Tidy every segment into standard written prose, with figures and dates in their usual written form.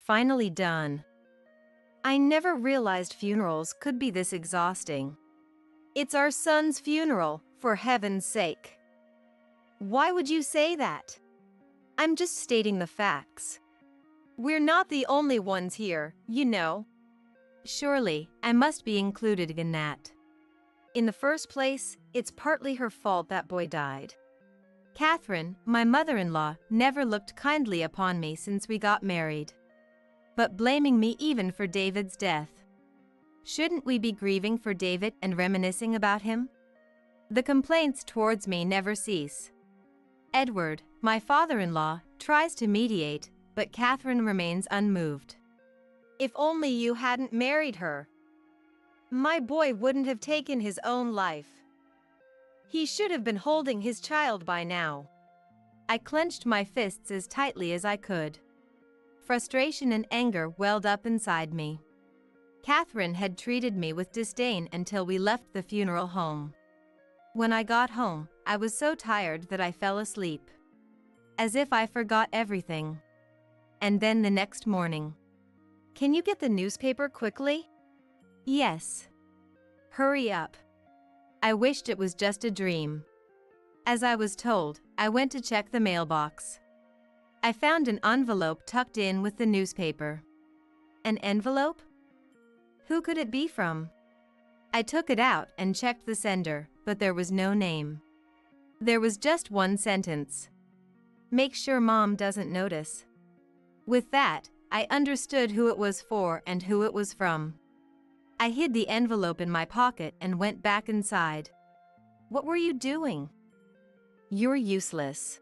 Finally done. I never realized funerals could be this exhausting. It's our son's funeral, for heaven's sake. Why would you say that? I'm just stating the facts. We're not the only ones here, you know. Surely, I must be included in that. In the first place, it's partly her fault that boy died. Catherine, my mother-in-law, never looked kindly upon me since we got married. But blaming me even for David's death. Shouldn't we be grieving for David and reminiscing about him? The complaints towards me never cease. Edward, my father-in-law, tries to mediate, but Catherine remains unmoved. If only you hadn't married her. My boy wouldn't have taken his own life. He should have been holding his child by now. I clenched my fists as tightly as I could. Frustration and anger welled up inside me. Catherine had treated me with disdain until we left the funeral home. When I got home, I was so tired that I fell asleep. As if I forgot everything. And then the next morning. Can you get the newspaper quickly? Yes. Hurry up. I wished it was just a dream. As I was told, I went to check the mailbox. I found an envelope tucked in with the newspaper. An envelope? Who could it be from? I took it out and checked the sender, but there was no name. There was just one sentence. Make sure Mom doesn't notice. With that, I understood who it was for and who it was from. I hid the envelope in my pocket and went back inside. What were you doing? You're useless.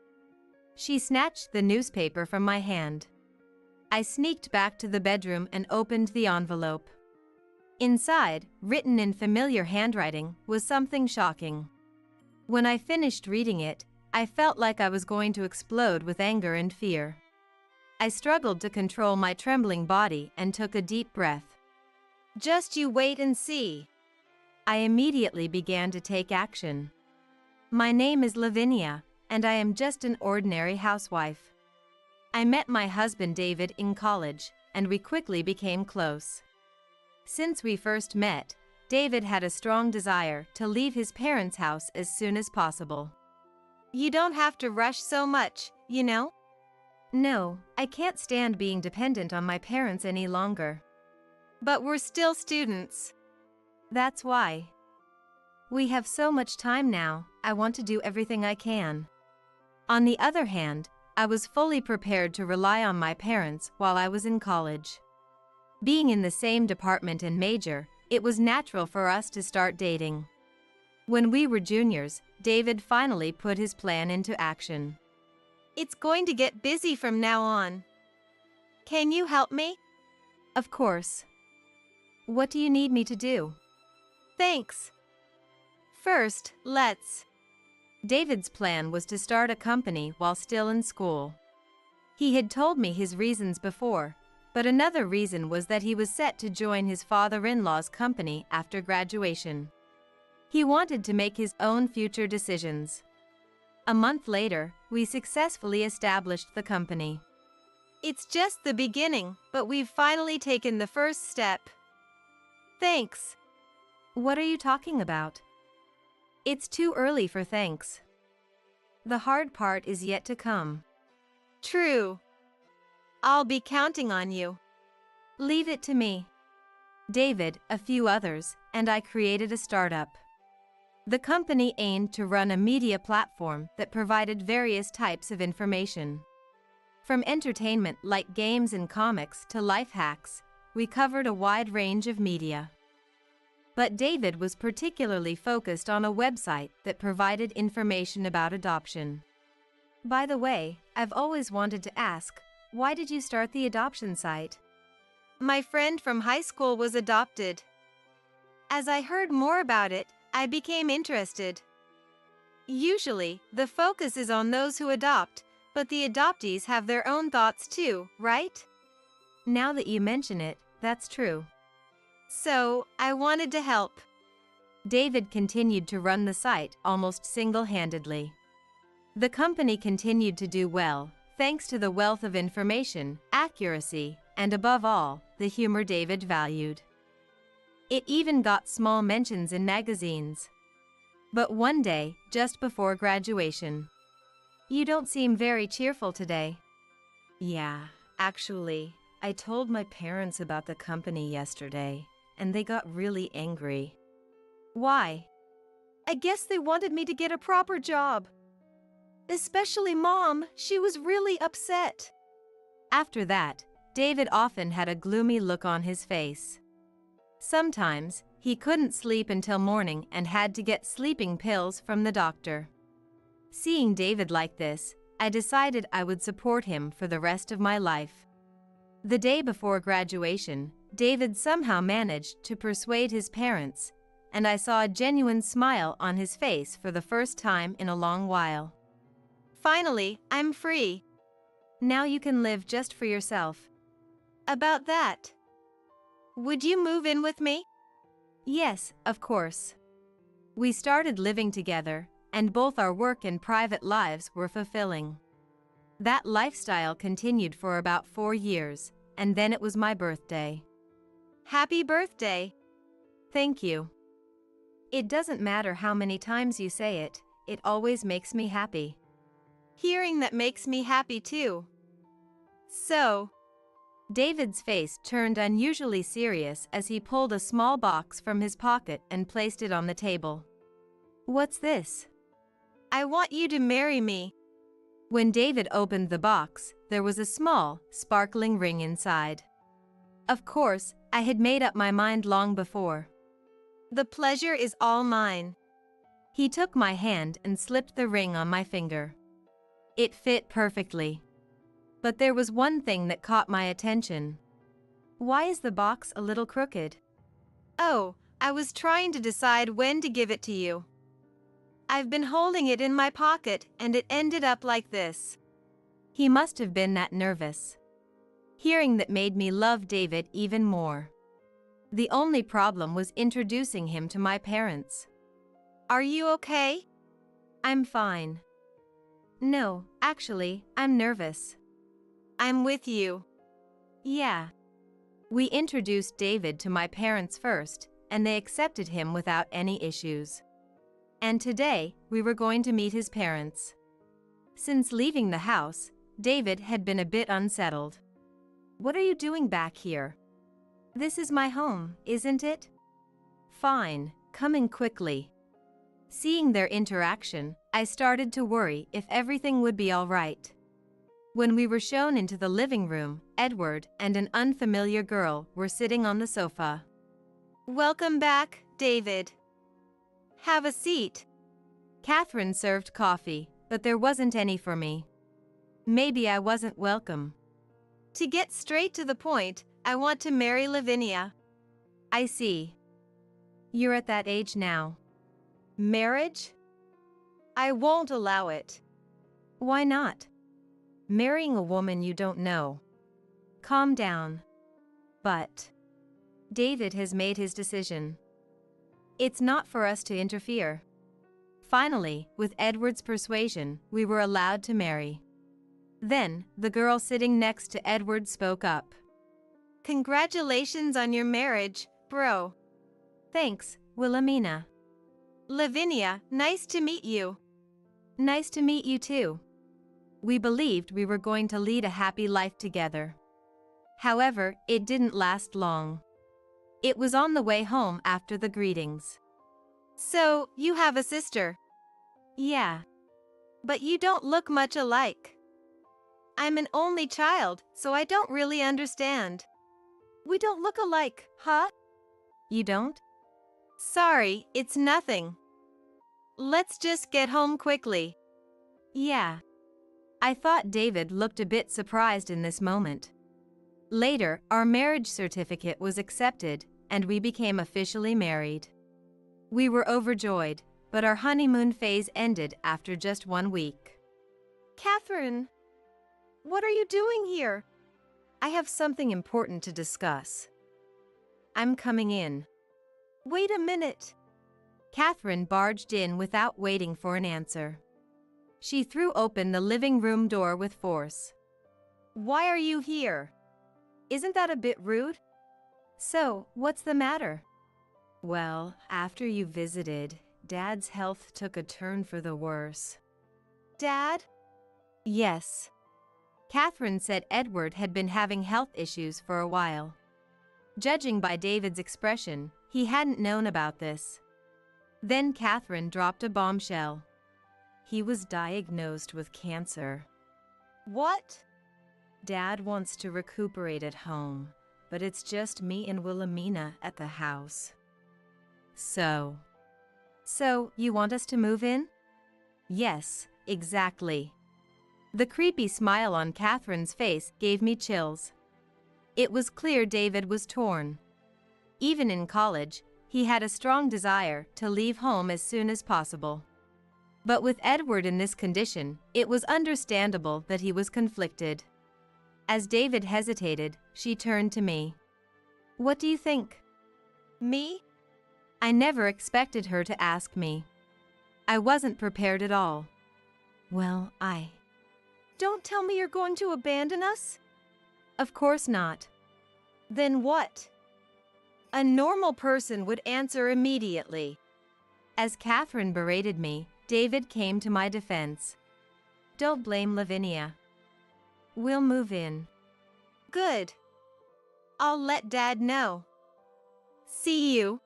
She snatched the newspaper from my hand. I sneaked back to the bedroom and opened the envelope. Inside, written in familiar handwriting, was something shocking. When I finished reading it, I felt like I was going to explode with anger and fear. I struggled to control my trembling body and took a deep breath. Just you wait and see. I immediately began to take action. My name is Lavinia, and I am just an ordinary housewife. I met my husband David in college, and we quickly became close. Since we first met, David had a strong desire to leave his parents' house as soon as possible. You don't have to rush so much, you know? No, I can't stand being dependent on my parents any longer. But we're still students. That's why. We have so much time now, I want to do everything I can. On the other hand, I was fully prepared to rely on my parents while I was in college. Being in the same department and major, it was natural for us to start dating. When we were juniors, David finally put his plan into action. It's going to get busy from now on. Can you help me? Of course. What do you need me to do? Thanks. First, let's. David's plan was to start a company while still in school. He had told me his reasons before, but another reason was that he was set to join his father-in-law's company after graduation. He wanted to make his own future decisions. A month later, we successfully established the company. It's just the beginning, but we've finally taken the first step. Thanks. What are you talking about? It's too early for thanks. The hard part is yet to come. True. I'll be counting on you. Leave it to me. David, a few others, and I created a startup. The company aimed to run a media platform that provided various types of information. From entertainment like games and comics to life hacks, we covered a wide range of media. But David was particularly focused on a website that provided information about adoption. By the way, I've always wanted to ask, why did you start the adoption site? My friend from high school was adopted. As I heard more about it, I became interested. Usually, the focus is on those who adopt, but the adoptees have their own thoughts too, right? Now that you mention it, that's true. So, I wanted to help. David continued to run the site almost single-handedly. The company continued to do well, thanks to the wealth of information, accuracy, and above all, the humor David valued. It even got small mentions in magazines. But one day, just before graduation, "You don't seem very cheerful today." "Yeah, actually, I told my parents about the company yesterday, and they got really angry." "Why?" "I guess they wanted me to get a proper job. Especially Mom, she was really upset." After that, David often had a gloomy look on his face. Sometimes, he couldn't sleep until morning and had to get sleeping pills from the doctor. Seeing David like this, I decided I would support him for the rest of my life. The day before graduation, David somehow managed to persuade his parents, and I saw a genuine smile on his face for the first time in a long while. "Finally, I'm free. Now you can live just for yourself." "About that, would you move in with me?" "Yes, of course." We started living together, and both our work and private lives were fulfilling. That lifestyle continued for about 4 years, and then it was my birthday. "Happy birthday!" "Thank you. It doesn't matter how many times you say it, it always makes me happy." "Hearing that makes me happy too. So..." David's face turned unusually serious as he pulled a small box from his pocket and placed it on the table. "What's this?" "I want you to marry me." When David opened the box, there was a small, sparkling ring inside. Of course, I had made up my mind long before. "The pleasure is all mine." He took my hand and slipped the ring on my finger. It fit perfectly. But there was one thing that caught my attention. "Why is the box a little crooked?" "Oh, I was trying to decide when to give it to you. I've been holding it in my pocket and it ended up like this." He must have been that nervous. Hearing that made me love David even more. The only problem was introducing him to my parents. "Are you okay?" "I'm fine." "No, actually, I'm nervous." "I'm with you." "Yeah." We introduced David to my parents first, and they accepted him without any issues. And today, we were going to meet his parents. Since leaving the house, David had been a bit unsettled. "What are you doing back here?" "This is my home, isn't it?" "Fine, coming quickly." Seeing their interaction, I started to worry if everything would be all right. When we were shown into the living room, Edward and an unfamiliar girl were sitting on the sofa. "Welcome back, David. Have a seat." Catherine served coffee, but there wasn't any for me. Maybe I wasn't welcome. "To get straight to the point, I want to marry Lavinia." "I see. You're at that age now." "Marriage? I won't allow it." "Why not?" "Marrying a woman you don't know." "Calm down." "But..." David has made his decision. It's not for us to interfere." Finally, with Edward's persuasion, we were allowed to marry. Then, the girl sitting next to Edward spoke up. "Congratulations on your marriage, bro." "Thanks, Wilhelmina." "Lavinia, nice to meet you." "Nice to meet you too." We believed we were going to lead a happy life together. However, it didn't last long. It was on the way home after the greetings. "So, you have a sister?" "Yeah." "But you don't look much alike." "I'm an only child, so I don't really understand." "We don't look alike, huh?" "You don't?" "Sorry, it's nothing. Let's just get home quickly." "Yeah." I thought David looked a bit surprised in this moment. Later, our marriage certificate was accepted, and we became officially married. We were overjoyed, but our honeymoon phase ended after just 1 week. "Catherine, what are you doing here?" "I have something important to discuss." "I'm coming in." "Wait a minute." Catherine barged in without waiting for an answer. She threw open the living room door with force. "Why are you here? Isn't that a bit rude? So, what's the matter? Well, after you visited, Dad's health took a turn for the worse. Dad? Yes. Catherine said Edward had been having health issues for a while. Judging by David's expression, he hadn't known about this. Then Catherine dropped a bombshell. He was diagnosed with cancer. What? Dad wants to recuperate at home, but it's just me and Wilhelmina at the house. So you want us to move in? Yes, exactly. The creepy smile on Catherine's face gave me chills. It was clear David was torn. Even in college, he had a strong desire to leave home as soon as possible. But with Edward in this condition, it was understandable that he was conflicted. As David hesitated, she turned to me. What do you think? Me? I never expected her to ask me. I wasn't prepared at all. Well, Don't tell me you're going to abandon us? Of course not. Then what? A normal person would answer immediately. As Catherine berated me, David came to my defense. Don't blame Lavinia. We'll move in. Good. I'll let Dad know. See you.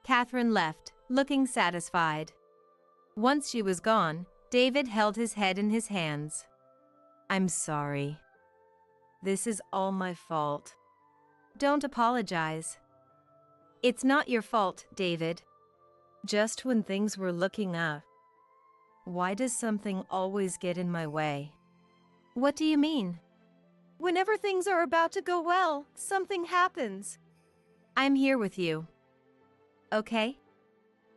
Catherine left, looking satisfied. Once she was gone, David held his head in his hands. I'm sorry. This is all my fault. Don't apologize. It's not your fault, David. Just when things were looking up. Why does something always get in my way? What do you mean? Whenever things are about to go well, something happens. I'm here with you. Okay?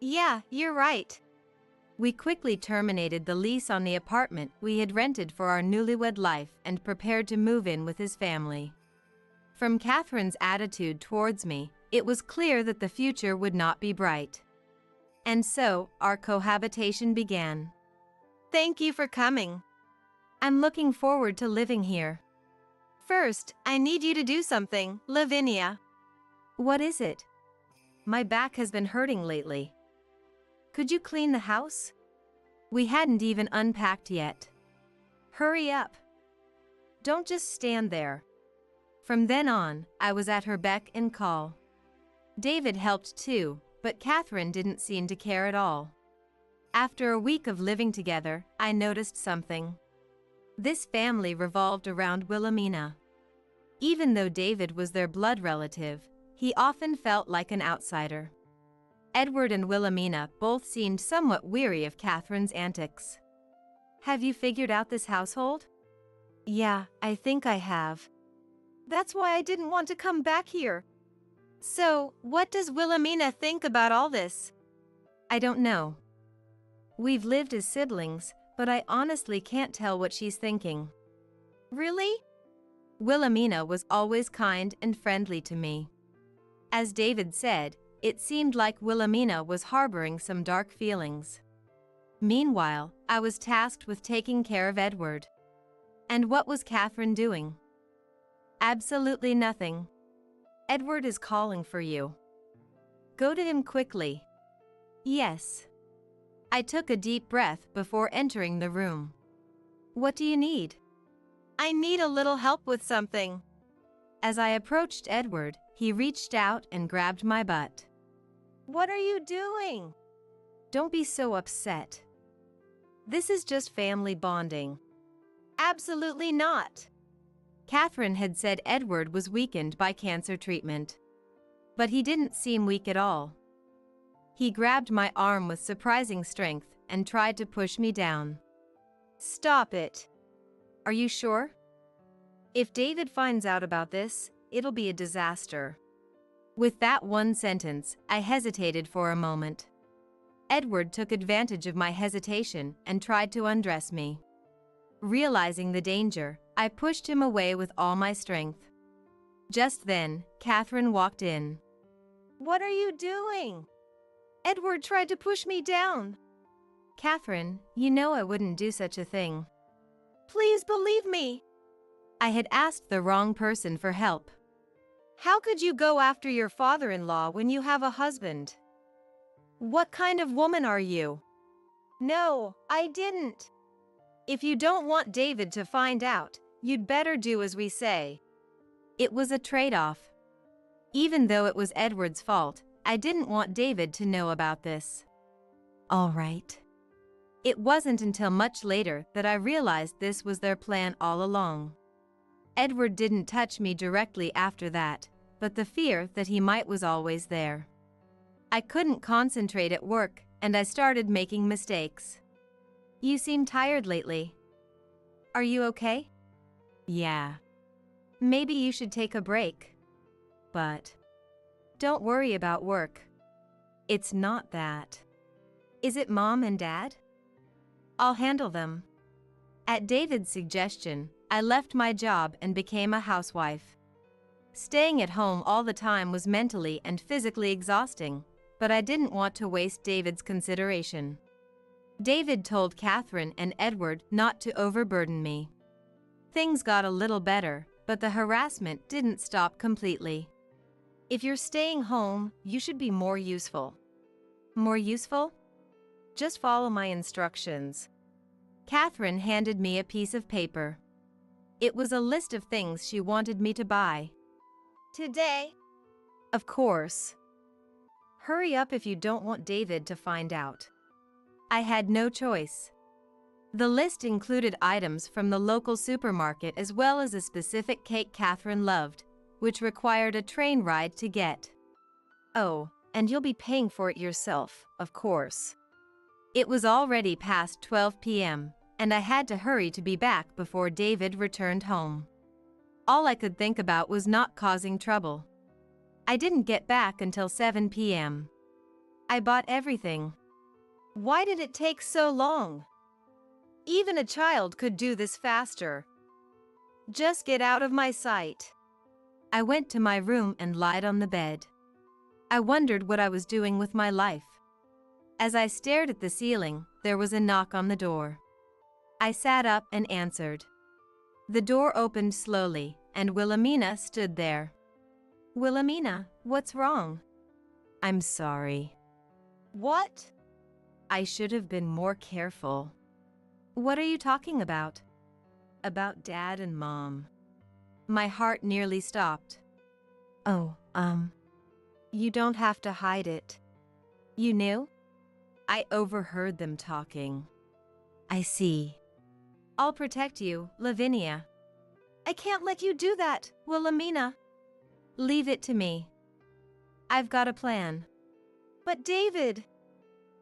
Yeah, you're right. We quickly terminated the lease on the apartment we had rented for our newlywed life and prepared to move in with his family. From Catherine's attitude towards me, it was clear that the future would not be bright. And so, our cohabitation began. Thank you for coming. I'm looking forward to living here. First, I need you to do something, Lavinia. What is it? My back has been hurting lately. Could you clean the house? We hadn't even unpacked yet. Hurry up. Don't just stand there. From then on, I was at her beck and call. David helped too, but Catherine didn't seem to care at all. After a week of living together, I noticed something. This family revolved around Wilhelmina. Even though David was their blood relative, he often felt like an outsider. Edward and Wilhelmina both seemed somewhat weary of Catherine's antics. Have you figured out this household? Yeah, I think I have. That's why I didn't want to come back here. So, what does Wilhelmina think about all this? I don't know. We've lived as siblings, but I honestly can't tell what she's thinking. Really? Wilhelmina was always kind and friendly to me. As David said, it seemed like Wilhelmina was harboring some dark feelings. Meanwhile, I was tasked with taking care of Edward. And what was Catherine doing? Absolutely nothing. Edward is calling for you. Go to him quickly. Yes. I took a deep breath before entering the room. What do you need? I need a little help with something. As I approached Edward, he reached out and grabbed my butt. What are you doing? Don't be so upset. This is just family bonding. Absolutely not. Catherine had said Edward was weakened by cancer treatment. But he didn't seem weak at all. He grabbed my arm with surprising strength and tried to push me down. Stop it. Are you sure? If David finds out about this, it'll be a disaster. With that one sentence, I hesitated for a moment. Edward took advantage of my hesitation and tried to undress me. Realizing the danger, I pushed him away with all my strength. Just then, Catherine walked in. What are you doing? Edward tried to push me down. Catherine, you know I wouldn't do such a thing. Please believe me. I had asked the wrong person for help. How could you go after your father-in-law when you have a husband? What kind of woman are you? No, I didn't. If you don't want David to find out, you'd better do as we say. It was a trade-off. Even though it was Edward's fault, I didn't want David to know about this. All right. It wasn't until much later that I realized this was their plan all along. Edward didn't touch me directly after that, but the fear that he might was always there. I couldn't concentrate at work, and I started making mistakes. You seem tired lately. Are you okay? Yeah. Maybe you should take a break. But don't worry about work. It's not that. Is it Mom and Dad? I'll handle them. At David's suggestion, I left my job and became a housewife. Staying at home all the time was mentally and physically exhausting, but I didn't want to waste David's consideration. David told Catherine and Edward not to overburden me. Things got a little better, but the harassment didn't stop completely. If you're staying home, you should be more useful. More useful? Just follow my instructions. Catherine handed me a piece of paper. It was a list of things she wanted me to buy. Today? Of course. Hurry up if you don't want David to find out. I had no choice. The list included items from the local supermarket as well as a specific cake Catherine loved, which required a train ride to get. Oh, and you'll be paying for it yourself, of course. It was already past 12 p.m., and I had to hurry to be back before David returned home. All I could think about was not causing trouble. I didn't get back until 7 p.m. I bought everything. Why did it take so long? Even a child could do this faster. Just get out of my sight. I went to my room and lied on the bed. I wondered what I was doing with my life. As I stared at the ceiling, there was a knock on the door. I sat up and answered. The door opened slowly, and Wilhelmina stood there. Wilhelmina, what's wrong? I'm sorry. What? I should have been more careful. What are you talking about? About Dad and Mom. My heart nearly stopped. Oh, you don't have to hide it. You knew? I overheard them talking. I see. I'll protect you, Lavinia. I can't let you do that, Wilhelmina. Leave it to me. I've got a plan. But David...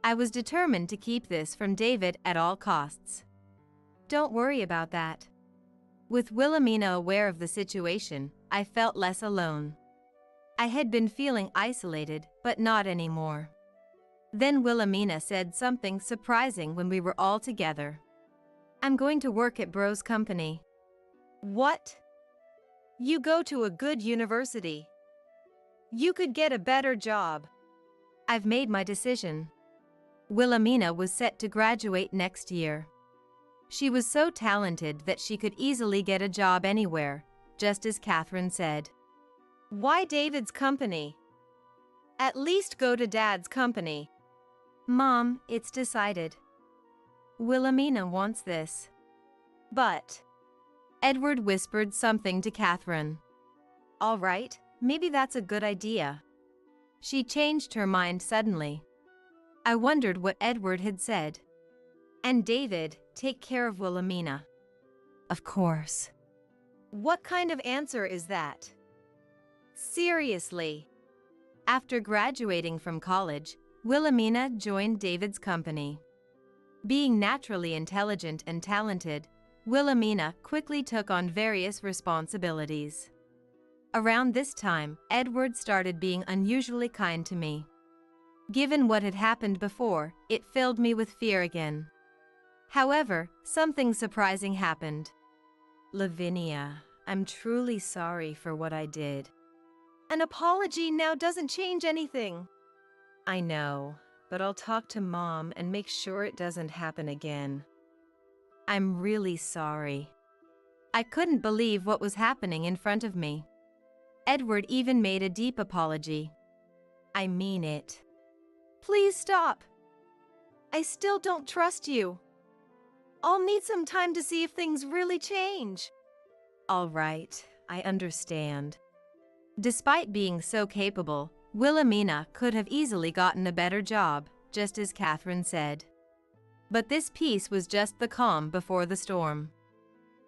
I was determined to keep this from David at all costs. Don't worry about that. With Wilhelmina aware of the situation, I felt less alone. I had been feeling isolated, but not anymore. Then Wilhelmina said something surprising when we were all together. I'm going to work at Bro's company. What? You go to a good university. You could get a better job. I've made my decision. Wilhelmina was set to graduate next year. She was so talented that she could easily get a job anywhere, just as Catherine said. Why David's company? At least go to Dad's company. Mom, it's decided. Wilhelmina wants this. But... Edward whispered something to Catherine. All right, maybe that's a good idea. She changed her mind suddenly. I wondered what Edward had said. And David, take care of Wilhelmina. Of course. What kind of answer is that? Seriously. After graduating from college, Wilhelmina joined David's company. Being naturally intelligent and talented, Wilhelmina quickly took on various responsibilities. Around this time, Edward started being unusually kind to me. Given what had happened before, it filled me with fear again. However, something surprising happened. Lavinia, I'm truly sorry for what I did. An apology now doesn't change anything. I know, but I'll talk to Mom and make sure it doesn't happen again. I'm really sorry. I couldn't believe what was happening in front of me. Edward even made a deep apology. I mean it. Please stop. I still don't trust you. I'll need some time to see if things really change. All right, I understand. Despite being so capable, Wilhelmina could have easily gotten a better job, just as Catherine said. But this peace was just the calm before the storm.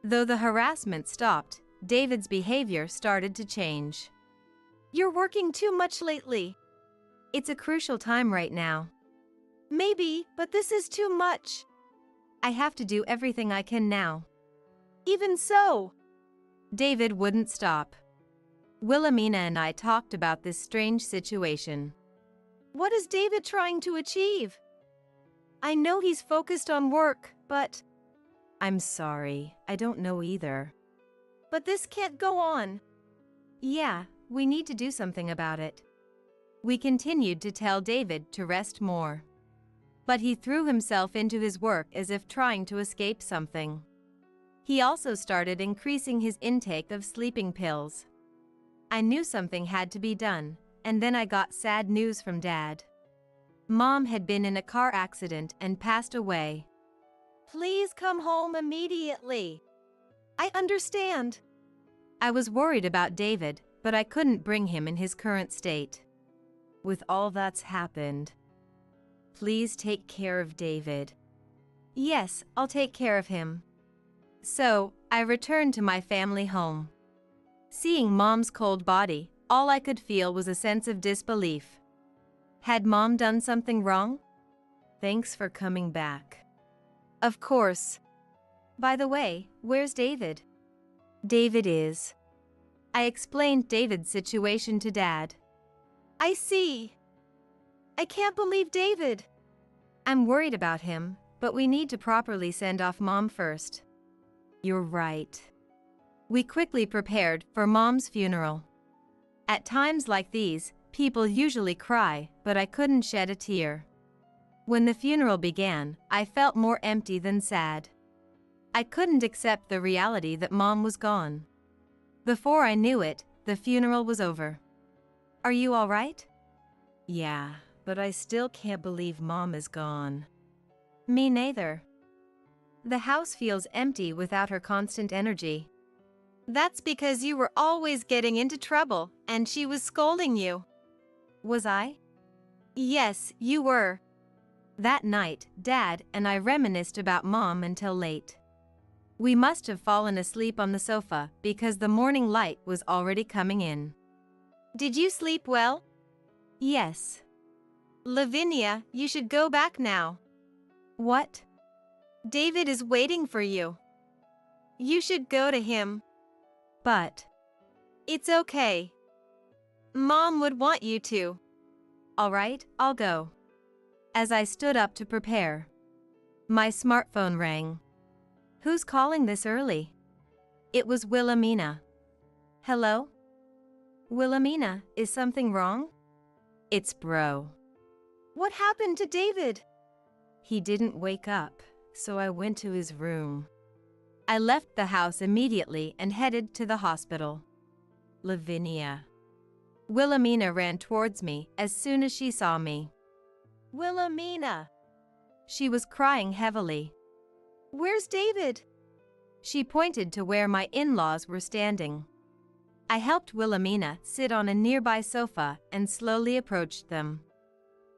Though the harassment stopped, David's behavior started to change. You're working too much lately. It's a crucial time right now. Maybe, but this is too much. I have to do everything I can now. Even so. David wouldn't stop. Wilhelmina and I talked about this strange situation. What is David trying to achieve? I know he's focused on work, but... I'm sorry, I don't know either. But this can't go on. Yeah, we need to do something about it. We continued to tell David to rest more. But he threw himself into his work as if trying to escape something. He also started increasing his intake of sleeping pills. I knew something had to be done, and then I got sad news from Dad. Mom had been in a car accident and passed away. Please come home immediately. I understand. I was worried about David, but I couldn't bring him in his current state. With all that's happened, please take care of David. Yes, I'll take care of him. So, I returned to my family home. Seeing Mom's cold body, all I could feel was a sense of disbelief. Had Mom done something wrong? Thanks for coming back. Of course. By the way, where's David? David is. I explained David's situation to Dad. I see. I can't believe David. I'm worried about him, but we need to properly send off Mom first. You're right. We quickly prepared for Mom's funeral. At times like these, people usually cry, but I couldn't shed a tear. When the funeral began, I felt more empty than sad. I couldn't accept the reality that Mom was gone. Before I knew it, the funeral was over. Are you all right? Yeah, but I still can't believe Mom is gone. Me neither. The house feels empty without her constant energy. That's because you were always getting into trouble, and she was scolding you. Was I? Yes, you were. That night, Dad and I reminisced about Mom until late. We must have fallen asleep on the sofa because the morning light was already coming in. Did you sleep well? Yes. Lavinia, you should go back now. What? David is waiting for you. You should go to him. But... It's okay. Mom would want you to. All right, I'll go. As I stood up to prepare, my smartphone rang. Who's calling this early? It was Wilhelmina. Hello? Wilhelmina, is something wrong? It's Bro. What happened to David? He didn't wake up, so I went to his room. I left the house immediately and headed to the hospital. Lavinia. Wilhelmina ran towards me as soon as she saw me. Wilhelmina. She was crying heavily. Where's David? She pointed to where my in-laws were standing. I helped Wilhelmina sit on a nearby sofa and slowly approached them.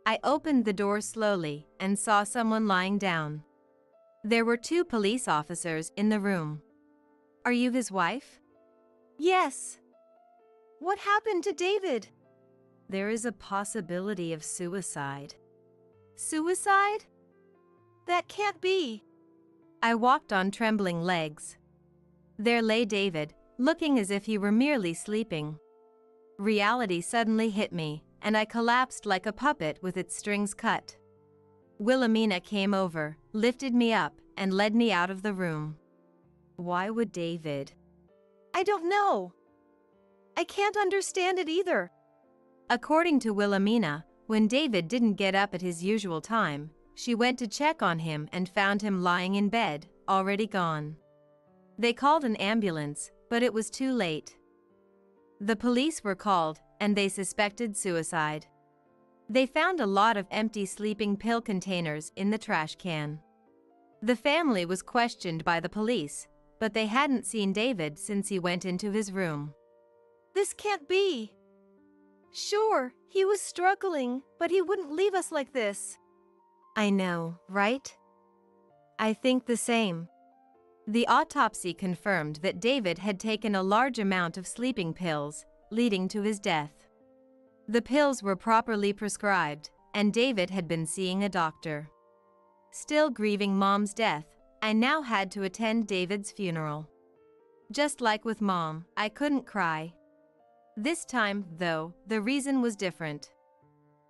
I opened the door slowly and saw someone lying down. There were 2 police officers in the room. Are you his wife? Yes. What happened to David? There is a possibility of suicide. Suicide? That can't be. I walked on trembling legs. There lay David, looking as if he were merely sleeping. Reality suddenly hit me, and I collapsed like a puppet with its strings cut. Wilhelmina came over, lifted me up, and led me out of the room. Why would David? I don't know. I can't understand it either. According to Wilhelmina, when David didn't get up at his usual time, she went to check on him and found him lying in bed, already gone. They called an ambulance, but it was too late. The police were called, and they suspected suicide. They found a lot of empty sleeping pill containers in the trash can. The family was questioned by the police, but they hadn't seen David since he went into his room. This can't be. Sure, he was struggling, but he wouldn't leave us like this. I know, right? I think the same. The autopsy confirmed that David had taken a large amount of sleeping pills, leading to his death. The pills were properly prescribed, and David had been seeing a doctor. Still grieving Mom's death, I now had to attend David's funeral. Just like with Mom, I couldn't cry. This time, though, the reason was different.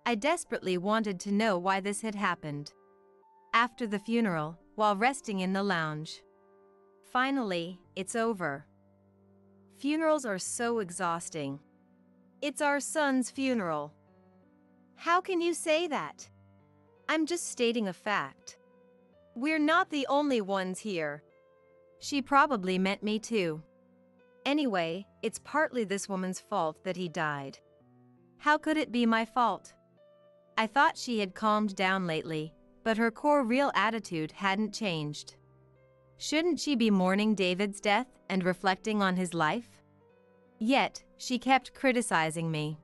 I desperately wanted to know why this had happened. After the funeral, while resting in the lounge. Finally, it's over. Funerals are so exhausting. It's our son's funeral. How can you say that? I'm just stating a fact. We're not the only ones here. She probably meant me too. Anyway, it's partly this woman's fault that he died. How could it be my fault? I thought she had calmed down lately, but her core real attitude hadn't changed. Shouldn't she be mourning David's death and reflecting on his life? Yet, she kept criticizing me.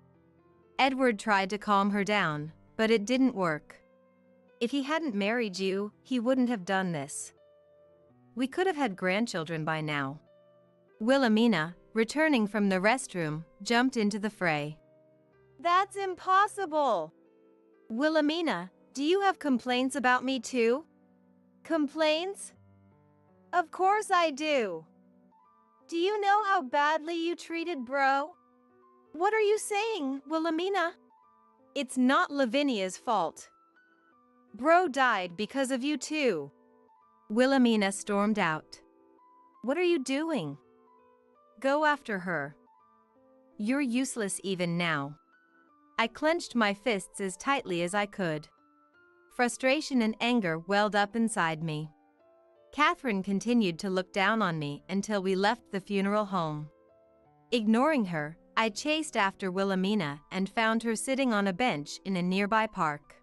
Edward tried to calm her down, but it didn't work. If he hadn't married you, he wouldn't have done this. We could have had grandchildren by now. Wilhelmina, returning from the restroom, jumped into the fray. That's impossible. Wilhelmina, do you have complaints about me too? Complaints? Of course I do. Do you know how badly you treated Bro? What are you saying, Wilhelmina? It's not Lavinia's fault. Bro died because of you too. Wilhelmina stormed out. What are you doing? Go after her. You're useless even now. I clenched my fists as tightly as I could. Frustration and anger welled up inside me. Catherine continued to look down on me until we left the funeral home. Ignoring her, I chased after Wilhelmina and found her sitting on a bench in a nearby park.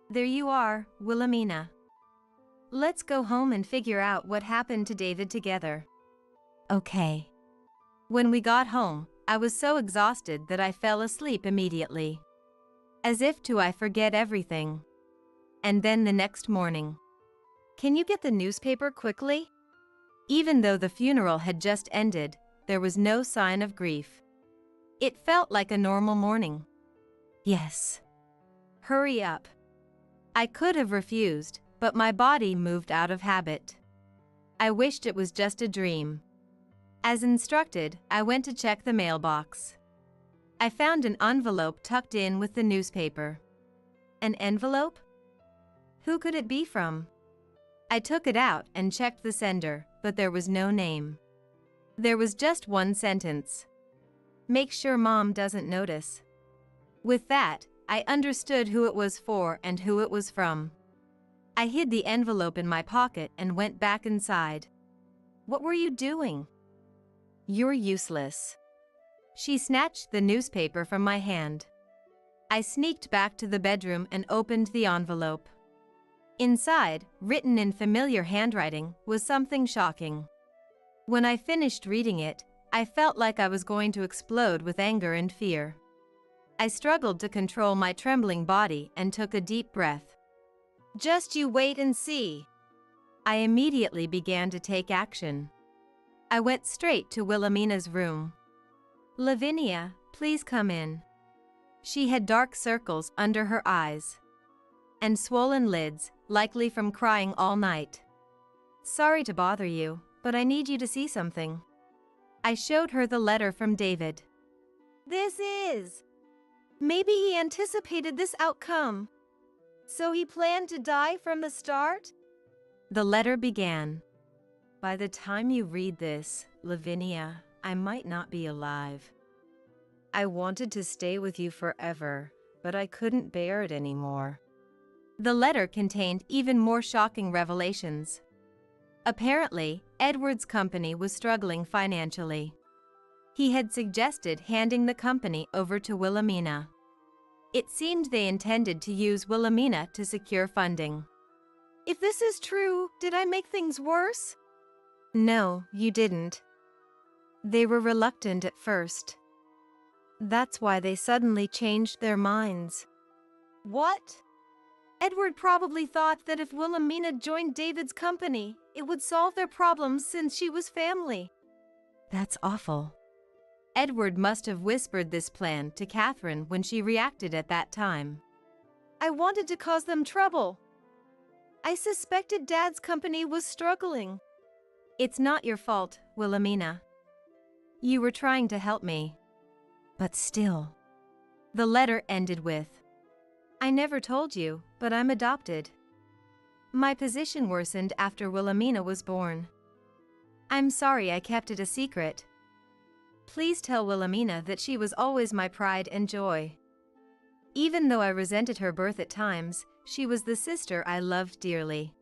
There you are, Wilhelmina. Let's go home and figure out what happened to David together. Okay. When we got home, I was so exhausted that I fell asleep immediately. As if I forget everything. And then the next morning. Can you get the newspaper quickly? Even though the funeral had just ended, there was no sign of grief. It felt like a normal morning. Yes. Hurry up. I could have refused, but my body moved out of habit. I wished it was just a dream. As instructed, I went to check the mailbox. I found an envelope tucked in with the newspaper. An envelope? Who could it be from? I took it out and checked the sender, but there was no name. There was just one sentence. Make sure Mom doesn't notice. With that, I understood who it was for and who it was from. I hid the envelope in my pocket and went back inside. What were you doing? You're useless. She snatched the newspaper from my hand. I sneaked back to the bedroom and opened the envelope. Inside, written in familiar handwriting, was something shocking. When I finished reading it, I felt like I was going to explode with anger and fear. I struggled to control my trembling body and took a deep breath. Just you wait and see. I immediately began to take action. I went straight to Wilhelmina's room. Lavinia, please come in. She had dark circles under her eyes. And swollen lids, likely from crying all night. Sorry to bother you, but I need you to see something. I showed her the letter from David. Maybe he anticipated this outcome. So he planned to die from the start? The letter began. By the time you read this, Lavinia, I might not be alive. I wanted to stay with you forever, but I couldn't bear it anymore. The letter contained even more shocking revelations. Apparently, Edward's company was struggling financially. He had suggested handing the company over to Wilhelmina. It seemed they intended to use Wilhelmina to secure funding. If this is true, did I make things worse? No, you didn't. They were reluctant at first. That's why they suddenly changed their minds. What? Edward probably thought that if Wilhelmina joined David's company, it would solve their problems since she was family. That's awful. Edward must have whispered this plan to Catherine when she reacted at that time. I wanted to cause them trouble. I suspected Dad's company was struggling. It's not your fault, Wilhelmina. You were trying to help me. But still. The letter ended with, I never told you, but I'm adopted. My position worsened after Wilhelmina was born. I'm sorry I kept it a secret. Please tell Wilhelmina that she was always my pride and joy. Even though I resented her birth at times, she was the sister I loved dearly.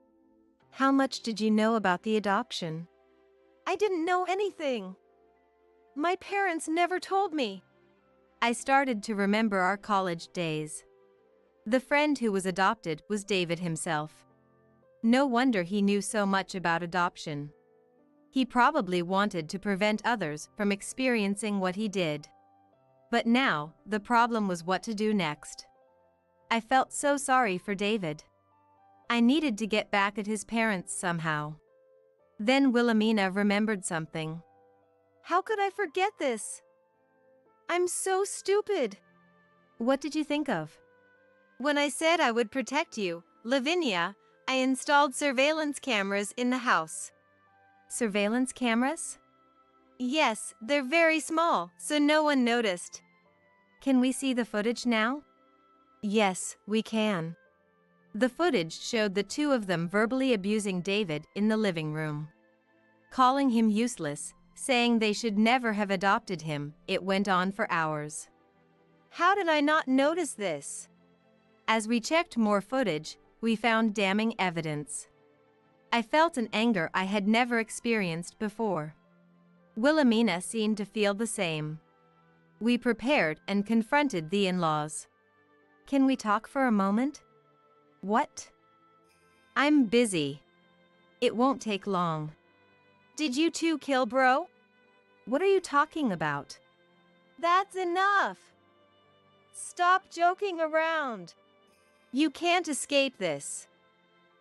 How much did you know about the adoption? I didn't know anything. My parents never told me. I started to remember our college days. The friend who was adopted was David himself. No wonder he knew so much about adoption. He probably wanted to prevent others from experiencing what he did. But now, the problem was what to do next. I felt so sorry for David. I needed to get back at his parents somehow. Then Wilhelmina remembered something. How could I forget this? I'm so stupid. What did you think of? When I said I would protect you, Lavinia, I installed surveillance cameras in the house. Surveillance cameras? Yes, they're very small, so no one noticed. Can we see the footage now? Yes, we can. The footage showed the two of them verbally abusing David in the living room. Calling him useless, saying they should never have adopted him. It went on for hours. How did I not notice this? As we checked more footage, we found damning evidence. I felt an anger I had never experienced before. Wilhelmina seemed to feel the same. We prepared and confronted the in-laws. Can we talk for a moment? What? I'm busy. It won't take long. Did you two kill Bro? What are you talking about? That's enough. Stop joking around. You can't escape this.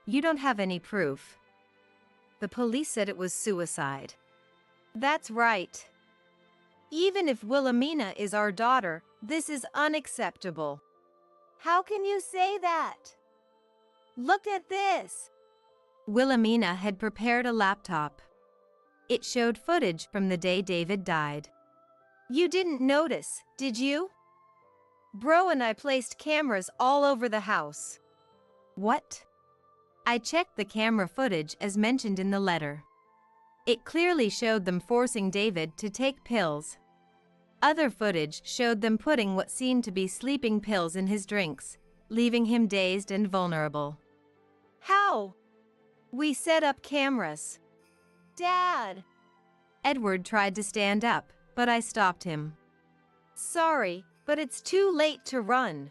You don't have any proof. The police said it was suicide. That's right. Even if Wilhelmina is our daughter, this is unacceptable. How can you say that? Look at this. Wilhelmina had prepared a laptop. It showed footage from the day David died. You didn't notice, did you? Bro and I placed cameras all over the house. What? I checked the camera footage as mentioned in the letter. It clearly showed them forcing David to take pills. Other footage showed them putting what seemed to be sleeping pills in his drinks, leaving him dazed and vulnerable. How? We set up cameras. Dad! Edward tried to stand up, but I stopped him. Sorry, but it's too late to run.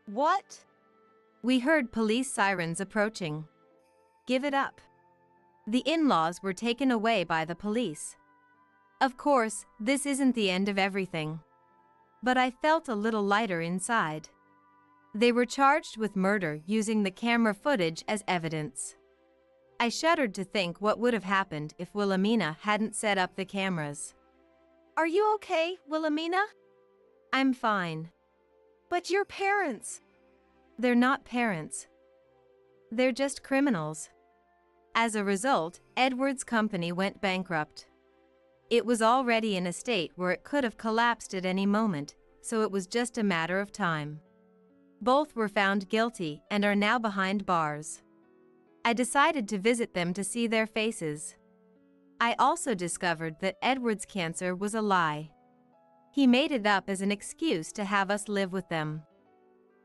What? We heard police sirens approaching. Give it up. The in-laws were taken away by the police. Of course, this isn't the end of everything. But I felt a little lighter inside. They were charged with murder using the camera footage as evidence. I shuddered to think what would have happened if Wilhelmina hadn't set up the cameras. Are you okay, Wilhelmina? I'm fine. But your parents. They're not parents. They're just criminals. As a result, Edward's company went bankrupt. It was already in a state where it could have collapsed at any moment, so it was just a matter of time. Both were found guilty and are now behind bars. I decided to visit them to see their faces. I also discovered that Edward's cancer was a lie. He made it up as an excuse to have us live with them.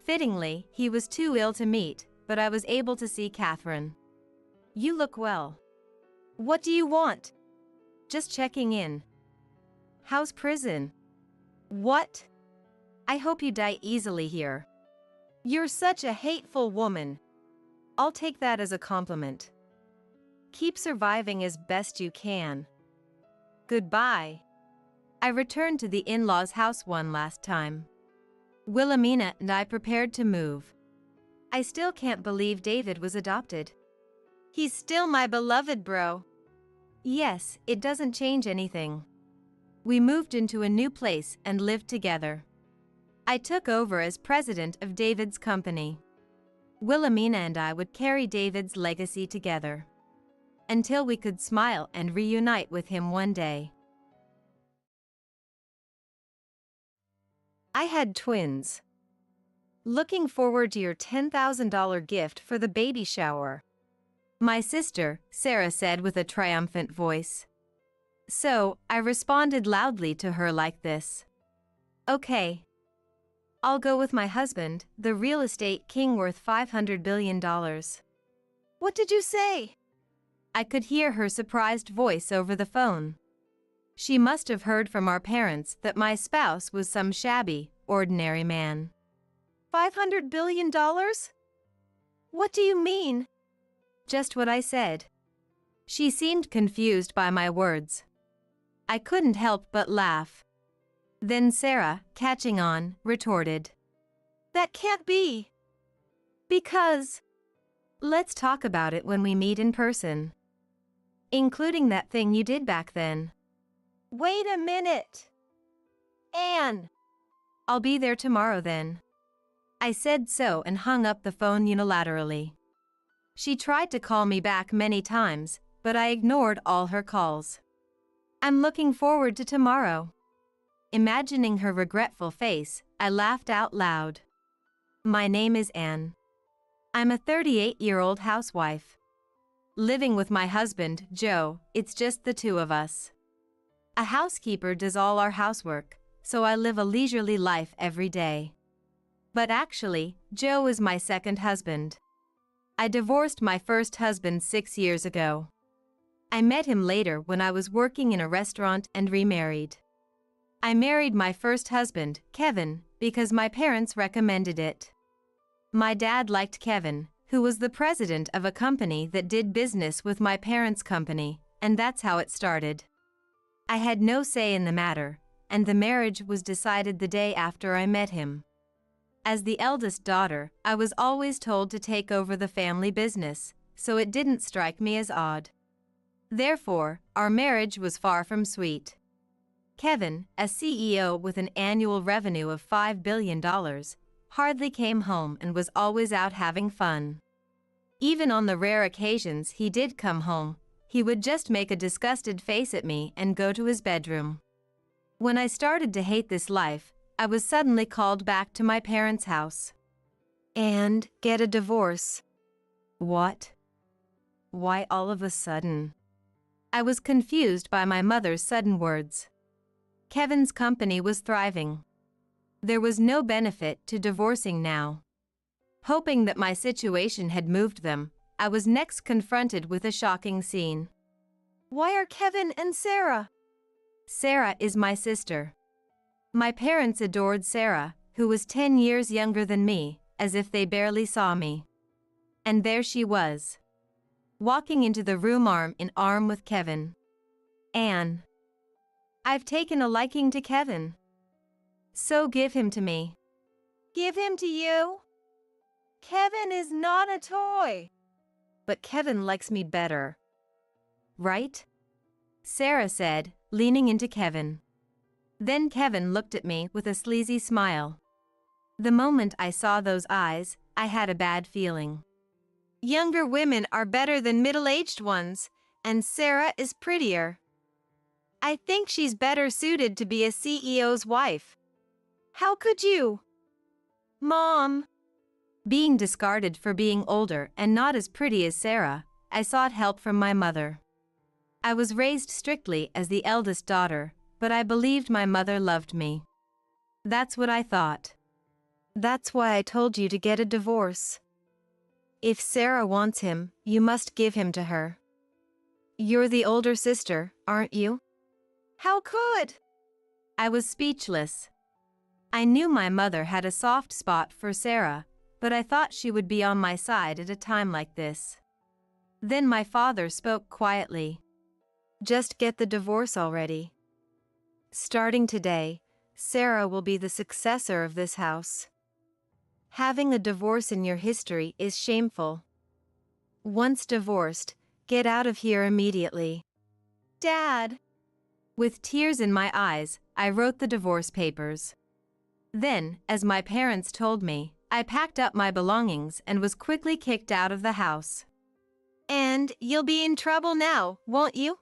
Fittingly, he was too ill to meet, but I was able to see Catherine. You look well. What do you want? Just checking in. How's prison? What? I hope you die easily here. You're such a hateful woman. I'll take that as a compliment. Keep surviving as best you can. Goodbye. I returned to the in-laws' house one last time. Wilhelmina and I prepared to move. I still can't believe David was adopted. He's still my beloved bro. Yes, it doesn't change anything. We moved into a new place and lived together. I took over as president of David's company. Wilhelmina and I would carry David's legacy together until we could smile and reunite with him one day. I had twins. Looking forward to your $10,000 gift for the baby shower. My sister, Sarah said with a triumphant voice. So, I responded loudly to her like this. Okay. I'll go with my husband, the real estate king worth $500 billion. What did you say? I could hear her surprised voice over the phone. She must have heard from our parents that my spouse was some shabby, ordinary man. $500 billion? What do you mean? Just what I said. She seemed confused by my words. I couldn't help but laugh. Then Sarah, catching on, retorted. That can't be. Because. Let's talk about it when we meet in person. Including that thing you did back then. Wait a minute. Anne. I'll be there tomorrow then. I said so and hung up the phone unilaterally. She tried to call me back many times, but I ignored all her calls. I'm looking forward to tomorrow. Imagining her regretful face, I laughed out loud. My name is Anne. I'm a 38-year-old housewife. Living with my husband, Joe, it's just the two of us. A housekeeper does all our housework, so I live a leisurely life every day. But actually, Joe is my second husband. I divorced my first husband 6 years ago. I met him later when I was working in a restaurant and remarried. I married my first husband, Kevin, because my parents recommended it. My dad liked Kevin, who was the president of a company that did business with my parents' company, and that's how it started. I had no say in the matter, and the marriage was decided the day after I met him. As the eldest daughter, I was always told to take over the family business, so it didn't strike me as odd. Therefore, our marriage was far from sweet. Kevin, a CEO with an annual revenue of $5 billion, hardly came home and was always out having fun. Even on the rare occasions he did come home, he would just make a disgusted face at me and go to his bedroom. When I started to hate this life, I was suddenly called back to my parents' house. And get a divorce. What? Why all of a sudden? I was confused by my mother's sudden words. Kevin's company was thriving. There was no benefit to divorcing now. Hoping that my situation had moved them, I was next confronted with a shocking scene. Why are Kevin and Sarah? Sarah is my sister. My parents adored Sarah, who was 10 years younger than me, as if they barely saw me. And there she was, walking into the room arm in arm with Kevin. Anne. I've taken a liking to Kevin. So give him to me. Give him to you? Kevin is not a toy. But Kevin likes me better. Right? Sarah said, leaning into Kevin. Then Kevin looked at me with a sleazy smile. The moment I saw those eyes, I had a bad feeling. Younger women are better than middle-aged ones, and Sarah is prettier. I think she's better suited to be a CEO's wife. How could you? Mom. Being discarded for being older and not as pretty as Sarah, I sought help from my mother. I was raised strictly as the eldest daughter, but I believed my mother loved me. That's what I thought. That's why I told you to get a divorce. If Sarah wants him, you must give him to her. You're the older sister, aren't you? How could? I was speechless. I knew my mother had a soft spot for Sarah, but I thought she would be on my side at a time like this. Then my father spoke quietly. Just get the divorce already. Starting today, Sarah will be the successor of this house. Having a divorce in your history is shameful. Once divorced, get out of here immediately. Dad. With tears in my eyes, I wrote the divorce papers. Then, as my parents told me, I packed up my belongings and was quickly kicked out of the house. And you'll be in trouble now, won't you?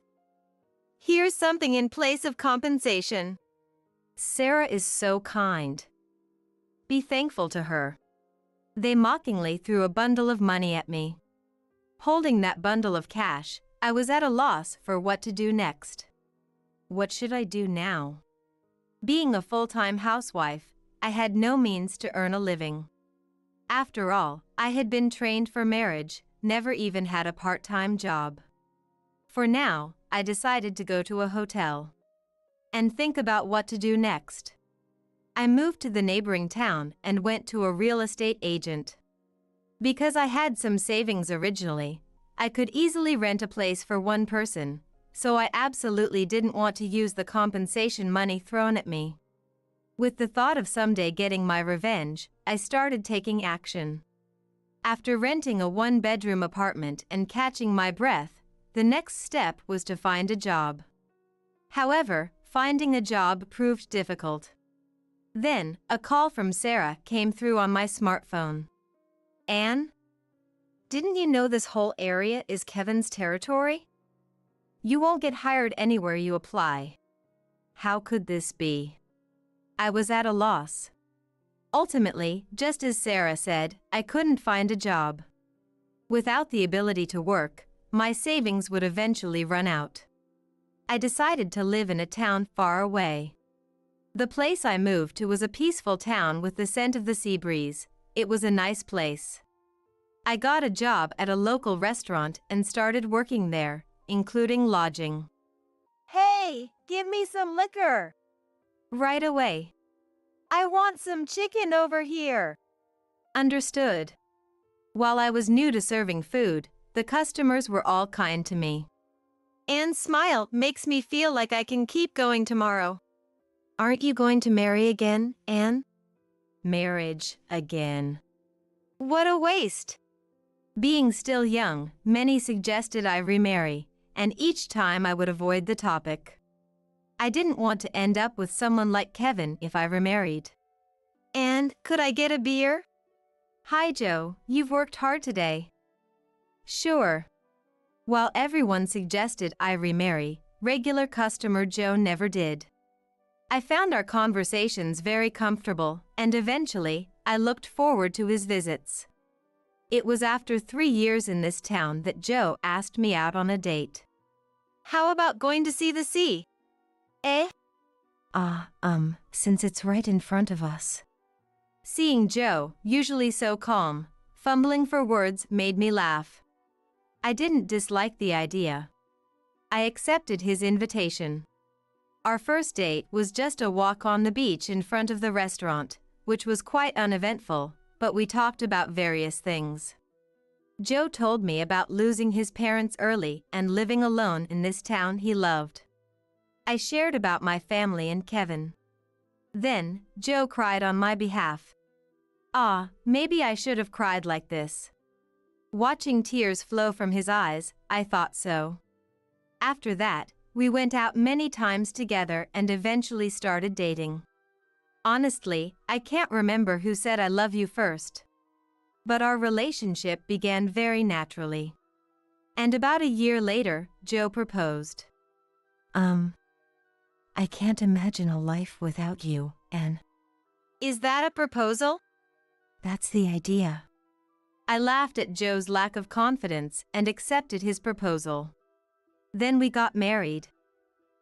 Here's something in place of compensation. Sarah is so kind. Be thankful to her. They mockingly threw a bundle of money at me. Holding that bundle of cash, I was at a loss for what to do next. What should I do now? Being a full-time housewife, I had no means to earn a living. After all, I had been trained for marriage, never even had a part-time job. For now, I decided to go to a hotel and think about what to do next. I moved to the neighboring town and went to a real estate agent. Because I had some savings originally, I could easily rent a place for one person, so I absolutely didn't want to use the compensation money thrown at me. With the thought of someday getting my revenge, I started taking action. After renting a one-bedroom apartment and catching my breath, the next step was to find a job. However, finding a job proved difficult. Then, a call from Sarah came through on my smartphone. Anne? Didn't you know this whole area is Kevin's territory? You won't get hired anywhere you apply. How could this be? I was at a loss. Ultimately, just as Sarah said, I couldn't find a job. Without the ability to work, my savings would eventually run out. I decided to live in a town far away. The place I moved to was a peaceful town with the scent of the sea breeze. It was a nice place. I got a job at a local restaurant and started working there, including lodging. Hey, give me some liquor. Right away. I want some chicken over here. Understood. While I was new to serving food, the customers were all kind to me. Anne's smile makes me feel like I can keep going tomorrow. Aren't you going to marry again, Anne? Marriage again. What a waste. Being still young, many suggested I remarry, and each time I would avoid the topic. I didn't want to end up with someone like Kevin if I remarried. And could I get a beer? Hi Joe, you've worked hard today. Sure. While everyone suggested I remarry, regular customer Joe never did. I found our conversations very comfortable, and eventually, I looked forward to his visits. It was after 3 years in this town that Joe asked me out on a date. How about going to see the sea? Eh? Since it's right in front of us. Seeing Joe, usually so calm, fumbling for words made me laugh. I didn't dislike the idea. I accepted his invitation. Our first date was just a walk on the beach in front of the restaurant, which was quite uneventful, but we talked about various things. Joe told me about losing his parents early and living alone in this town he loved. I shared about my family and Kevin. Then, Joe cried on my behalf. Maybe I should have cried like this. Watching tears flow from his eyes, I thought so. After that, we went out many times together and eventually started dating. Honestly, I can't remember who said I love you first. But our relationship began very naturally. And about a year later, Joe proposed. I can't imagine a life without you, Anne. Is that a proposal? That's the idea. I laughed at Joe's lack of confidence and accepted his proposal. Then we got married.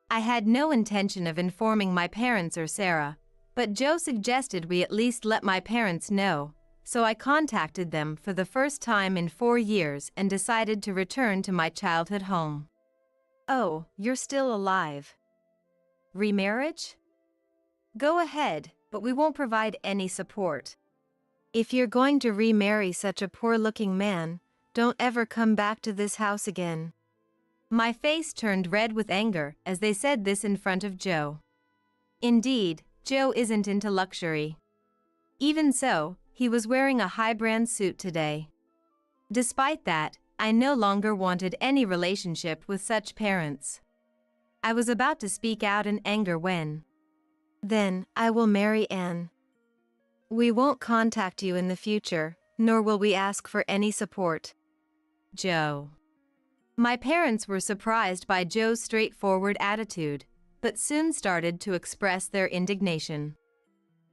I had no intention of informing my parents or Sarah, but Joe suggested we at least let my parents know, so I contacted them for the first time in 4 years and decided to return to my childhood home. Oh, you're still alive. Remarriage? Go ahead, but we won't provide any support. If you're going to remarry such a poor-looking man, don't ever come back to this house again. My face turned red with anger as they said this in front of Joe. Indeed, Joe isn't into luxury. Even so, he was wearing a high-brand suit today. Despite that, I no longer wanted any relationship with such parents. I was about to speak out in anger when. Then, I will marry Anne. We won't contact you in the future, nor will we ask for any support. Joe. My parents were surprised by Joe's straightforward attitude, but soon started to express their indignation.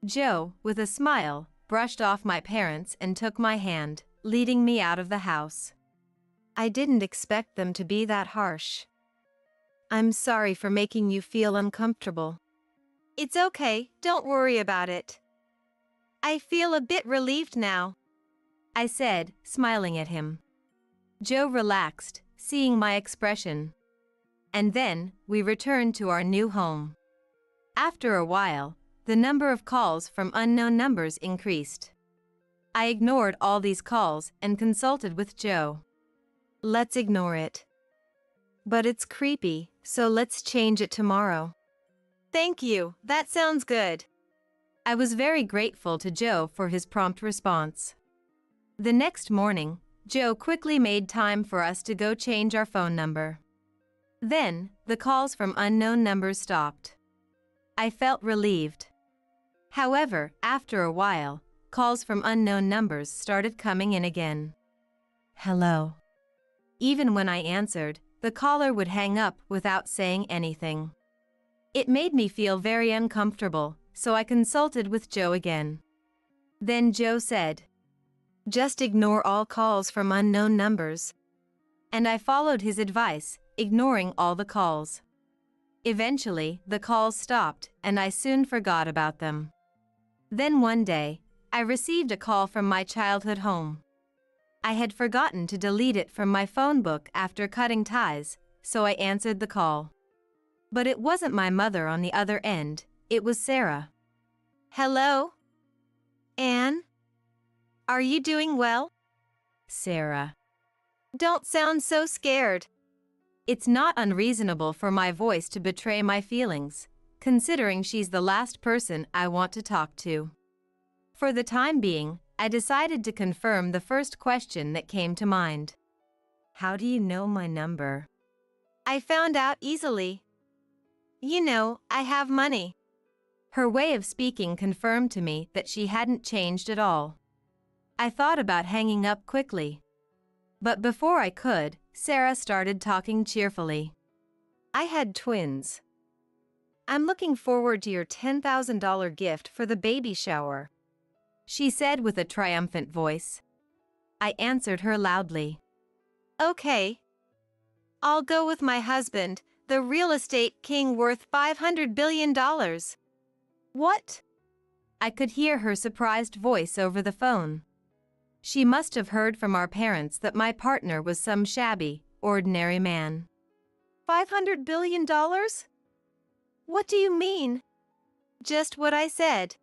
Joe, with a smile, brushed off my parents and took my hand, leading me out of the house. I didn't expect them to be that harsh. I'm sorry for making you feel uncomfortable. It's okay, don't worry about it. I feel a bit relieved now, I said, smiling at him. Joe relaxed, seeing my expression. And then, we returned to our new home. After a while, the number of calls from unknown numbers increased. I ignored all these calls and consulted with Joe. Let's ignore it. But it's creepy, so let's change it tomorrow. Thank you, that sounds good. I was very grateful to Joe for his prompt response. The next morning, Joe quickly made time for us to go change our phone number. Then, the calls from unknown numbers stopped. I felt relieved. However, after a while, calls from unknown numbers started coming in again. Hello. Even when I answered, the caller would hang up without saying anything. It made me feel very uncomfortable, so I consulted with Joe again. Then Joe said, "Just ignore all calls from unknown numbers." And I followed his advice, ignoring all the calls. Eventually, the calls stopped, and I soon forgot about them. Then one day, I received a call from my childhood home. I had forgotten to delete it from my phone book after cutting ties, so I answered the call. But it wasn't my mother on the other end, it was Sarah. Hello? Anne? Are you doing well? Sarah. Don't sound so scared. It's not unreasonable for my voice to betray my feelings, considering she's the last person I want to talk to. For the time being, I decided to confirm the first question that came to mind. How do you know my number? I found out easily. You know, I have money. Her way of speaking confirmed to me that she hadn't changed at all. I thought about hanging up quickly. But before I could, Sarah started talking cheerfully. I had twins. I'm looking forward to your $10,000 gift for the baby shower, she said with a triumphant voice. I answered her loudly. Okay. I'll go with my husband, the real estate king worth $500 billion. What? I could hear her surprised voice over the phone. She must have heard from our parents that my partner was some shabby, ordinary man. $500 billion? What do you mean? Just what I said.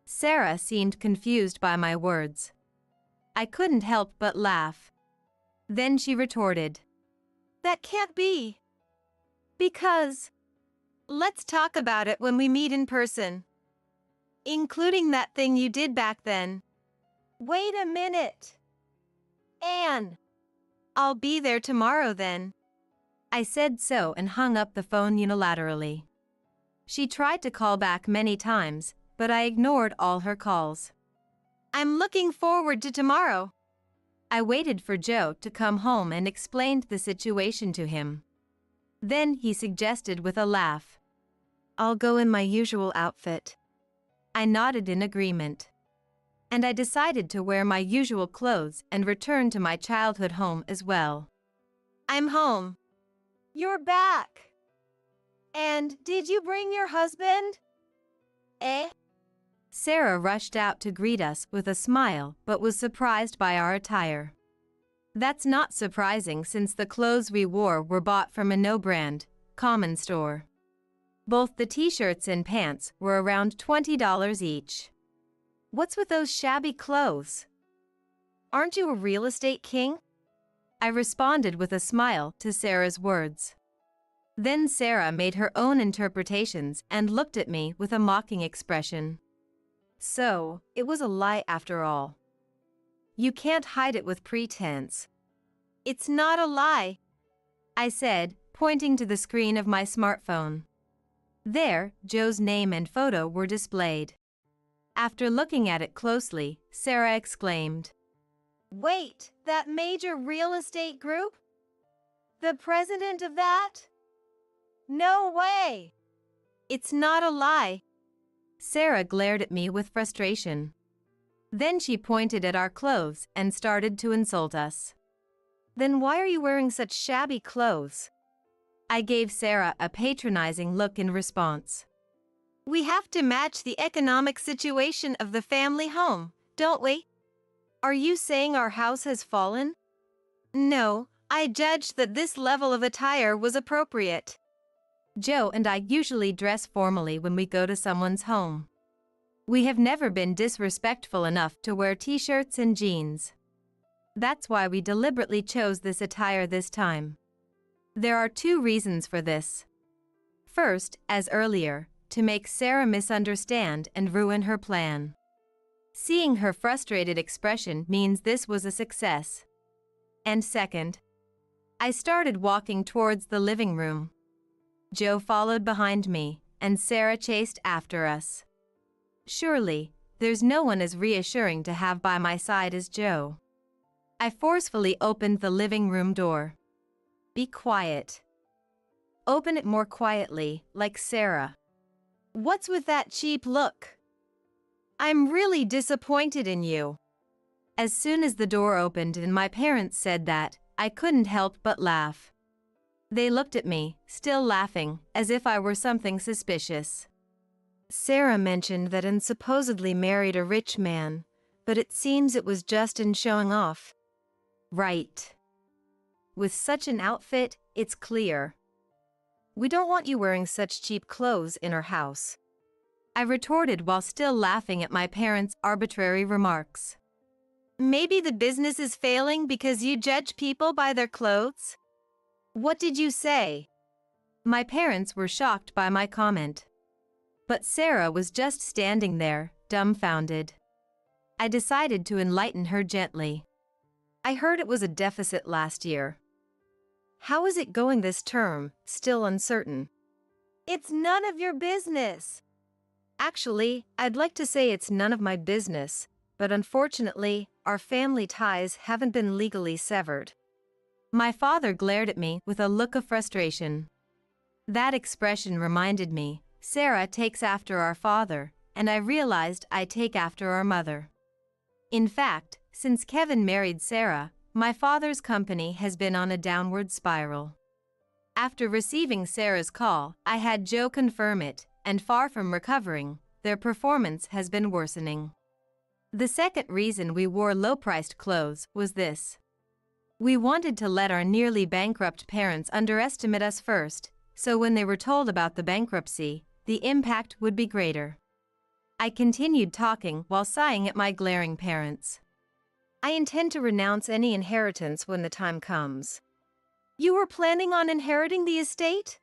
Sarah seemed confused by my words. I couldn't help but laugh. Then she retorted. That can't be. Because. Let's talk about it when we meet in person. Including that thing you did back then. Wait a minute. Anne. I'll be there tomorrow then. I said so and hung up the phone unilaterally. She tried to call back many times, but I ignored all her calls. I'm looking forward to tomorrow. I waited for Joe to come home and explained the situation to him. Then he suggested with a laugh. I'll go in my usual outfit. I nodded in agreement. And I decided to wear my usual clothes and return to my childhood home as well. I'm home. You're back. And did you bring your husband? Eh? Sarah rushed out to greet us with a smile but was surprised by our attire. That's not surprising since the clothes we wore were bought from a no-brand, common store. Both the t-shirts and pants were around $20 each. What's with those shabby clothes? Aren't you a real estate king? I responded with a smile to Sarah's words. Then Sarah made her own interpretations and looked at me with a mocking expression. So, it was a lie after all. You can't hide it with pretense. It's not a lie, I said, pointing to the screen of my smartphone. There, Joe's name and photo were displayed. After looking at it closely, Sarah exclaimed, Wait, that major real estate group? The president of that? No way! It's not a lie. Sarah glared at me with frustration. Then she pointed at our clothes and started to insult us. Then why are you wearing such shabby clothes? I gave Sarah a patronizing look in response. We have to match the economic situation of the family home, don't we? Are you saying our house has fallen? No, I judged that this level of attire was appropriate. Joe and I usually dress formally when we go to someone's home. We have never been disrespectful enough to wear t-shirts and jeans. That's why we deliberately chose this attire this time. There are 2 reasons for this. First, as earlier, to make Sarah misunderstand and ruin her plan. Seeing her frustrated expression means this was a success. And second, I started walking towards the living room. Joe followed behind me, and Sarah chased after us. Surely, there's no one as reassuring to have by my side as Joe. I forcefully opened the living room door. Be quiet. Open it more quietly, like Sarah. What's with that cheap look? I'm really disappointed in you. As soon as the door opened and my parents said that, I couldn't help but laugh. They looked at me, still laughing, as if I were something suspicious. Sarah mentioned that Anne supposedly married a rich man, but it seems it was just in showing off. Right. With such an outfit, it's clear. We don't want you wearing such cheap clothes in our house. I retorted while still laughing at my parents' arbitrary remarks. Maybe the business is failing because you judge people by their clothes? What did you say? My parents were shocked by my comment. But Sarah was just standing there, dumbfounded. I decided to enlighten her gently. I heard it was a deficit last year. How is it going this term, still uncertain? It's none of your business. Actually, I'd like to say it's none of my business, but unfortunately, our family ties haven't been legally severed. My father glared at me with a look of frustration. That expression reminded me, Sarah takes after our father, and I realized I take after our mother. In fact, since Kevin married Sarah, my father's company has been on a downward spiral. After receiving Sarah's call, I had Joe confirm it, and far from recovering, their performance has been worsening. The second reason we wore low-priced clothes was this. We wanted to let our nearly bankrupt parents underestimate us first, so when they were told about the bankruptcy, the impact would be greater. I continued talking while sighing at my glaring parents. I intend to renounce any inheritance when the time comes. You were planning on inheriting the estate?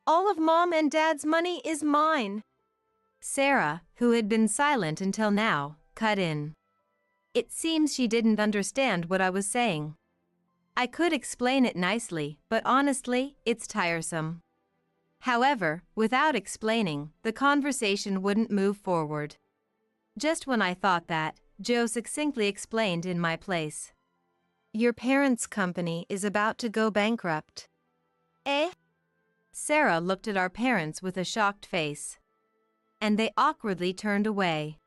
All of Mom and Dad's money is mine. Sarah, who had been silent until now, cut in. It seems she didn't understand what I was saying. I could explain it nicely, but honestly, it's tiresome. However, without explaining, the conversation wouldn't move forward. Just when I thought that, Joe succinctly explained in my place. Your parents' company is about to go bankrupt. Eh? Sarah looked at our parents with a shocked face. And they awkwardly turned away.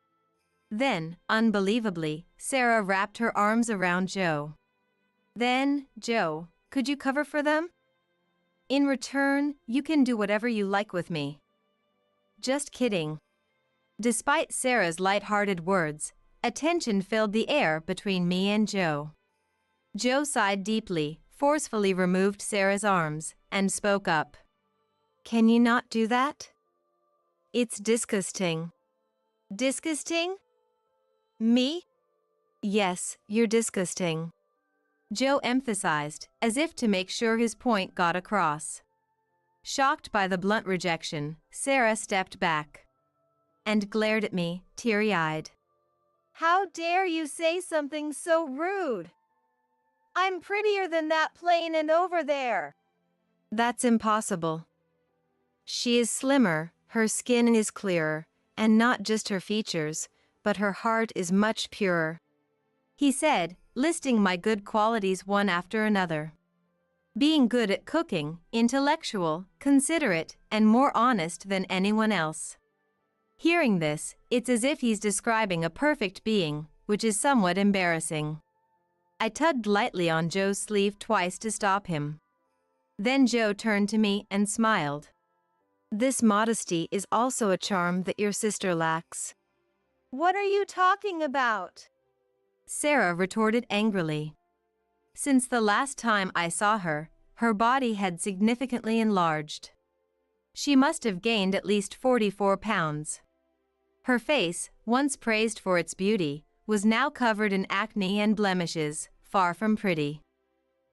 Then, unbelievably, Sarah wrapped her arms around Joe. Then, Joe, could you cover for them? In return, you can do whatever you like with me. Just kidding. Despite Sarah's light-hearted words, a tension filled the air between me and Joe. Joe sighed deeply, forcefully removed Sarah's arms, and spoke up. Can you not do that? It's disgusting. Disgusting? Me? Yes, you're disgusting. Joe emphasized, as if to make sure his point got across. Shocked by the blunt rejection, Sarah stepped back and glared at me, teary-eyed. How dare you say something so rude? I'm prettier than that plain and over there. That's impossible. She is slimmer, her skin is clearer, and not just her features, but her heart is much purer. He said, listing my good qualities one after another. Being good at cooking, intellectual, considerate, and more honest than anyone else. Hearing this, it's as if he's describing a perfect being, which is somewhat embarrassing. I tugged lightly on Joe's sleeve twice to stop him. Then Joe turned to me and smiled. This modesty is also a charm that your sister lacks. What are you talking about? Sarah retorted angrily. Since the last time I saw her, her body had significantly enlarged. She must have gained at least 44 pounds. Her face, once praised for its beauty, was now covered in acne and blemishes, far from pretty.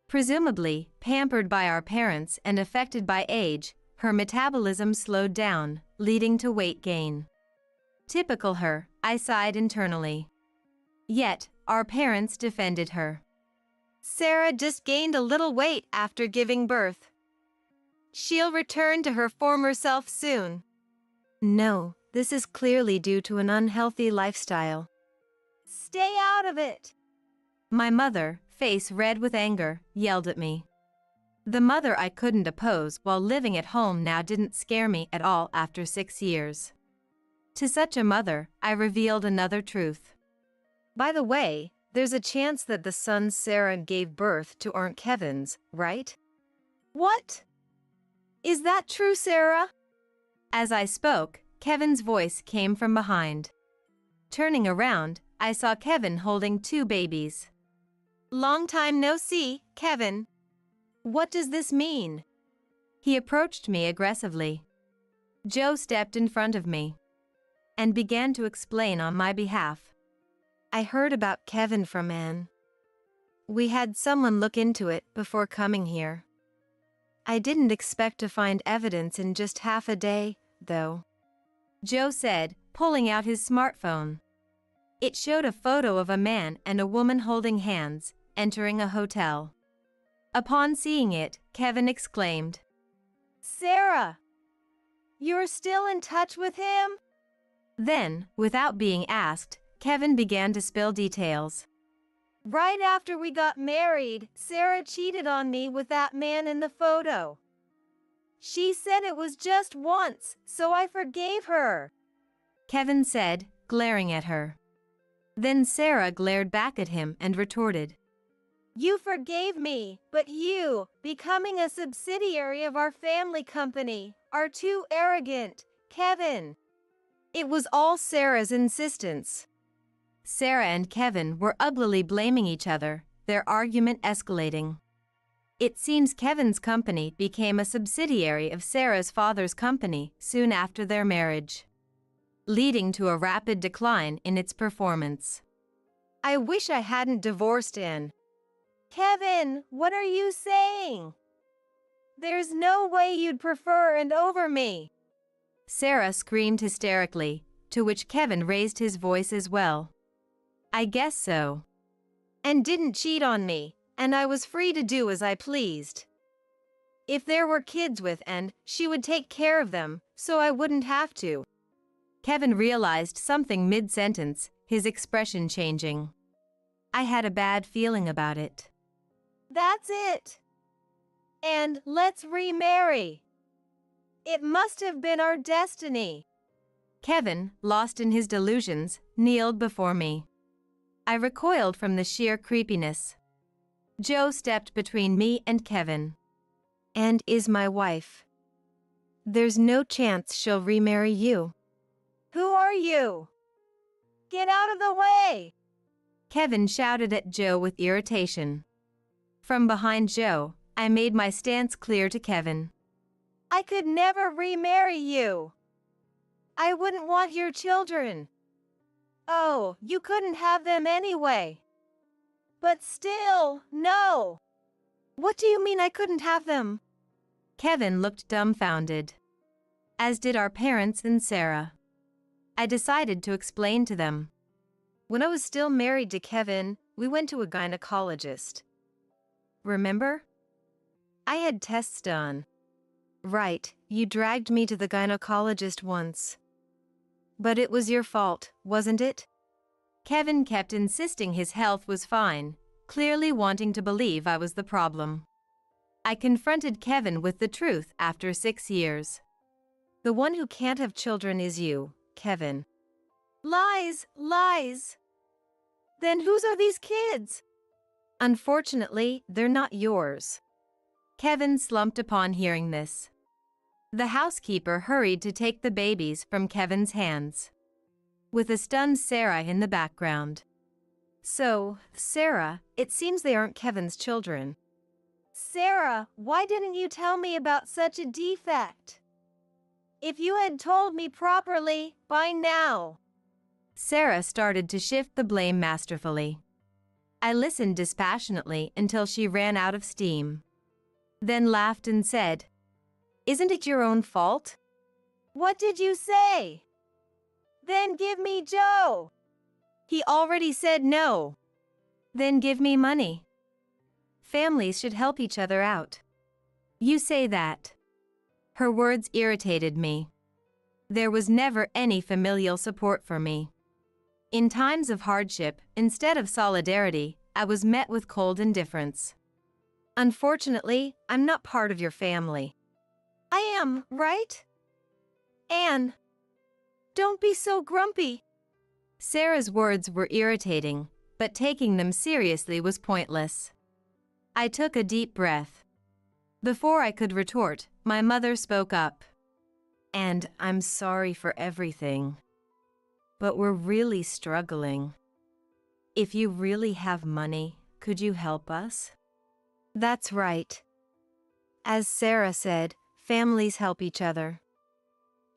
Presumably, pampered by our parents and affected by age, her metabolism slowed down, leading to weight gain. Typical her, I sighed internally. Yet, our parents defended her. Sarah just gained a little weight after giving birth. She'll return to her former self soon. No, this is clearly due to an unhealthy lifestyle. Stay out of it. My mother, face red with anger, yelled at me. The mother I couldn't oppose while living at home now didn't scare me at all after 6 years. To such a mother, I revealed another truth. By the way, there's a chance that the sons Sarah gave birth to aren't Kevin's, right? What? Is that true, Sarah? As I spoke, Kevin's voice came from behind. Turning around, I saw Kevin holding 2 babies. Long time no see, Kevin. What does this mean? He approached me aggressively. Joe stepped in front of me and began to explain on my behalf. I heard about Kevin from Anne. We had someone look into it before coming here. I didn't expect to find evidence in just half a day, though. Joe said, pulling out his smartphone. It showed a photo of a man and a woman holding hands, entering a hotel. Upon seeing it, Kevin exclaimed, Sarah! You're still in touch with him? Then, without being asked, Kevin began to spill details. Right after we got married, Sarah cheated on me with that man in the photo. She said it was just once, so I forgave her. Kevin said, glaring at her. Then Sarah glared back at him and retorted. You forgave me, but you, becoming a subsidiary of our family company, are too arrogant, Kevin. It was all Sarah's insistence. Sarah and Kevin were uglily blaming each other, their argument escalating. It seems Kevin's company became a subsidiary of Sarah's father's company soon after their marriage, leading to a rapid decline in its performance. I wish I hadn't divorced Anne. Kevin, what are you saying? There's no way you'd prefer and over me. Sarah screamed hysterically, to which Kevin raised his voice as well. I guess so. And didn't cheat on me, and I was free to do as I pleased. If there were kids with Anne, she would take care of them, so I wouldn't have to. Kevin realized something mid-sentence, his expression changing. I had a bad feeling about it. That's it. And let's remarry. It must have been our destiny. Kevin, lost in his delusions, kneeled before me. I recoiled from the sheer creepiness. Joe stepped between me and Kevin. And is my wife. There's no chance she'll remarry you. Who are you? Get out of the way! Kevin shouted at Joe with irritation. From behind Joe, I made my stance clear to Kevin. I could never remarry you. I wouldn't want your children. Oh, you couldn't have them anyway. But still, no. What do you mean I couldn't have them? Kevin looked dumbfounded. As did our parents and Sarah. I decided to explain to them. When I was still married to Kevin, we went to a gynecologist. Remember? I had tests done. Right, you dragged me to the gynecologist once. But it was your fault, wasn't it? Kevin kept insisting his health was fine, clearly wanting to believe I was the problem. I confronted Kevin with the truth after 6 years. The one who can't have children is you, Kevin. Lies, lies. Then whose are these kids? Unfortunately, they're not yours. Kevin slumped upon hearing this. The housekeeper hurried to take the babies from Kevin's hands, with a stunned Sarah in the background. So, Sarah, it seems they aren't Kevin's children. Sarah, why didn't you tell me about such a defect? If you had told me properly, by now. Sarah started to shift the blame masterfully. I listened dispassionately until she ran out of steam. Then laughed and said, "Isn't it your own fault?" What did you say? Then give me Joe. He already said no. Then give me money. Families should help each other out. You say that. Her words irritated me. There was never any familial support for me. In times of hardship, instead of solidarity, I was met with cold indifference. Unfortunately, I'm not part of your family. I am, right? Anne, don't be so grumpy. Sarah's words were irritating, but taking them seriously was pointless. I took a deep breath. Before I could retort, my mother spoke up. And I'm sorry for everything. But we're really struggling. If you really have money, could you help us? That's right. As Sarah said, families help each other.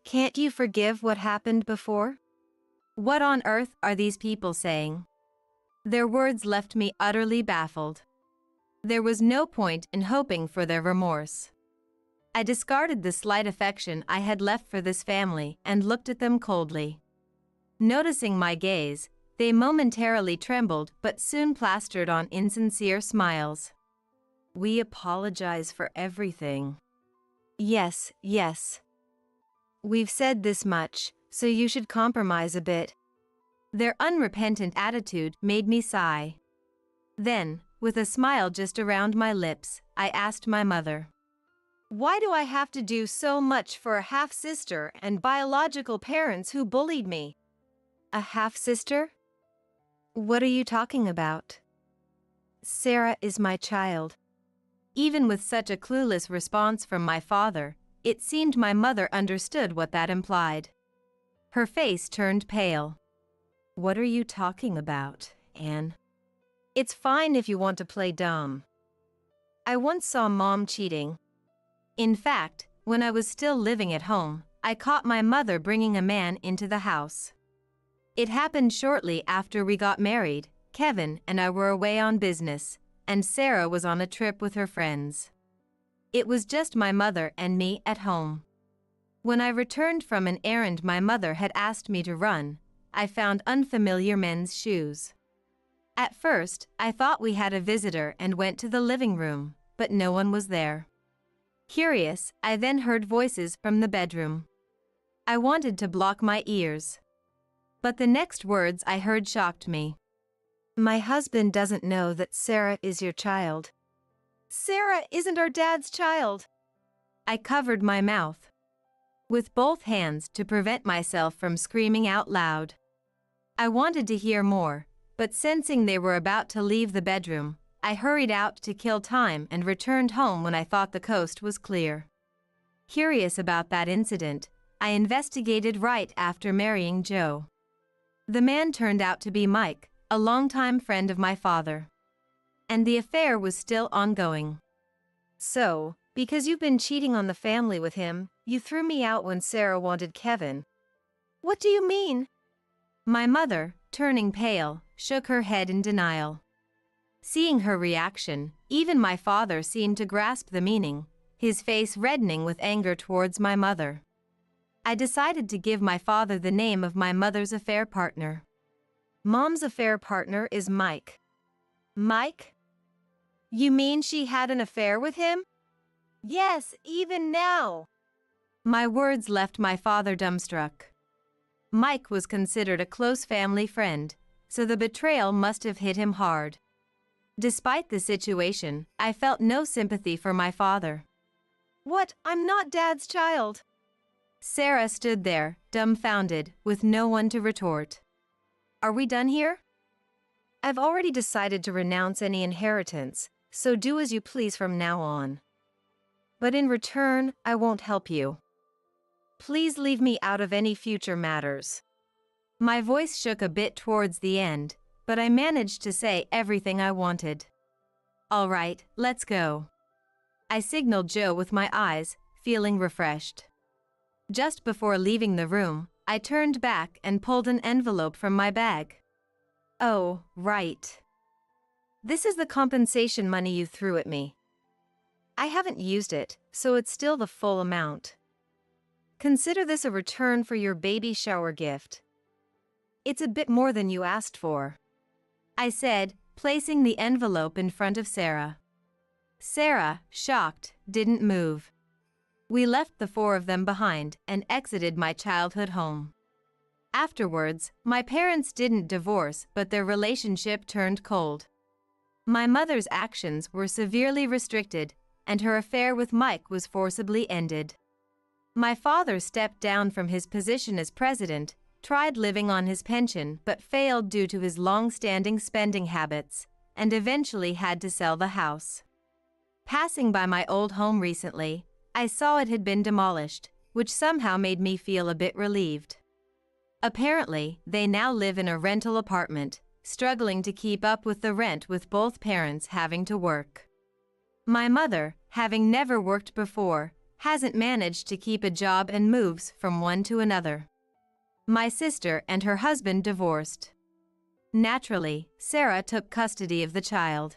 Can't you forgive what happened before? What on earth are these people saying? Their words left me utterly baffled. There was no point in hoping for their remorse. I discarded the slight affection I had left for this family and looked at them coldly. Noticing my gaze, they momentarily trembled but soon plastered on insincere smiles. We apologize for everything. Yes, yes. We've said this much, so you should compromise a bit. Their unrepentant attitude made me sigh. Then, with a smile just around my lips, I asked my mother. Why do I have to do so much for a half-sister and biological parents who bullied me? A half-sister? What are you talking about? Sarah is my child. Even with such a clueless response from my father, it seemed my mother understood what that implied. Her face turned pale. What are you talking about, Anne? It's fine if you want to play dumb. I once saw Mom cheating. In fact, when I was still living at home, I caught my mother bringing a man into the house. It happened shortly after we got married. Kevin and I were away on business, and Sarah was on a trip with her friends. It was just my mother and me at home. When I returned from an errand my mother had asked me to run, I found unfamiliar men's shoes. At first, I thought we had a visitor and went to the living room, but no one was there. Curious, I then heard voices from the bedroom. I wanted to block my ears. But the next words I heard shocked me. My husband doesn't know that Sarah is your child. Sarah isn't our dad's child. I covered my mouth with both hands to prevent myself from screaming out loud. I wanted to hear more, but sensing they were about to leave the bedroom, I hurried out to kill time and returned home when I thought the coast was clear. Curious about that incident, I investigated right after marrying Joe. The man turned out to be Mike, a longtime friend of my father. and the affair was still ongoing. So, because you've been cheating on the family with him, you threw me out when Sarah wanted Kevin. What do you mean? My mother, turning pale, shook her head in denial. Seeing her reaction, even my father seemed to grasp the meaning, his face reddening with anger towards my mother. I decided to give my father the name of my mother's affair partner. Mom's affair partner is Mike. Mike? You mean she had an affair with him? Yes, even now. My words left my father dumbstruck. Mike was considered a close family friend, so the betrayal must have hit him hard. Despite the situation, I felt no sympathy for my father. What? I'm not Dad's child. Sarah stood there, dumbfounded, with no one to retort. Are we done here? I've already decided to renounce any inheritance, so do as you please from now on. But in return, I won't help you. Please leave me out of any future matters. My voice shook a bit towards the end, but I managed to say everything I wanted. All right, let's go. I signaled Joe with my eyes, feeling refreshed. Just before leaving the room, I turned back and pulled an envelope from my bag. Oh, right. This is the compensation money you threw at me. I haven't used it, so it's still the full amount. Consider this a return for your baby shower gift. It's a bit more than you asked for, I said, placing the envelope in front of Sarah. Sarah, shocked, didn't move. We left the four of them behind and exited my childhood home. Afterwards, my parents didn't divorce, but their relationship turned cold. My mother's actions were severely restricted, and her affair with Mike was forcibly ended. My father stepped down from his position as president, tried living on his pension but failed due to his long-standing spending habits, and eventually had to sell the house. Passing by my old home recently, I saw it had been demolished, which somehow made me feel a bit relieved. Apparently, they now live in a rental apartment, struggling to keep up with the rent with both parents having to work. My mother, having never worked before, hasn't managed to keep a job and moves from one to another. My sister and her husband divorced. Naturally, Sarah took custody of the child.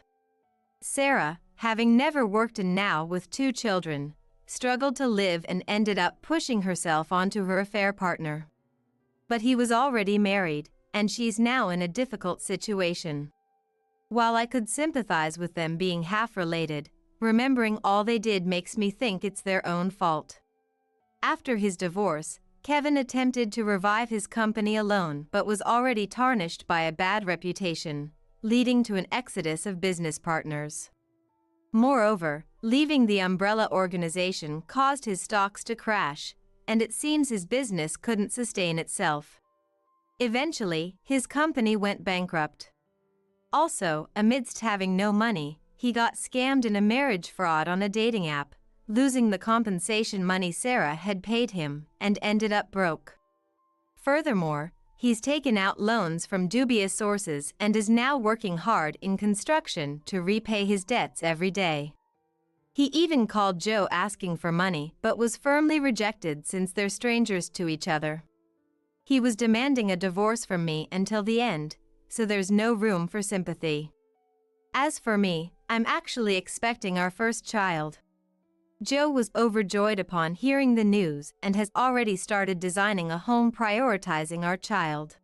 Sarah, having never worked and now with 2 children, struggled to live and ended up pushing herself onto her affair partner. But he was already married, and she's now in a difficult situation. While I could sympathize with them being half-related, remembering all they did makes me think it's their own fault. After his divorce, Kevin attempted to revive his company alone but was already tarnished by a bad reputation, leading to an exodus of business partners. Moreover, leaving the umbrella organization caused his stocks to crash, and it seems his business couldn't sustain itself. Eventually, his company went bankrupt. Also, amidst having no money, he got scammed in a marriage fraud on a dating app, losing the compensation money Sarah had paid him, and ended up broke. Furthermore, he's taken out loans from dubious sources and is now working hard in construction to repay his debts every day. He even called Joe asking for money but was firmly rejected since they're strangers to each other. He was demanding a divorce from me until the end, so there's no room for sympathy. As for me, I'm actually expecting our first child. Joe was overjoyed upon hearing the news and has already started designing a home prioritizing our child.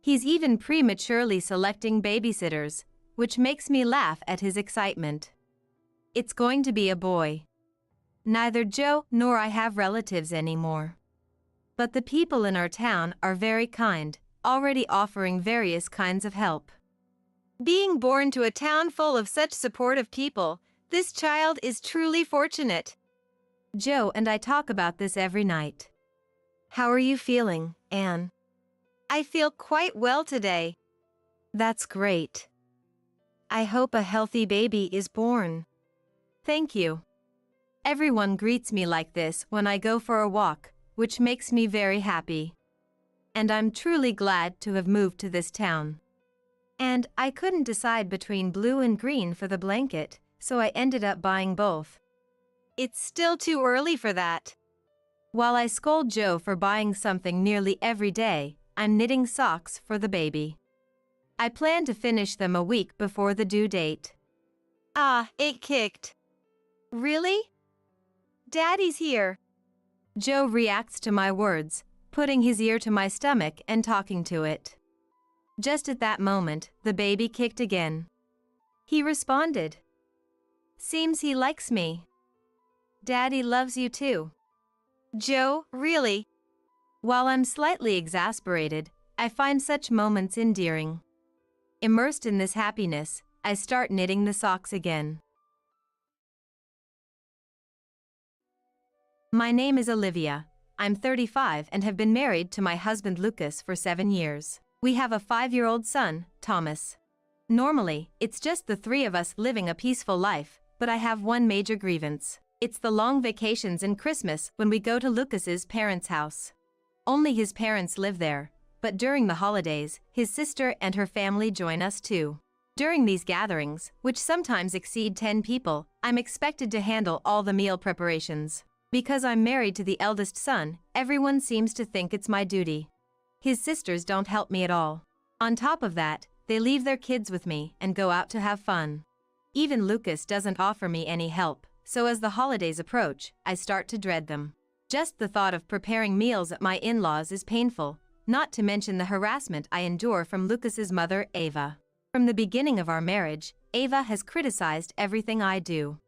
He's even prematurely selecting babysitters, which makes me laugh at his excitement. It's going to be a boy. Neither Joe nor I have relatives anymore. But the people in our town are very kind, already offering various kinds of help. Being born to a town full of such supportive people, this child is truly fortunate. Joe and I talk about this every night. How are you feeling, Anne? I feel quite well today. That's great. I hope a healthy baby is born. Thank you. Everyone greets me like this when I go for a walk, which makes me very happy. And I'm truly glad to have moved to this town. And I couldn't decide between blue and green for the blanket, so I ended up buying both. It's still too early for that. While I scold Joe for buying something nearly every day, I'm knitting socks for the baby. I plan to finish them a week before the due date. Ah, it kicked. Really? Daddy's here. Joe reacts to my words, putting his ear to my stomach and talking to it. Just at that moment, the baby kicked again. He responded. Seems he likes me. Daddy loves you too. Joe, really? While I'm slightly exasperated, I find such moments endearing. Immersed in this happiness, I start knitting the socks again. My name is Olivia. I'm 35 and have been married to my husband Lucas for 7 years. We have a 5-year-old son, Thomas. Normally, it's just the three of us living a peaceful life, but I have one major grievance. It's the long vacations and Christmas when we go to Lucas's parents' house. Only his parents live there, but during the holidays, his sister and her family join us too. During these gatherings, which sometimes exceed 10 people, I'm expected to handle all the meal preparations. Because I'm married to the eldest son, everyone seems to think it's my duty. His sisters don't help me at all. On top of that, they leave their kids with me and go out to have fun. Even Lucas doesn't offer me any help, so as the holidays approach, I start to dread them. Just the thought of preparing meals at my in-laws is painful, not to mention the harassment I endure from Lucas's mother, Ava. From the beginning of our marriage, Ava has criticized everything I do.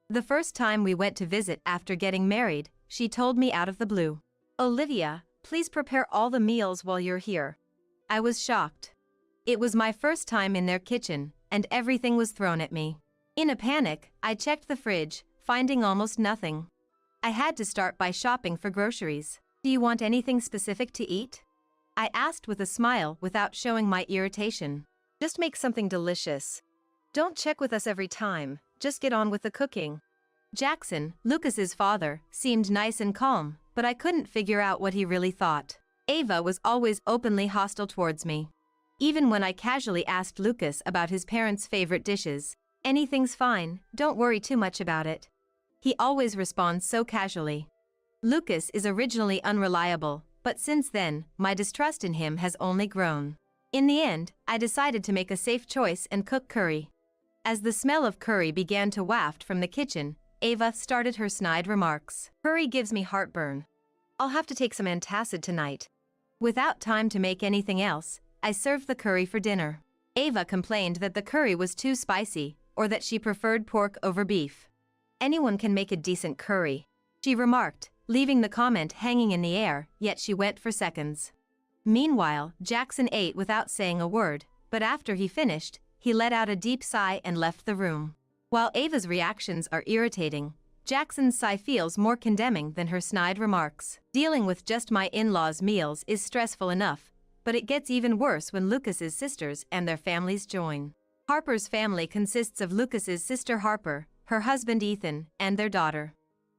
The first time we went to visit after getting married, she told me out of the blue, "Olivia, please prepare all the meals while you're here." I was shocked. It was my first time in their kitchen, and everything was thrown at me. In a panic, I checked the fridge, finding almost nothing. I had to start by shopping for groceries. "Do you want anything specific to eat?" I asked with a smile without showing my irritation. Just make something delicious. Don't check with us every time, just get on with the cooking. Jackson, Lucas's father, seemed nice and calm, but I couldn't figure out what he really thought. Ava was always openly hostile towards me. Even when I casually asked Lucas about his parents' favorite dishes, "Anything's fine, don't worry too much about it," he always responds so casually. Lucas is originally unreliable, but since then, my distrust in him has only grown. In the end, I decided to make a safe choice and cook curry. As the smell of curry began to waft from the kitchen, Ava started her snide remarks. "Curry gives me heartburn. I'll have to take some antacid tonight." Without time to make anything else, I served the curry for dinner. Ava complained that the curry was too spicy, or that she preferred pork over beef. "Anyone can make a decent curry," she remarked, leaving the comment hanging in the air, yet she went for seconds. Meanwhile, Jackson ate without saying a word, but after he finished, he let out a deep sigh and left the room. While Ava's reactions are irritating, Jackson's sigh feels more condemning than her snide remarks. Dealing with just my in-laws' meals is stressful enough, but it gets even worse when Lucas's sisters and their families join. Harper's family consists of Lucas's sister Harper, her husband Ethan, and their daughter.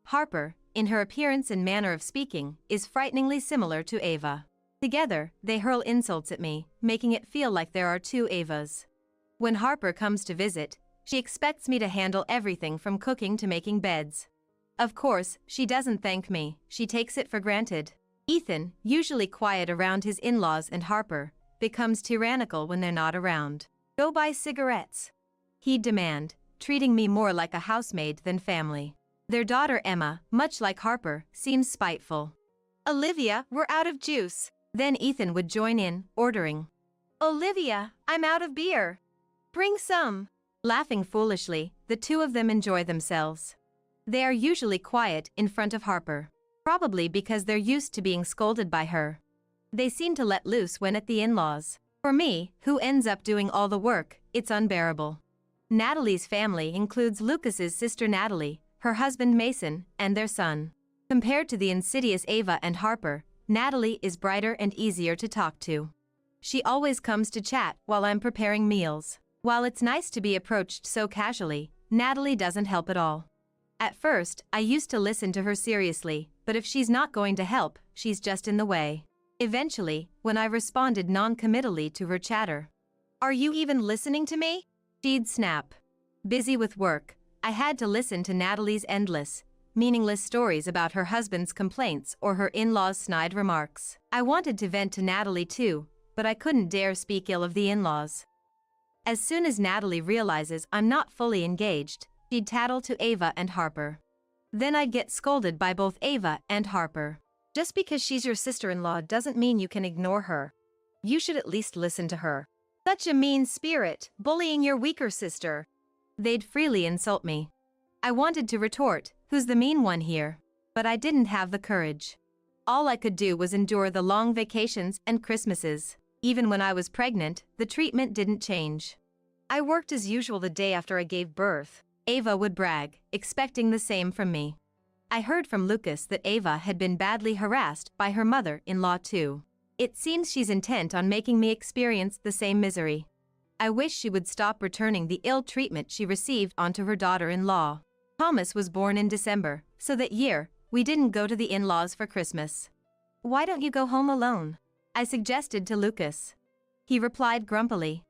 Harper, in her appearance and manner of speaking, is frighteningly similar to Ava. Together, they hurl insults at me, making it feel like there are two Avas. When Harper comes to visit, she expects me to handle everything from cooking to making beds. Of course, she doesn't thank me, she takes it for granted. Ethan, usually quiet around his in-laws and Harper, becomes tyrannical when they're not around. "Go buy cigarettes," he'd demand, treating me more like a housemaid than family. Their daughter Emma, much like Harper, seems spiteful. "Olivia, we're out of juice." Then Ethan would join in, ordering, "Olivia, I'm out of beer. Bring some." Laughing foolishly, the two of them enjoy themselves. They are usually quiet in front of Harper, probably because they're used to being scolded by her. They seem to let loose when at the in-laws. For me, who ends up doing all the work, it's unbearable. Natalie's family includes Lucas's sister Natalie, her husband Mason, and their son. Compared to the insidious Ava and Harper, Natalie is brighter and easier to talk to. She always comes to chat while I'm preparing meals. While it's nice to be approached so casually, Natalie doesn't help at all. At first, I used to listen to her seriously, but if she's not going to help, she's just in the way. Eventually, when I responded non-committally to her chatter, Are you even listening to me? She'd snap. Busy with work, I had to listen to Natalie's endless, meaningless stories about her husband's complaints or her in-laws' snide remarks. I wanted to vent to Natalie too, but I couldn't dare speak ill of the in-laws. As soon as Natalie realizes I'm not fully engaged, she'd tattle to Ava and Harper. Then I'd get scolded by both Ava and Harper. Just because she's your sister-in-law doesn't mean you can ignore her. You should at least listen to her. Such a mean spirit, bullying your weaker sister. They'd freely insult me. I wanted to retort, who's the mean one here? But I didn't have the courage. All I could do was endure the long vacations and Christmases. Even when I was pregnant, the treatment didn't change. I worked as usual the day after I gave birth. Ava would brag, expecting the same from me. I heard from Lucas that Ava had been badly harassed by her mother-in-law too. It seems she's intent on making me experience the same misery. I wish she would stop returning the ill treatment she received onto her daughter-in-law. Thomas was born in December, so that year, we didn't go to the in-laws for Christmas. Why don't you go home alone? I suggested to Lucas. He replied grumpily.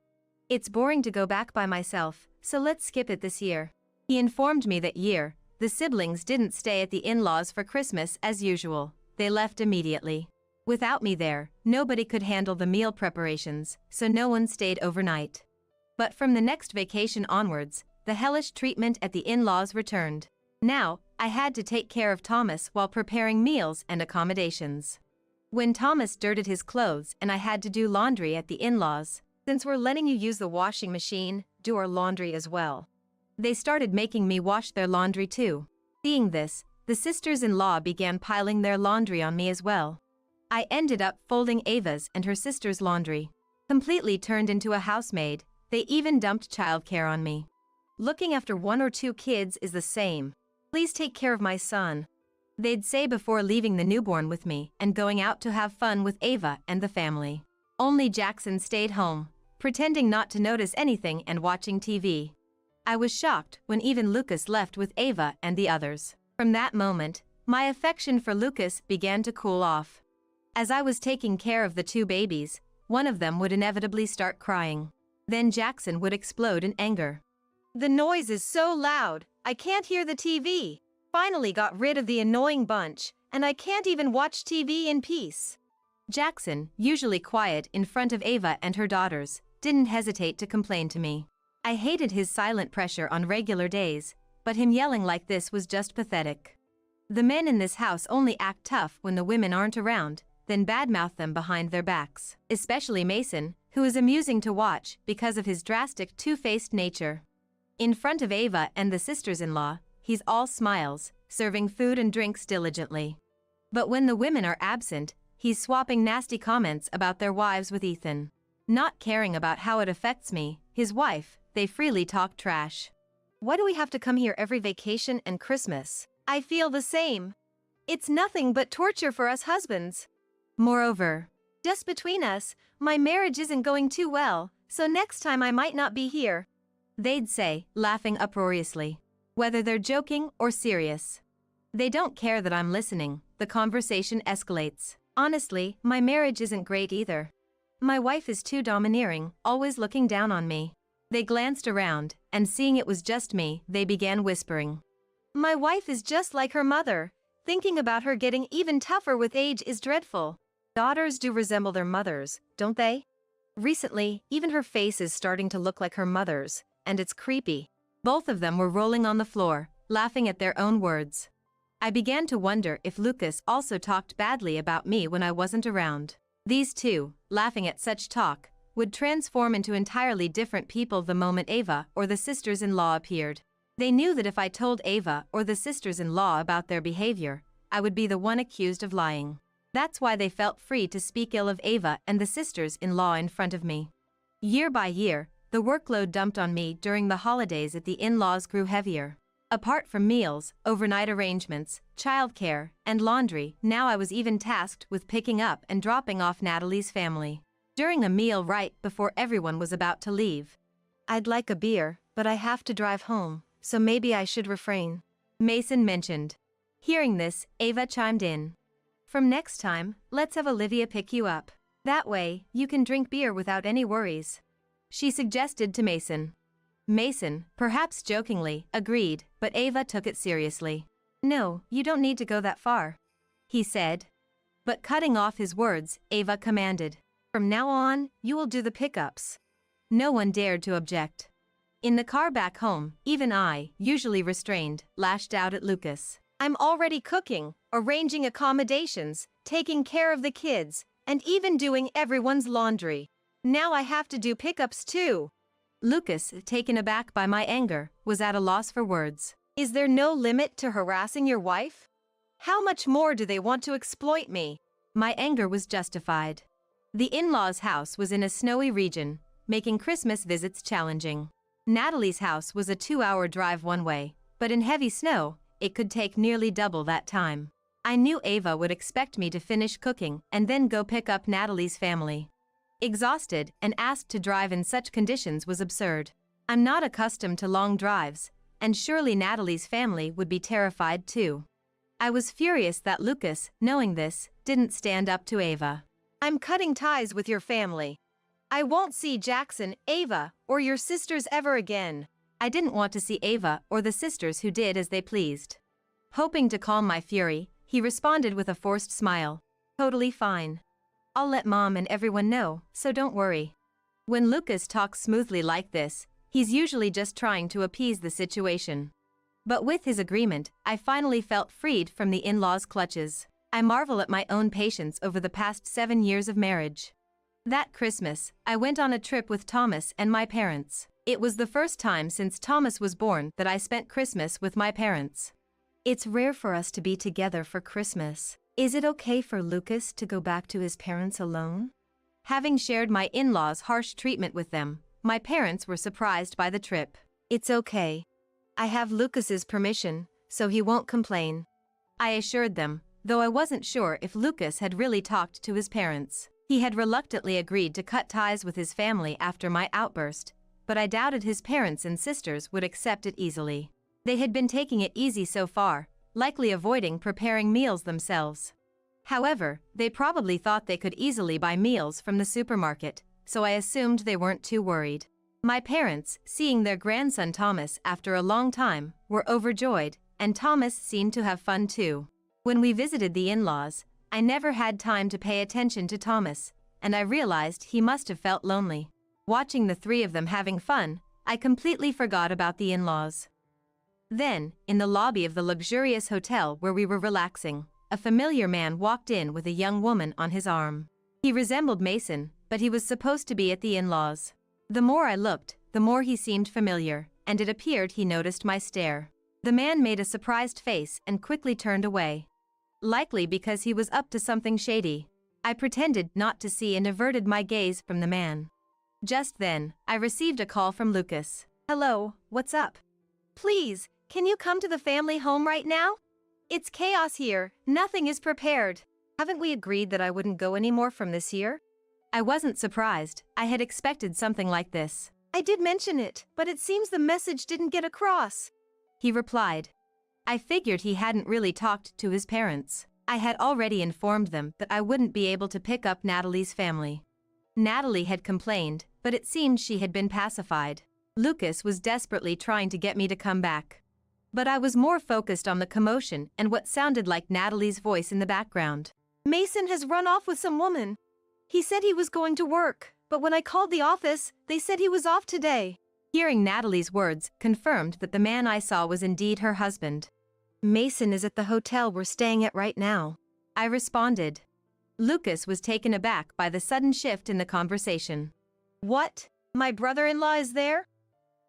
It's boring to go back by myself, so let's skip it this year. He informed me that year, the siblings didn't stay at the in-laws for Christmas as usual. They left immediately. Without me there, nobody could handle the meal preparations, so no one stayed overnight. But from the next vacation onwards, the hellish treatment at the in-laws returned. Now, I had to take care of Thomas while preparing meals and accommodations. When Thomas dirted his clothes and I had to do laundry at the in-laws, since we're letting you use the washing machine, do our laundry as well. They started making me wash their laundry too. Seeing this, the sisters-in-law began piling their laundry on me as well. I ended up folding Ava's and her sister's laundry. Completely turned into a housemaid, they even dumped childcare on me. Looking after 1 or 2 kids is the same. Please take care of my son. They'd say before leaving the newborn with me and going out to have fun with Ava and the family. Only Jackson stayed home, pretending not to notice anything and watching TV. I was shocked when even Lucas left with Ava and the others. From that moment, my affection for Lucas began to cool off. As I was taking care of the 2 babies, one of them would inevitably start crying. Then Jackson would explode in anger. The noise is so loud, I can't hear the TV. Finally got rid of the annoying bunch, and I can't even watch TV in peace. Jackson, usually quiet in front of Ava and her daughters, didn't hesitate to complain to me. I hated his silent pressure on regular days, but him yelling like this was just pathetic. The men in this house only act tough when the women aren't around, then badmouth them behind their backs. Especially Mason, who is amusing to watch because of his drastic two-faced nature. In front of Ava and the sisters-in-law, he's all smiles, serving food and drinks diligently. But when the women are absent, he's swapping nasty comments about their wives with Ethan. Not caring about how it affects me, his wife, they freely talk trash. Why do we have to come here every vacation and Christmas? I feel the same. It's nothing but torture for us husbands. Moreover, just between us, my marriage isn't going too well, so next time I might not be here. They'd say, laughing uproariously. Whether they're joking or serious. They don't care that I'm listening, the conversation escalates. Honestly, my marriage isn't great either. My wife is too domineering, always looking down on me. They glanced around, and seeing it was just me, they began whispering. My wife is just like her mother. Thinking about her getting even tougher with age is dreadful. Daughters do resemble their mothers, don't they? Recently, even her face is starting to look like her mother's, and it's creepy. Both of them were rolling on the floor, laughing at their own words. I began to wonder if Lucas also talked badly about me when I wasn't around. These two, laughing at such talk, would transform into entirely different people the moment Ava or the sisters-in-law appeared. They knew that if I told Ava or the sisters-in-law about their behavior, I would be the one accused of lying. That's why they felt free to speak ill of Ava and the sisters-in-law in front of me. Year by year, the workload dumped on me during the holidays at the in-laws grew heavier. Apart from meals, overnight arrangements, childcare, and laundry, now I was even tasked with picking up and dropping off Natalie's family. During a meal right before everyone was about to leave. I'd like a beer, but I have to drive home, so maybe I should refrain. Mason mentioned. Hearing this, Ava chimed in. From next time, let's have Olivia pick you up. That way, you can drink beer without any worries. she suggested to Mason. Mason, perhaps jokingly, agreed, but Ava took it seriously. "No, you don't need to go that far," he said. But cutting off his words, Ava commanded, "From now on, you will do the pickups." No one dared to object. In the car back home, even I, usually restrained, lashed out at Lucas. "I'm already cooking, arranging accommodations, taking care of the kids, and even doing everyone's laundry. Now I have to do pickups too." Lucas, taken aback by my anger, was at a loss for words. "Is there no limit to harassing your wife? How much more do they want to exploit me?" My anger was justified. The in-laws' house was in a snowy region, making Christmas visits challenging. Natalie's house was a 2-hour drive one way, but in heavy snow, it could take nearly double that time. I knew Ava would expect me to finish cooking and then go pick up Natalie's family. Exhausted and asked to drive in such conditions was absurd. I'm not accustomed to long drives, and surely Natalie's family would be terrified too. I was furious that Lucas, knowing this, didn't stand up to Ava. "I'm cutting ties with your family. I won't see Jackson, Ava, or your sisters ever again." I didn't want to see Ava or the sisters who did as they pleased. Hoping to calm my fury, he responded with a forced smile. "Totally fine. I'll let Mom and everyone know, so don't worry." When Lucas talks smoothly like this, he's usually just trying to appease the situation. But with his agreement, I finally felt freed from the in-laws' clutches. I marvel at my own patience over the past 7 years of marriage. That Christmas, I went on a trip with Thomas and my parents. It was the first time since Thomas was born that I spent Christmas with my parents. It's rare for us to be together for Christmas. Is it okay for Lucas to go back to his parents alone? Having shared my in-laws' harsh treatment with them, my parents were surprised by the trip. "It's okay. I have Lucas's permission, so he won't complain," I assured them, though I wasn't sure if Lucas had really talked to his parents. He had reluctantly agreed to cut ties with his family after my outburst, but I doubted his parents and sisters would accept it easily. They had been taking it easy so far, likely avoiding preparing meals themselves. However, they probably thought they could easily buy meals from the supermarket, so I assumed they weren't too worried. My parents, seeing their grandson Thomas after a long time, were overjoyed, and Thomas seemed to have fun too. When we visited the in-laws, I never had time to pay attention to Thomas, and I realized he must have felt lonely. Watching the three of them having fun, I completely forgot about the in-laws. Then, in the lobby of the luxurious hotel where we were relaxing, a familiar man walked in with a young woman on his arm. He resembled Mason, but he was supposed to be at the in-laws. The more I looked, the more he seemed familiar, and it appeared he noticed my stare. The man made a surprised face and quickly turned away. Likely because he was up to something shady. I pretended not to see and averted my gaze from the man. Just then, I received a call from Lucas. "Hello, what's up? Please, can you come to the family home right now? It's chaos here, nothing is prepared. Haven't we agreed that I wouldn't go anymore from this year?" I wasn't surprised, I had expected something like this. "I did mention it, but it seems the message didn't get across," he replied. I figured he hadn't really talked to his parents. I had already informed them that I wouldn't be able to pick up Natalie's family. Natalie had complained, but it seemed she had been pacified. Lucas was desperately trying to get me to come back. But I was more focused on the commotion and what sounded like Natalie's voice in the background. "Mason has run off with some woman. He said he was going to work, but when I called the office, they said he was off today." Hearing Natalie's words confirmed that the man I saw was indeed her husband. "Mason is at the hotel we're staying at right now," I responded. Lucas was taken aback by the sudden shift in the conversation. "What? My brother-in-law is there?"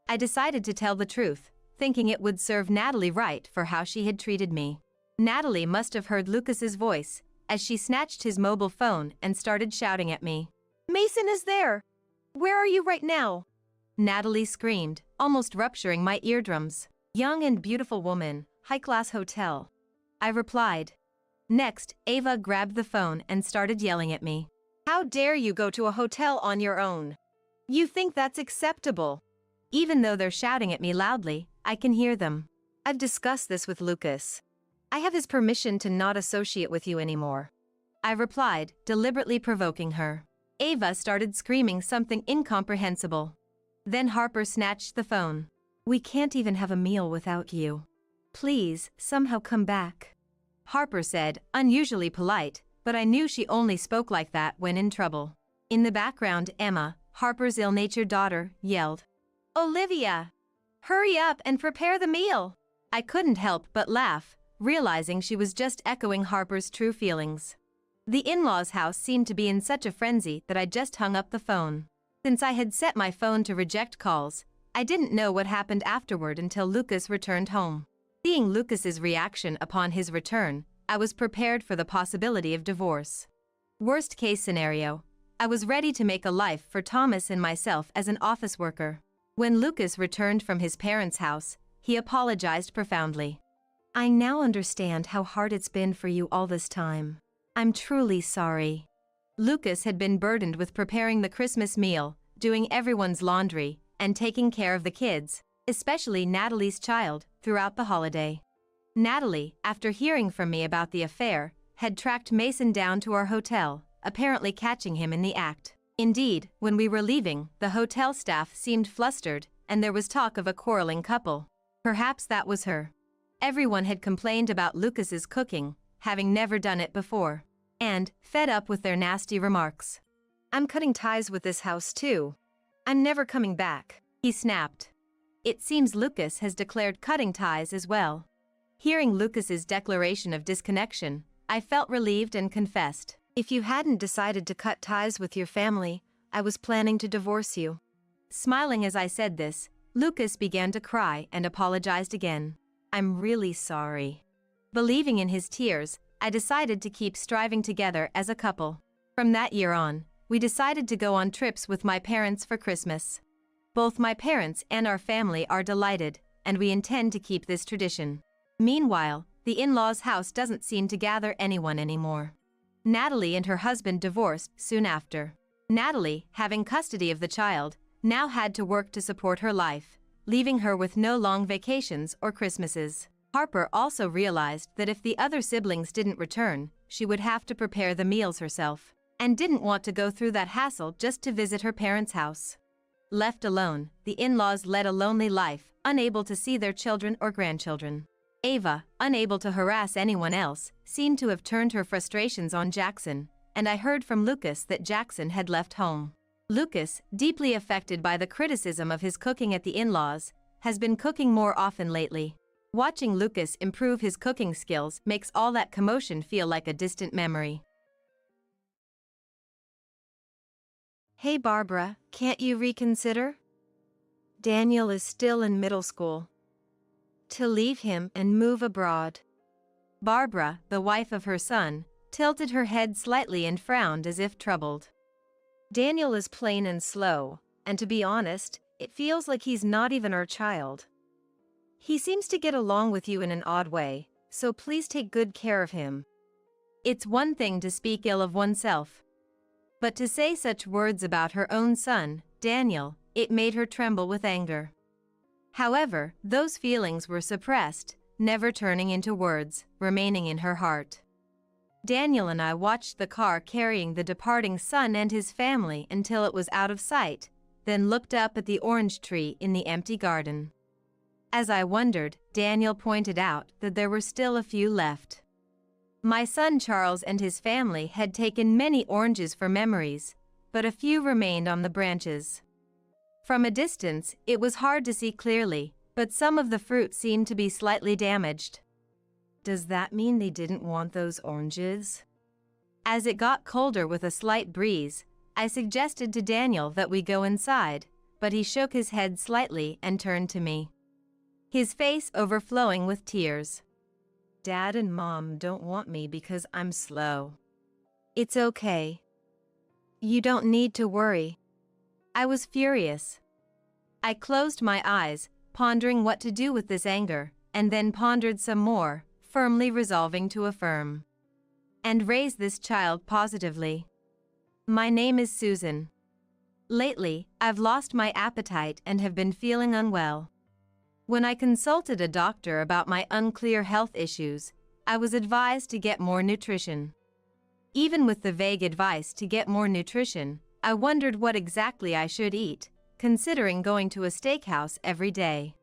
I decided to tell the truth, thinking it would serve Natalie right for how she had treated me. Natalie must have heard Lucas's voice, as she snatched his mobile phone and started shouting at me. "Mason is there! Where are you right now?" Natalie screamed, almost rupturing my eardrums. "Young and beautiful woman, high-class hotel," I replied. Next, Ava grabbed the phone and started yelling at me. "How dare you go to a hotel on your own? You think that's acceptable?" Even though they're shouting at me loudly, I can hear them. "I've discussed this with Lucas. I have his permission to not associate with you anymore," I replied, deliberately provoking her. Ava started screaming something incomprehensible. Then Harper snatched the phone. "We can't even have a meal without you. Please, somehow come back," Harper said, unusually polite, but I knew she only spoke like that when in trouble. In the background, Emma, Harper's ill-natured daughter, yelled, "Olivia! Hurry up and prepare the meal!" I couldn't help but laugh, realizing she was just echoing Harper's true feelings. The in-laws' house seemed to be in such a frenzy that I just hung up the phone. Since I had set my phone to reject calls, I didn't know what happened afterward until Lucas returned home. Seeing Lucas's reaction upon his return, I was prepared for the possibility of divorce. Worst case scenario, I was ready to make a life for Thomas and myself as an office worker. When Lucas returned from his parents' house, he apologized profoundly. "I now understand how hard it's been for you all this time. I'm truly sorry." Lucas had been burdened with preparing the Christmas meal, doing everyone's laundry, and taking care of the kids, especially Natalie's child, throughout the holiday. Natalie, after hearing from me about the affair, had tracked Mason down to our hotel, apparently catching him in the act. Indeed, when we were leaving, the hotel staff seemed flustered, and there was talk of a quarreling couple. Perhaps that was her. Everyone had complained about Lucas's cooking, having never done it before, and, fed up with their nasty remarks. "I'm cutting ties with this house too. I'm never coming back," he snapped. It seems Lucas has declared cutting ties as well. Hearing Lucas's declaration of disconnection, I felt relieved and confessed, "If you hadn't decided to cut ties with your family, I was planning to divorce you." Smiling as I said this, Lucas began to cry and apologized again. "I'm really sorry." Believing in his tears, I decided to keep striving together as a couple. From that year on, we decided to go on trips with my parents for Christmas. Both my parents and our family are delighted, and we intend to keep this tradition. Meanwhile, the in-laws' house doesn't seem to gather anyone anymore. Natalie and her husband divorced soon after. Natalie, having custody of the child, now had to work to support her life, leaving her with no long vacations or Christmases. Harper also realized that if the other siblings didn't return, she would have to prepare the meals herself, and didn't want to go through that hassle just to visit her parents' house. Left alone, the in-laws led a lonely life, unable to see their children or grandchildren. Ava, unable to harass anyone else, seemed to have turned her frustrations on Jackson, and I heard from Lucas that Jackson had left home. Lucas, deeply affected by the criticism of his cooking at the in-laws, has been cooking more often lately. Watching Lucas improve his cooking skills makes all that commotion feel like a distant memory. "Hey Barbara, can't you reconsider? Daniel is still in middle school. To leave him and move abroad." Barbara, the wife of her son, tilted her head slightly and frowned as if troubled. "Daniel is plain and slow, and to be honest, it feels like he's not even our child. He seems to get along with you in an odd way, so please take good care of him." It's one thing to speak ill of oneself, but to say such words about her own son, Daniel, it made her tremble with anger. However, those feelings were suppressed, never turning into words, remaining in her heart. Daniel and I watched the car carrying the departing son and his family until it was out of sight, then looked up at the orange tree in the empty garden. As I wondered, Daniel pointed out that there were still a few left. My son Charles and his family had taken many oranges for memories, but a few remained on the branches. From a distance, it was hard to see clearly, but some of the fruit seemed to be slightly damaged. Does that mean they didn't want those oranges? As it got colder with a slight breeze, I suggested to Daniel that we go inside, but he shook his head slightly and turned to me, his face overflowing with tears. "Dad and Mom don't want me because I'm slow. It's okay. You don't need to worry." I was furious. I closed my eyes, pondering what to do with this anger, and then pondered some more, firmly resolving to affirm and raise this child positively. My name is Susan. Lately, I've lost my appetite and have been feeling unwell. When I consulted a doctor about my unclear health issues, I was advised to get more nutrition. Even with the vague advice to get more nutrition, I wondered what exactly I should eat, considering going to a steakhouse every day.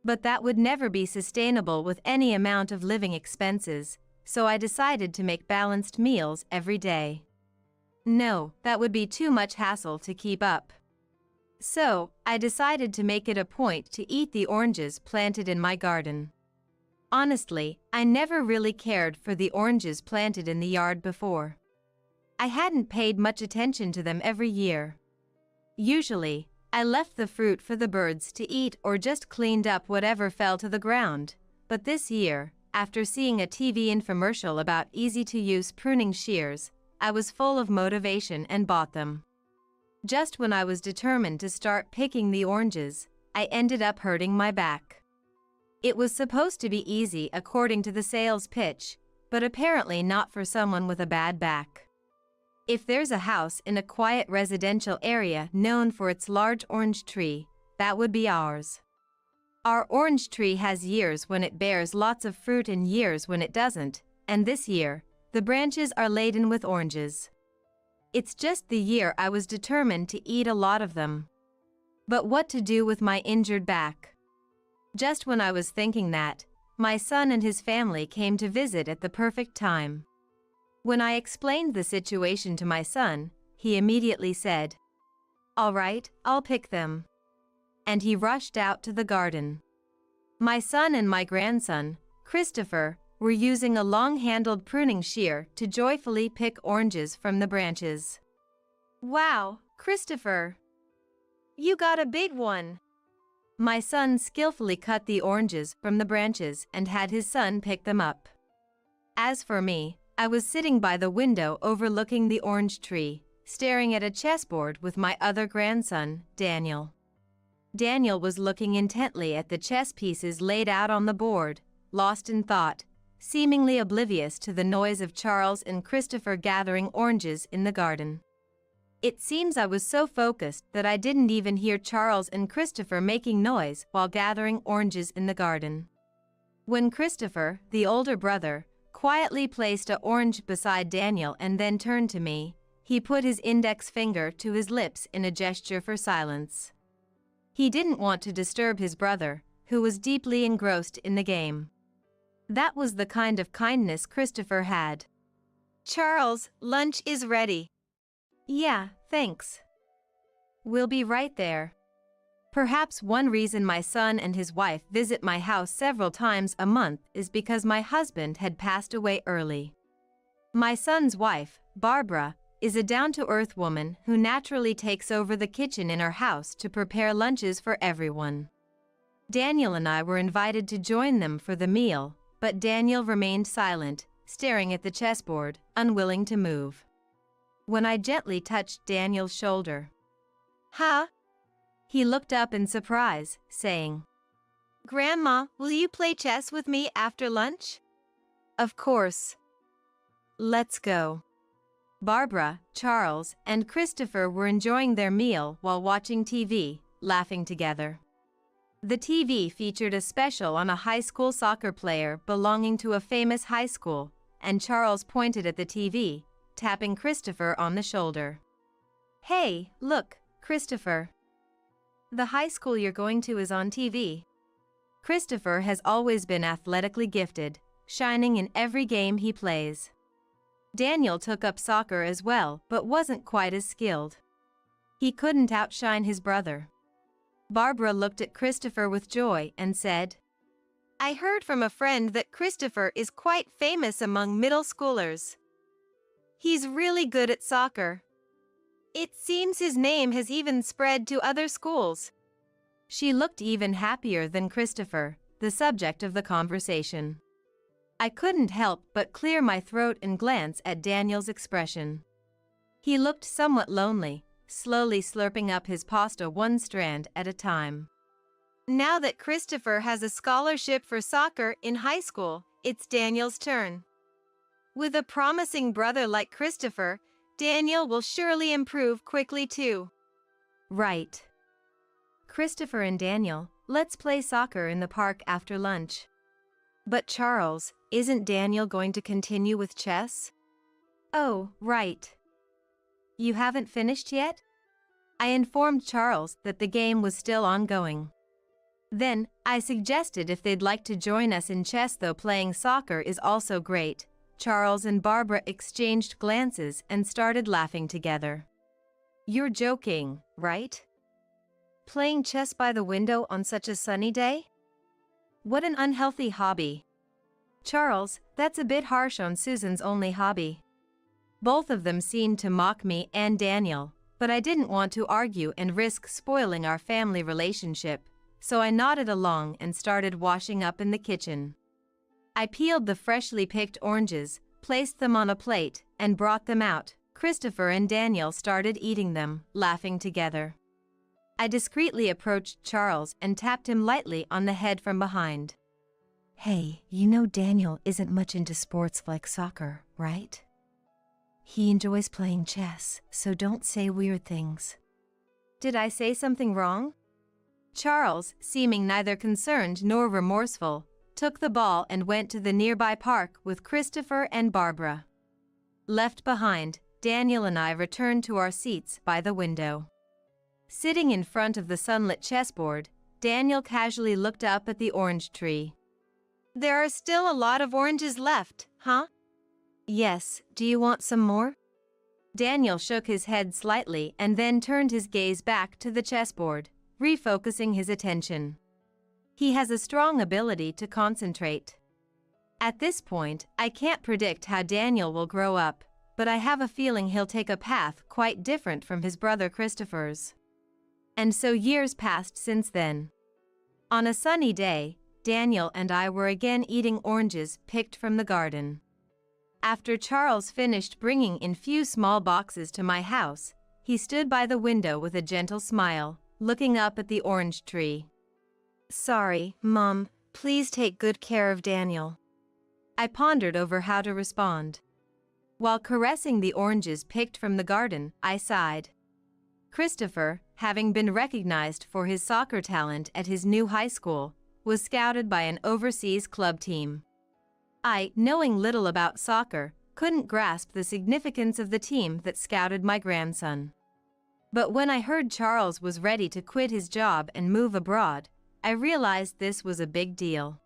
But that would never be sustainable with any amount of living expenses, so I decided to make balanced meals every day. No, that would be too much hassle to keep up. So, I decided to make it a point to eat the oranges planted in my garden. Honestly, I never really cared for the oranges planted in the yard before. I hadn't paid much attention to them every year. Usually, I left the fruit for the birds to eat or just cleaned up whatever fell to the ground. But this year, after seeing a TV infomercial about easy-to-use pruning shears, I was full of motivation and bought them. Just when I was determined to start picking the oranges, I ended up hurting my back. It was supposed to be easy according to the sales pitch, but apparently not for someone with a bad back. If there's a house in a quiet residential area known for its large orange tree, that would be ours. Our orange tree has years when it bears lots of fruit and years when it doesn't, and this year, the branches are laden with oranges. It's just the year I was determined to eat a lot of them. But what to do with my injured back? Just when I was thinking that, my son and his family came to visit at the perfect time. When I explained the situation to my son, he immediately said, "All right, I'll pick them." And he rushed out to the garden. My son and my grandson, Christopher, were using a long-handled pruning shear to joyfully pick oranges from the branches. Wow, Christopher! You got a big one! My son skillfully cut the oranges from the branches and had his son pick them up. As for me, I was sitting by the window overlooking the orange tree, staring at a chessboard with my other grandson, Daniel. Daniel was looking intently at the chess pieces laid out on the board, lost in thought, seemingly oblivious to the noise of Charles and Christopher gathering oranges in the garden. It seems I was so focused that I didn't even hear Charles and Christopher making noise while gathering oranges in the garden. When Christopher, the older brother, quietly placed an orange beside Daniel and then turned to me, he put his index finger to his lips in a gesture for silence. He didn't want to disturb his brother, who was deeply engrossed in the game. That was the kind of kindness Christopher had. "Charles, lunch is ready." "Yeah, thanks. We'll be right there." Perhaps one reason my son and his wife visit my house several times a month is because my husband had passed away early. My son's wife, Barbara, is a down-to-earth woman who naturally takes over the kitchen in our house to prepare lunches for everyone. Daniel and I were invited to join them for the meal, but Daniel remained silent, staring at the chessboard, unwilling to move. When I gently touched Daniel's shoulder, "Huh?" he looked up in surprise, saying, "Grandma, will you play chess with me after lunch?" "Of course. Let's go." Barbara, Charles, and Christopher were enjoying their meal while watching TV, laughing together. The TV featured a special on a high school soccer player belonging to a famous high school, and Charles pointed at the TV, tapping Christopher on the shoulder. "Hey, look, Christopher. The high school you're going to is on TV." Christopher has always been athletically gifted, shining in every game he plays. Daniel took up soccer as well, but wasn't quite as skilled. He couldn't outshine his brother. Barbara looked at Christopher with joy and said, "I heard from a friend that Christopher is quite famous among middle schoolers. He's really good at soccer. It seems his name has even spread to other schools." She looked even happier than Christopher, the subject of the conversation. I couldn't help but clear my throat and glance at Daniel's expression. He looked somewhat lonely, slowly slurping up his pasta one strand at a time. Now that Christopher has a scholarship for soccer in high school, it's Daniel's turn. With a promising brother like Christopher, Daniel will surely improve quickly too. Right. Christopher and Daniel, let's play soccer in the park after lunch. But Charles, isn't Daniel going to continue with chess? Oh, right. You haven't finished yet? I informed Charles that the game was still ongoing. Then, I suggested if they'd like to join us in chess, though playing soccer is also great. Charles and Barbara exchanged glances and started laughing together. You're joking, right? Playing chess by the window on such a sunny day? What an unhealthy hobby. Charles, that's a bit harsh on Susan's only hobby. Both of them seemed to mock me and Daniel, but I didn't want to argue and risk spoiling our family relationship, so I nodded along and started washing up in the kitchen. I peeled the freshly picked oranges, placed them on a plate, and brought them out. Christopher and Daniel started eating them, laughing together. I discreetly approached Charles and tapped him lightly on the head from behind. Hey, you know Daniel isn't much into sports like soccer, right? He enjoys playing chess, so don't say weird things. Did I say something wrong? Charles, seeming neither concerned nor remorseful, took the ball and went to the nearby park with Christopher and Barbara. Left behind, Daniel and I returned to our seats by the window. Sitting in front of the sunlit chessboard, Daniel casually looked up at the orange tree. There are still a lot of oranges left, huh? Yes, do you want some more? Daniel shook his head slightly and then turned his gaze back to the chessboard, refocusing his attention. He has a strong ability to concentrate. At this point, I can't predict how Daniel will grow up, but I have a feeling he'll take a path quite different from his brother Christopher's. And so years passed since then. On a sunny day, Daniel and I were again eating oranges picked from the garden. After Charles finished bringing in few small boxes to my house, he stood by the window with a gentle smile, looking up at the orange tree. Sorry, Mom, please take good care of Daniel. I pondered over how to respond. While caressing the oranges picked from the garden, I sighed. Christopher, having been recognized for his soccer talent at his new high school, was scouted by an overseas club team. I, knowing little about soccer, couldn't grasp the significance of the team that scouted my grandson. But when I heard Charles was ready to quit his job and move abroad, I realized this was a big deal.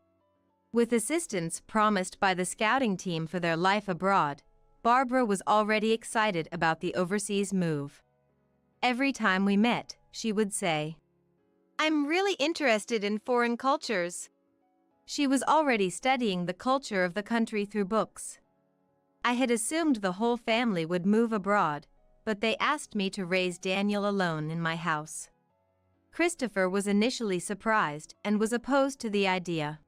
With assistance promised by the scouting team for their life abroad, Barbara was already excited about the overseas move. Every time we met, she would say, "I'm really interested in foreign cultures." She was already studying the culture of the country through books. I had assumed the whole family would move abroad, but they asked me to raise Daniel alone in my house. Christopher was initially surprised and was opposed to the idea.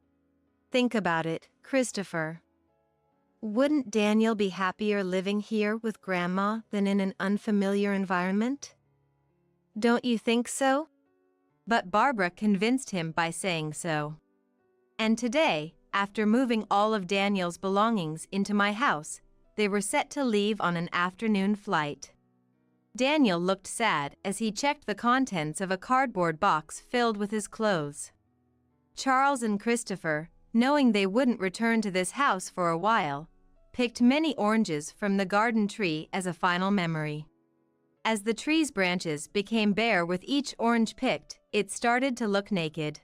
Think about it, Christopher. Wouldn't Daniel be happier living here with Grandma than in an unfamiliar environment? Don't you think so? But Barbara convinced him by saying so. And today, after moving all of Daniel's belongings into my house, they were set to leave on an afternoon flight. Daniel looked sad as he checked the contents of a cardboard box filled with his clothes. Charles and Christopher, knowing they wouldn't return to this house for a while, picked many oranges from the garden tree as a final memory. As the tree's branches became bare with each orange picked, it started to look naked.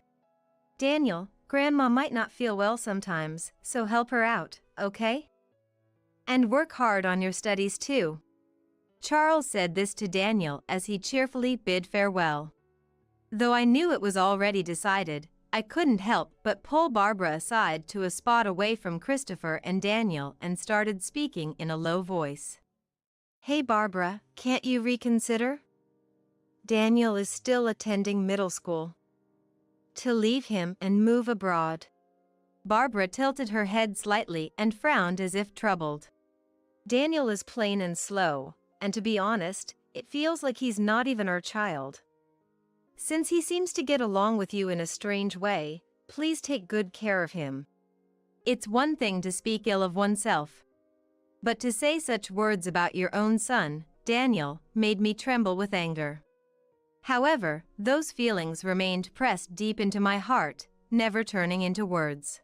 Daniel, Grandma might not feel well sometimes, so help her out, okay? And work hard on your studies too. Charles said this to Daniel as he cheerfully bid farewell. Though I knew it was already decided, I couldn't help but pull Barbara aside to a spot away from Christopher and Daniel and started speaking in a low voice. Hey Barbara, can't you reconsider? Daniel is still attending middle school. To leave him and move abroad. Barbara tilted her head slightly and frowned as if troubled. Daniel is plain and slow, and to be honest, it feels like he's not even our child. Since he seems to get along with you in a strange way, please take good care of him. It's one thing to speak ill of oneself, but to say such words about your own son, Daniel, made me tremble with anger. However, those feelings remained pressed deep into my heart, never turning into words.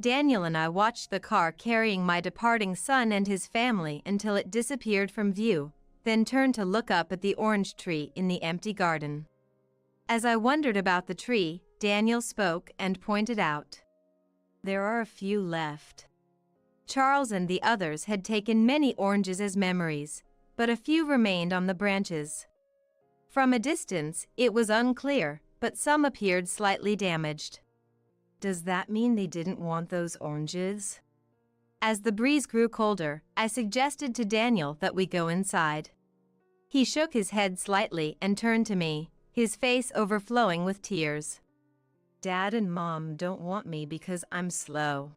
Daniel and I watched the car carrying my departing son and his family until it disappeared from view, then turned to look up at the orange tree in the empty garden. As I wondered about the tree, Daniel spoke and pointed out, "There are a few left." Charles and the others had taken many oranges as memories, but a few remained on the branches. From a distance, it was unclear, but some appeared slightly damaged. Does that mean they didn't want those oranges? As the breeze grew colder, I suggested to Daniel that we go inside. He shook his head slightly and turned to me, his face overflowing with tears. "Dad and Mom don't want me because I'm slow."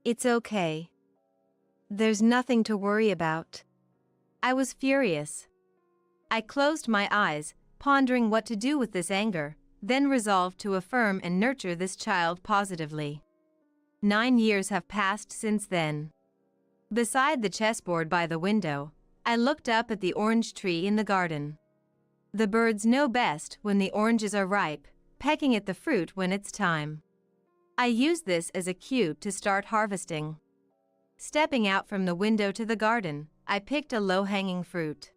"It's okay. There's nothing to worry about." I was furious. I closed my eyes, pondering what to do with this anger, then resolved to affirm and nurture this child positively. 9 years have passed since then. Beside the chessboard by the window, I looked up at the orange tree in the garden. The birds know best when the oranges are ripe, pecking at the fruit when it's time. I used this as a cue to start harvesting. Stepping out from the window to the garden, I picked a low-hanging fruit.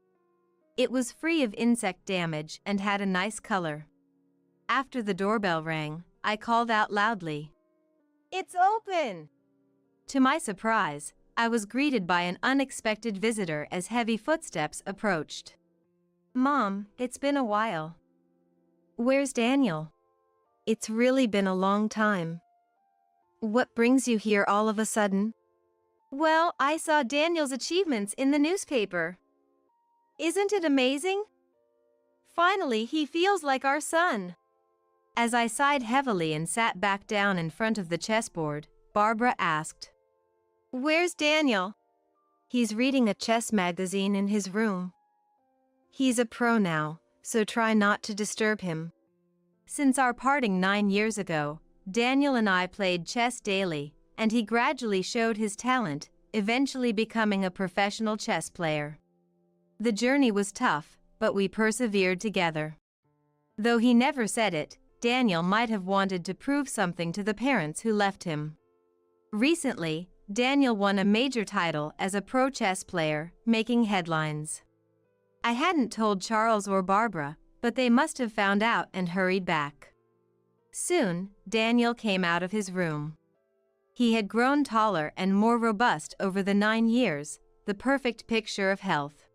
It was free of insect damage and had a nice color. After the doorbell rang, I called out loudly, "It's open!" To my surprise, I was greeted by an unexpected visitor as heavy footsteps approached. "Mom, it's been a while." "Where's Daniel?" "It's really been a long time." "What brings you here all of a sudden?" "Well, I saw Daniel's achievements in the newspaper. Isn't it amazing? Finally, he feels like our son." As I sighed heavily and sat back down in front of the chessboard, Barbara asked, "Where's Daniel?" "He's reading a chess magazine in his room. He's a pro now, so try not to disturb him." Since our parting 9 years ago, Daniel and I played chess daily, and he gradually showed his talent, eventually becoming a professional chess player. The journey was tough, but we persevered together. Though he never said it, Daniel might have wanted to prove something to the parents who left him. Recently, Daniel won a major title as a pro chess player, making headlines. I hadn't told Charles or Barbara, but they must have found out and hurried back. Soon, Daniel came out of his room. He had grown taller and more robust over the 9 years, the perfect picture of health.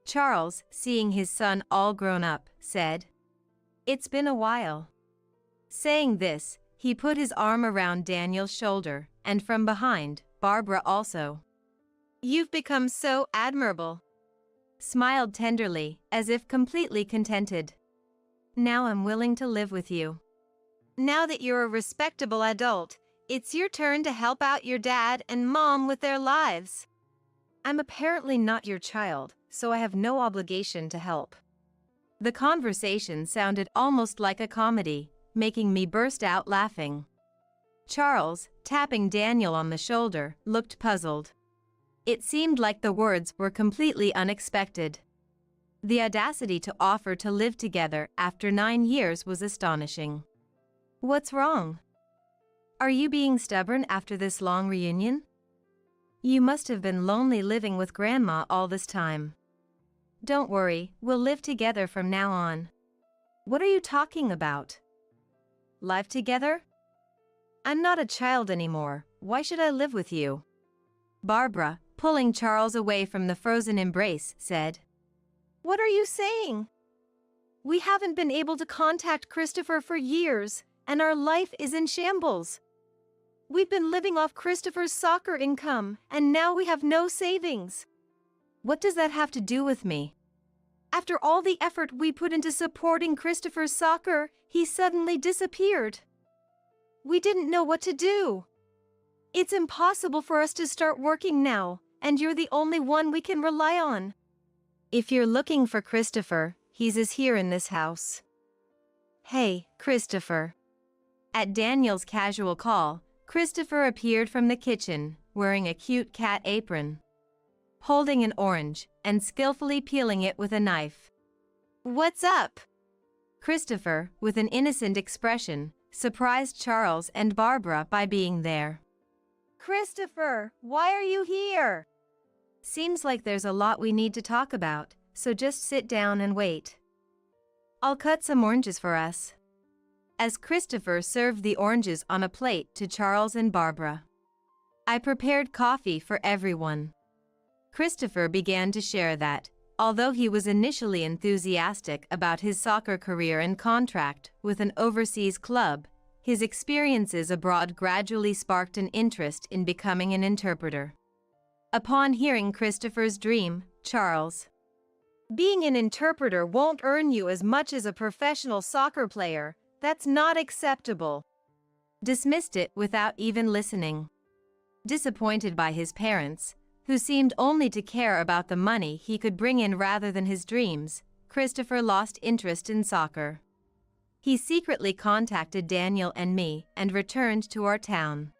Charles, seeing his son all grown up, said, "It's been a while." Saying this, he put his arm around Daniel's shoulder, and from behind, Barbara also. "You've become so admirable," smiled tenderly, as if completely contented. "Now I'm willing to live with you. Now that you're a respectable adult, it's your turn to help out your dad and mom with their lives." "I'm apparently not your child, so I have no obligation to help." The conversation sounded almost like a comedy, making me burst out laughing. Charles, tapping Daniel on the shoulder, looked puzzled. It seemed like the words were completely unexpected. The audacity to offer to live together after 9 years was astonishing. "What's wrong? Are you being stubborn after this long reunion? You must have been lonely living with Grandma all this time." "Don't worry, we'll live together from now on." "What are you talking about? Live together? I'm not a child anymore, why should I live with you?" Barbara, pulling Charles away from the frozen embrace, said, "What are you saying? We haven't been able to contact Christopher for years, and our life is in shambles. We've been living off Christopher's soccer income, and now we have no savings." "What does that have to do with me?" "After all the effort we put into supporting Christopher's soccer, he suddenly disappeared. We didn't know what to do. It's impossible for us to start working now, and you're the only one we can rely on." "If you're looking for Christopher, he's here in this house." "Hey, Christopher." At Daniel's casual call, Christopher appeared from the kitchen, wearing a cute cat apron, holding an orange, and skillfully peeling it with a knife. "What's up?" Christopher, with an innocent expression, surprised Charles and Barbara by being there. "Christopher, why are you here?" Seems like there's a lot we need to talk about, so just sit down and wait. I'll cut some oranges for us. As Christopher served the oranges on a plate to Charles and Barbara, I prepared coffee for everyone. Christopher began to share that, although he was initially enthusiastic about his soccer career and contract with an overseas club, his experiences abroad gradually sparked an interest in becoming an interpreter. Upon hearing Christopher's dream, Charles, Being an interpreter won't earn you as much as a professional soccer player. That's not acceptable. dismissed it without even listening. Disappointed by his parents, who seemed only to care about the money he could bring in rather than his dreams, Christopher lost interest in soccer. He secretly contacted Daniel and me and returned to our town.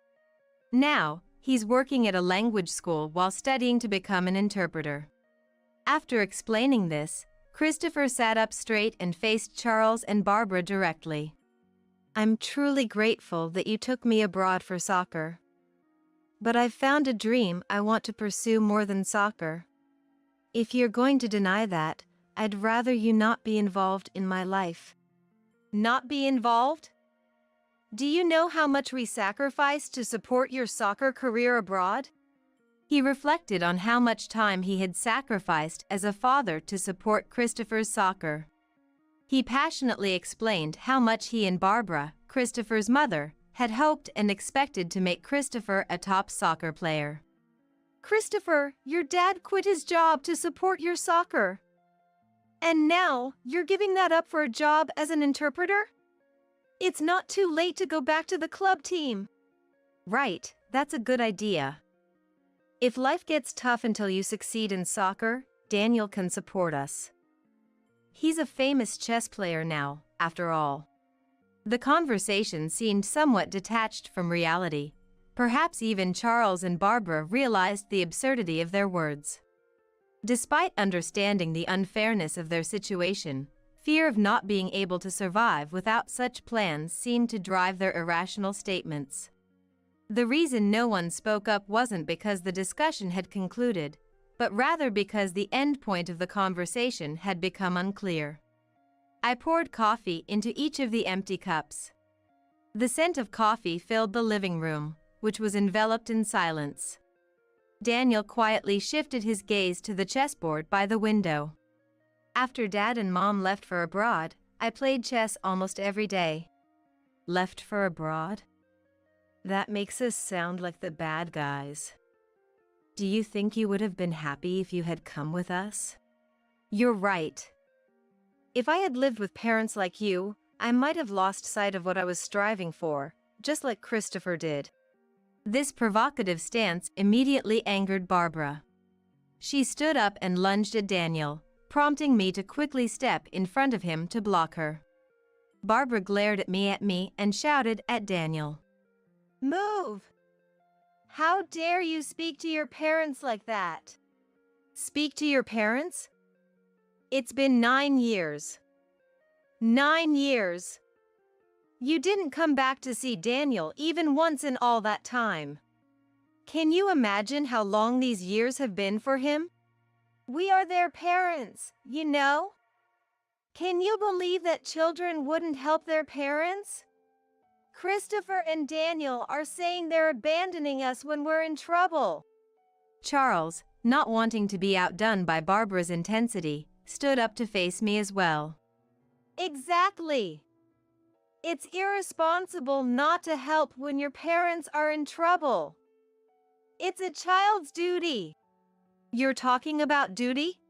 Now, he's working at a language school while studying to become an interpreter. After explaining this, Christopher sat up straight and faced Charles and Barbara directly. I'm truly grateful that you took me abroad for soccer. But I've found a dream I want to pursue more than soccer. If you're going to deny that, I'd rather you not be involved in my life. Not be involved? Do you know how much we sacrificed to support your soccer career abroad? He reflected on how much time he had sacrificed as a father to support Christopher's soccer. He passionately explained how much he and Barbara, Christopher's mother, had hoped and expected to make Christopher a top soccer player. Christopher, your dad quit his job to support your soccer. And now, you're giving that up for a job as an interpreter? It's not too late to go back to the club team. Right, that's a good idea. If life gets tough until you succeed in soccer, Daniel can support us. He's a famous chess player now, after all. The conversation seemed somewhat detached from reality. Perhaps even Charles and Barbara realized the absurdity of their words. Despite understanding the unfairness of their situation, fear of not being able to survive without such plans seemed to drive their irrational statements. The reason no one spoke up wasn't because the discussion had concluded, but rather because the end point of the conversation had become unclear. I poured coffee into each of the empty cups. The scent of coffee filled the living room, which was enveloped in silence. Daniel quietly shifted his gaze to the chessboard by the window. After Dad and Mom left for abroad, I played chess almost every day. Left for abroad? That makes us sound like the bad guys. Do you think you would have been happy if you had come with us? You're right. If I had lived with parents like you, I might have lost sight of what I was striving for, just like Christopher did. This provocative stance immediately angered Barbara. She stood up and lunged at Daniel, prompting me to quickly step in front of him to block her. Barbara glared at me and shouted at Daniel. Move! How dare you speak to your parents like that? Speak to your parents? It's been 9 years. 9 years! You didn't come back to see Daniel even once in all that time. Can you imagine how long these years have been for him? We are their parents, you know? Can you believe that children wouldn't help their parents? Christopher and Daniel are saying they're abandoning us when we're in trouble. Charles, not wanting to be outdone by Barbara's intensity, stood up to face me as well. Exactly. It's irresponsible not to help when your parents are in trouble. It's a child's duty. You're talking about duty?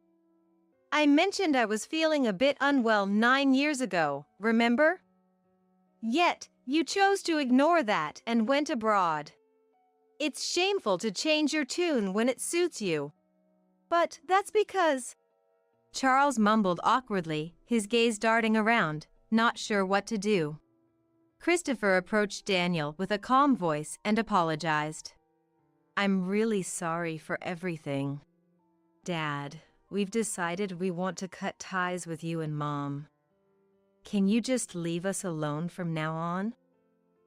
I mentioned I was feeling a bit unwell 9 years ago, remember? Yet, you chose to ignore that and went abroad. It's shameful to change your tune when it suits you. But that's because... Charles mumbled awkwardly, his gaze darting around, not sure what to do. Christopher approached Daniel with a calm voice and apologized. I'm really sorry for everything. Dad, we've decided we want to cut ties with you and Mom. Can you just leave us alone from now on?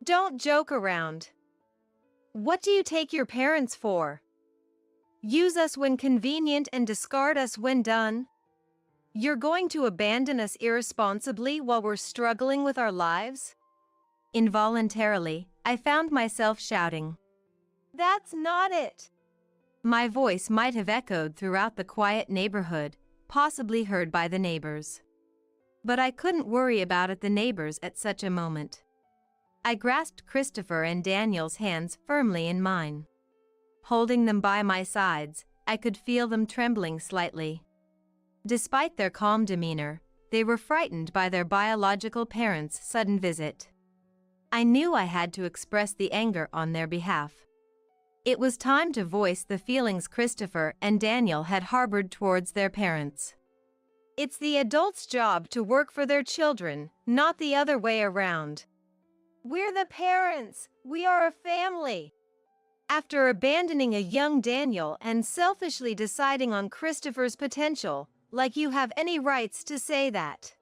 Don't joke around. What do you take your parents for? Use us when convenient and discard us when done? You're going to abandon us irresponsibly while we're struggling with our lives? Involuntarily, I found myself shouting. That's not it. My voice might have echoed throughout the quiet neighborhood, possibly heard by the neighbors. But I couldn't worry about the neighbors at such a moment. I grasped Christopher and Daniel's hands firmly in mine. Holding them by my sides, I could feel them trembling slightly. Despite their calm demeanor, they were frightened by their biological parents' sudden visit. I knew I had to express the anger on their behalf. It was time to voice the feelings Christopher and Daniel had harbored towards their parents. It's the adult's job to work for their children, not the other way around. We're the parents. We are a family. After abandoning a young Daniel and selfishly deciding on Christopher's potential, like you have any rights to say that.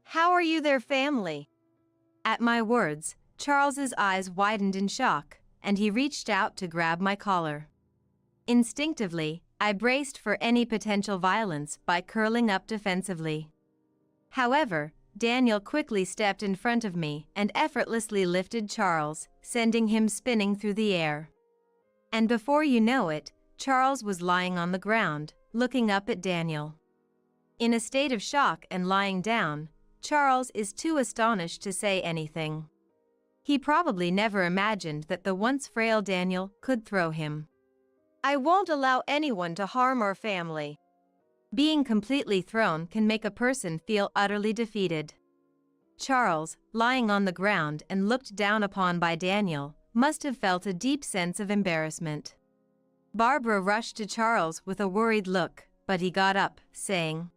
How are you their family? At my words, Charles's eyes widened in shock, and he reached out to grab my collar. Instinctively, I braced for any potential violence by curling up defensively. However, Daniel quickly stepped in front of me and effortlessly lifted Charles, sending him spinning through the air. And before you know it, Charles was lying on the ground, looking up at Daniel. In a state of shock and lying down, Charles is too astonished to say anything. He probably never imagined that the once frail Daniel could throw him. I won't allow anyone to harm our family. Being completely thrown can make a person feel utterly defeated. Charles, lying on the ground and looked down upon by Daniel, must have felt a deep sense of embarrassment. Barbara rushed to Charles with a worried look, but he got up, saying,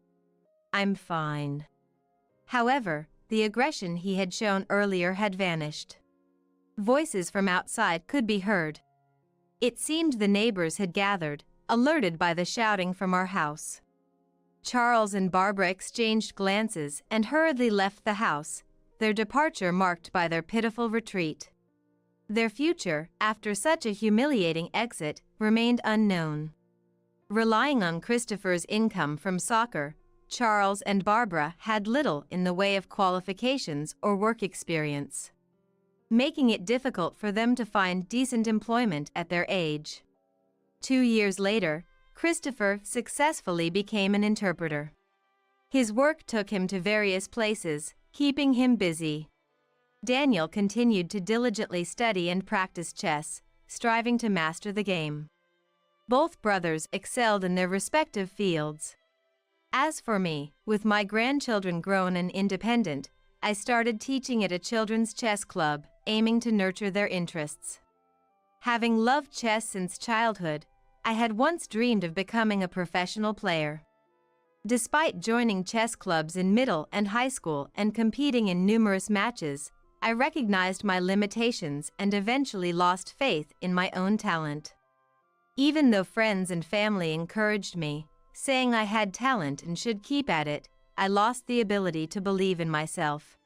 "I'm fine." However, the aggression he had shown earlier had vanished. Voices from outside could be heard. It seemed the neighbors had gathered, alerted by the shouting from our house. Charles and Barbara exchanged glances and hurriedly left the house, their departure marked by their pitiful retreat. Their future, after such a humiliating exit, remained unknown. Relying on Christopher's income from soccer, Charles and Barbara had little in the way of qualifications or work experience, making it difficult for them to find decent employment at their age. 2 years later, Christopher successfully became an interpreter. His work took him to various places, keeping him busy. Daniel continued to diligently study and practice chess, striving to master the game. Both brothers excelled in their respective fields. As for me, with my grandchildren grown and independent, I started teaching at a children's chess club, aiming to nurture their interests. Having loved chess since childhood, I had once dreamed of becoming a professional player. Despite joining chess clubs in middle and high school and competing in numerous matches, I recognized my limitations and eventually lost faith in my own talent. Even though friends and family encouraged me, saying I had talent and should keep at it, I lost the ability to believe in myself.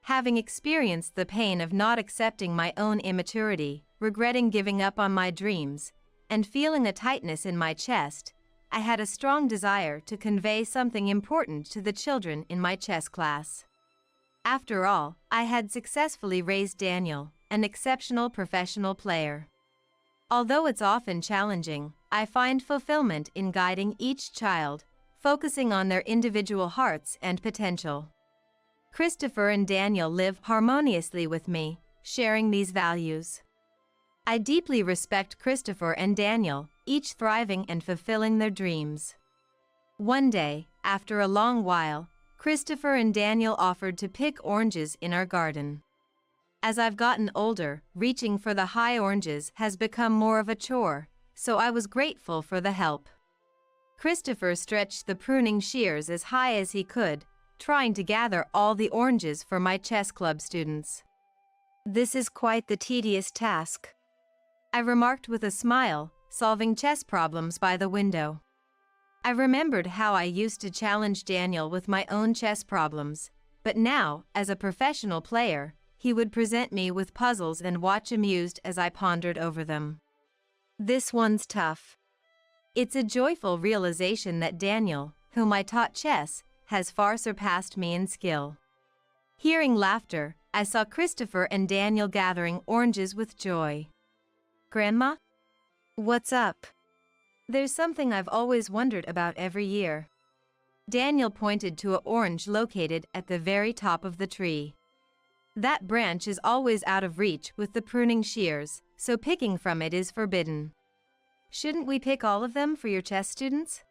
Having experienced the pain of not accepting my own immaturity, regretting giving up on my dreams, and feeling a tightness in my chest, I had a strong desire to convey something important to the children in my chess class. After all, I had successfully raised Daniel, an exceptional professional player. Although it's often challenging, I find fulfillment in guiding each child, focusing on their individual hearts and potential. Christopher and Daniel live harmoniously with me, sharing these values. I deeply respect Christopher and Daniel, each thriving and fulfilling their dreams. One day, after a long while, Christopher and Daniel offered to pick oranges in our garden. As I've gotten older, reaching for the high oranges has become more of a chore, so I was grateful for the help. Christopher stretched the pruning shears as high as he could, trying to gather all the oranges for my chess club students. This is quite the tedious task, I remarked with a smile, solving chess problems by the window. I remembered how I used to challenge Daniel with my own chess problems, but now, as a professional player, he would present me with puzzles and watch amused as I pondered over them. This one's tough. It's a joyful realization that Daniel, whom I taught chess, has far surpassed me in skill. Hearing laughter, I saw Christopher and Daniel gathering oranges with joy. Grandma? What's up? There's something I've always wondered about every year. Daniel pointed to an orange located at the very top of the tree. That branch is always out of reach with the pruning shears, so picking from it is forbidden. Shouldn't we pick all of them for your chess students?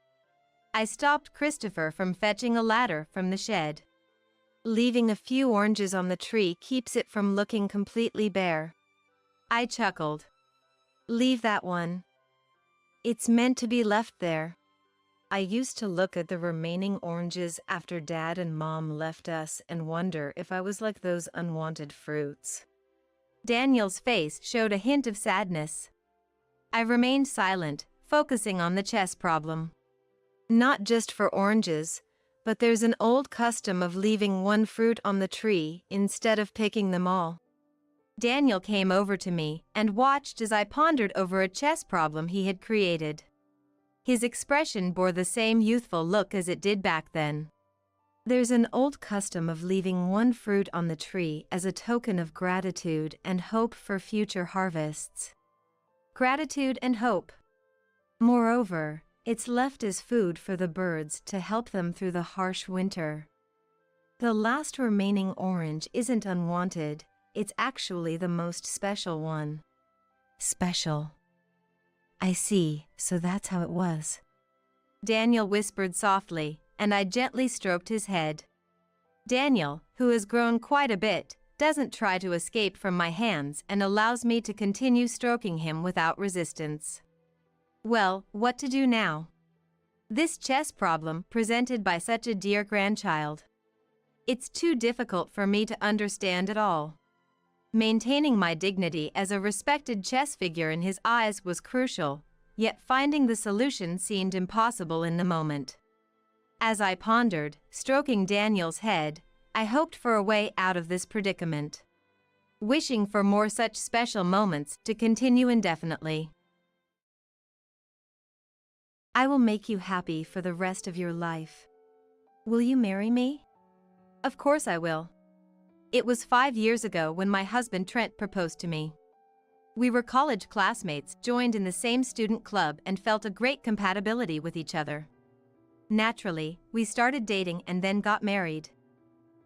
I stopped Christopher from fetching a ladder from the shed. Leaving a few oranges on the tree keeps it from looking completely bare. I chuckled. Leave that one. It's meant to be left there. I used to look at the remaining oranges after Dad and Mom left us and wonder if I was like those unwanted fruits. Daniel's face showed a hint of sadness. I remained silent, focusing on the chess problem. Not just for oranges, but there's an old custom of leaving one fruit on the tree instead of picking them all. Daniel came over to me and watched as I pondered over a chess problem he had created. His expression bore the same youthful look as it did back then. There's an old custom of leaving one fruit on the tree as a token of gratitude and hope for future harvests. Gratitude and hope. Moreover, it's left as food for the birds to help them through the harsh winter. The last remaining orange isn't unwanted, it's actually the most special one. Special. I see, so that's how it was. Daniel whispered softly, and I gently stroked his head. Daniel, who has grown quite a bit, doesn't try to escape from my hands and allows me to continue stroking him without resistance. Well, what to do now? This chess problem presented by such a dear grandchild. It's too difficult for me to understand at all. Maintaining my dignity as a respected chess figure in his eyes was crucial, yet finding the solution seemed impossible in the moment. As I pondered, stroking Daniel's head, I hoped for a way out of this predicament, wishing for more such special moments to continue indefinitely. I will make you happy for the rest of your life. Will you marry me? Of course I will. It was 5 years ago when my husband Trent proposed to me. We were college classmates, joined in the same student club and felt a great compatibility with each other. Naturally, we started dating and then got married.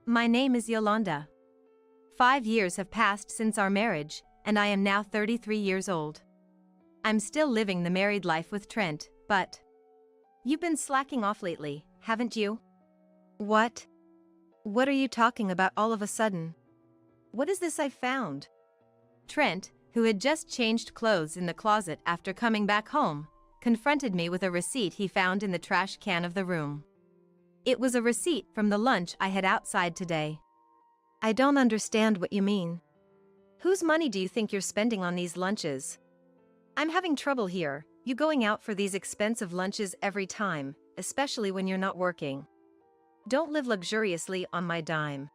My name is Yolanda. 5 years have passed since our marriage, and I am now 33 years old. I'm still living the married life with Trent, but you've been slacking off lately, haven't you? What? What are you talking about all of a sudden? What is this I found? Trent, who had just changed clothes in the closet after coming back home, confronted me with a receipt he found in the trash can of the room. It was a receipt from the lunch I had outside today. I don't understand what you mean. Whose money do you think you're spending on these lunches? I'm having trouble here, you going out for these expensive lunches every time, especially when you're not working. Don't live luxuriously on my dime.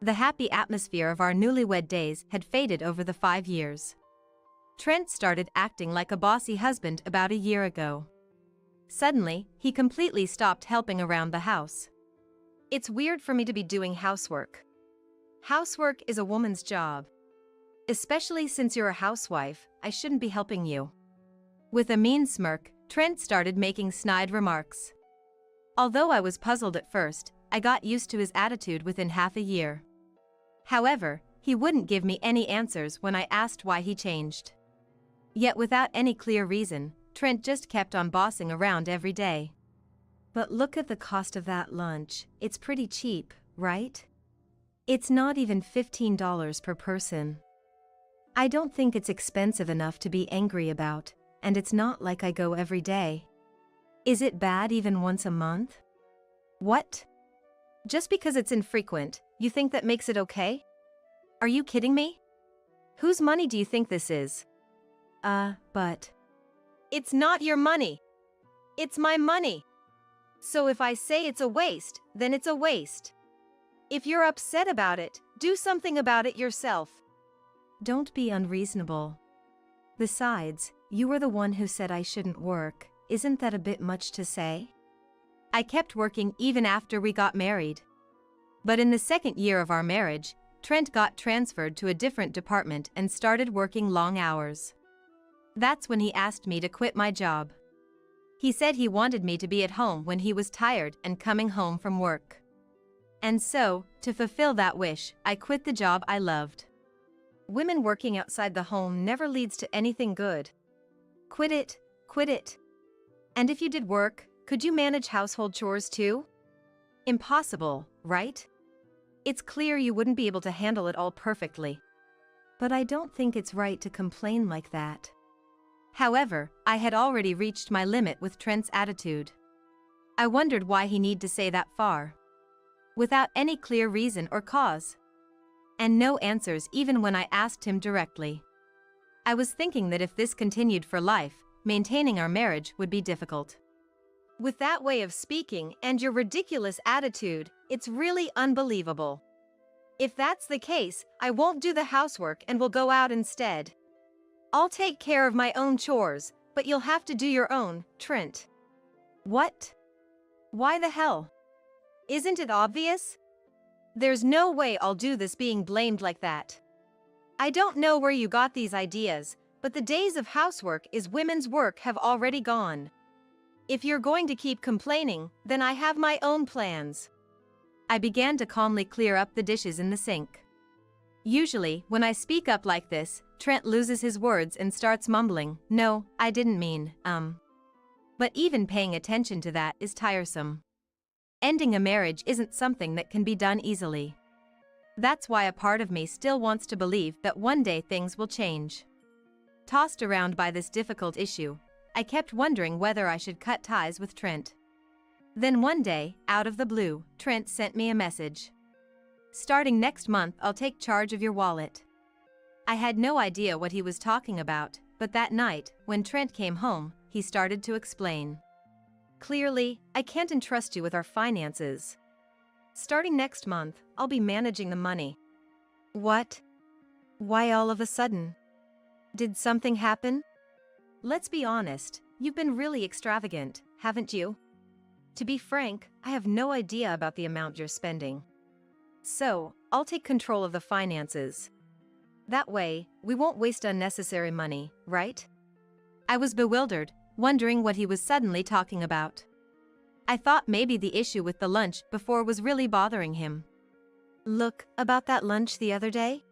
The happy atmosphere of our newlywed days had faded over the 5 years. Trent started acting like a bossy husband about a year ago. Suddenly, he completely stopped helping around the house. It's weird for me to be doing housework. Housework is a woman's job. Especially since you're a housewife, I shouldn't be helping you. With a mean smirk, Trent started making snide remarks. Although I was puzzled at first, I got used to his attitude within half a year. However, he wouldn't give me any answers when I asked why he changed. Yet without any clear reason, Trent just kept on bossing around every day. But look at the cost of that lunch, it's pretty cheap, right? It's not even $15 per person. I don't think it's expensive enough to be angry about, and it's not like I go every day. Is it bad even once a month? What? Just because it's infrequent, you think that makes it okay? Are you kidding me? Whose money do you think this is? But... It's not your money. It's my money. So if I say it's a waste, then it's a waste. If you're upset about it, do something about it yourself. Don't be unreasonable. Besides, you were the one who said I shouldn't work. isn't that a bit much to say? I kept working even after we got married. But in the second year of our marriage, Trent got transferred to a different department and started working long hours. That's when he asked me to quit my job. He said he wanted me to be at home when he was tired and coming home from work. And so, to fulfill that wish, I quit the job I loved. Women working outside the home never leads to anything good. Quit it, quit it. And if you did work, could you manage household chores too? Impossible, right? It's clear you wouldn't be able to handle it all perfectly. But I don't think it's right to complain like that. However, I had already reached my limit with Trent's attitude. I wondered why he needed to say that far, without any clear reason or cause. And no answers even when I asked him directly. I was thinking that if this continued for life, maintaining our marriage would be difficult. With that way of speaking and your ridiculous attitude, it's really unbelievable. If that's the case, I won't do the housework and will go out instead. I'll take care of my own chores, but you'll have to do your own, Trent. What? Why the hell? Isn't it obvious? There's no way I'll do this being blamed like that. I don't know where you got these ideas, but the days of housework is women's work have already gone. If you're going to keep complaining, then I have my own plans. I began to calmly clear up the dishes in the sink. Usually, when I speak up like this, Trent loses his words and starts mumbling, "No, I didn't mean, But even paying attention to that is tiresome. Ending a marriage isn't something that can be done easily. That's why a part of me still wants to believe that one day things will change. Tossed around by this difficult issue, I kept wondering whether I should cut ties with Trent. Then one day, out of the blue, Trent sent me a message. "Starting next month, I'll take charge of your wallet." I had no idea what he was talking about, but that night, when Trent came home, he started to explain. "Clearly, I can't entrust you with our finances. Starting next month, I'll be managing the money." What? Why all of a sudden? Did something happen? Let's be honest, you've been really extravagant, haven't you? To be frank, I have no idea about the amount you're spending. So, I'll take control of the finances. That way, we won't waste unnecessary money, right? I was bewildered, wondering what he was suddenly talking about. I thought maybe the issue with the lunch before was really bothering him. Look, about that lunch the other day?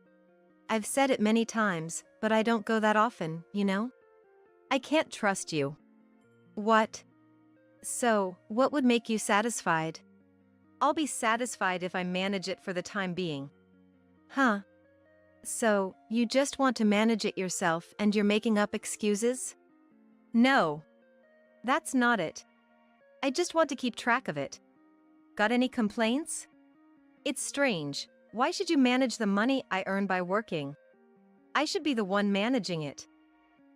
I've said it many times, but I don't go that often, you know? I can't trust you. What? So, what would make you satisfied? I'll be satisfied if I manage it for the time being. Huh? So, you just want to manage it yourself and you're making up excuses? No. That's not it. I just want to keep track of it. Got any complaints? It's strange. Why should you manage the money I earn by working? I should be the one managing it.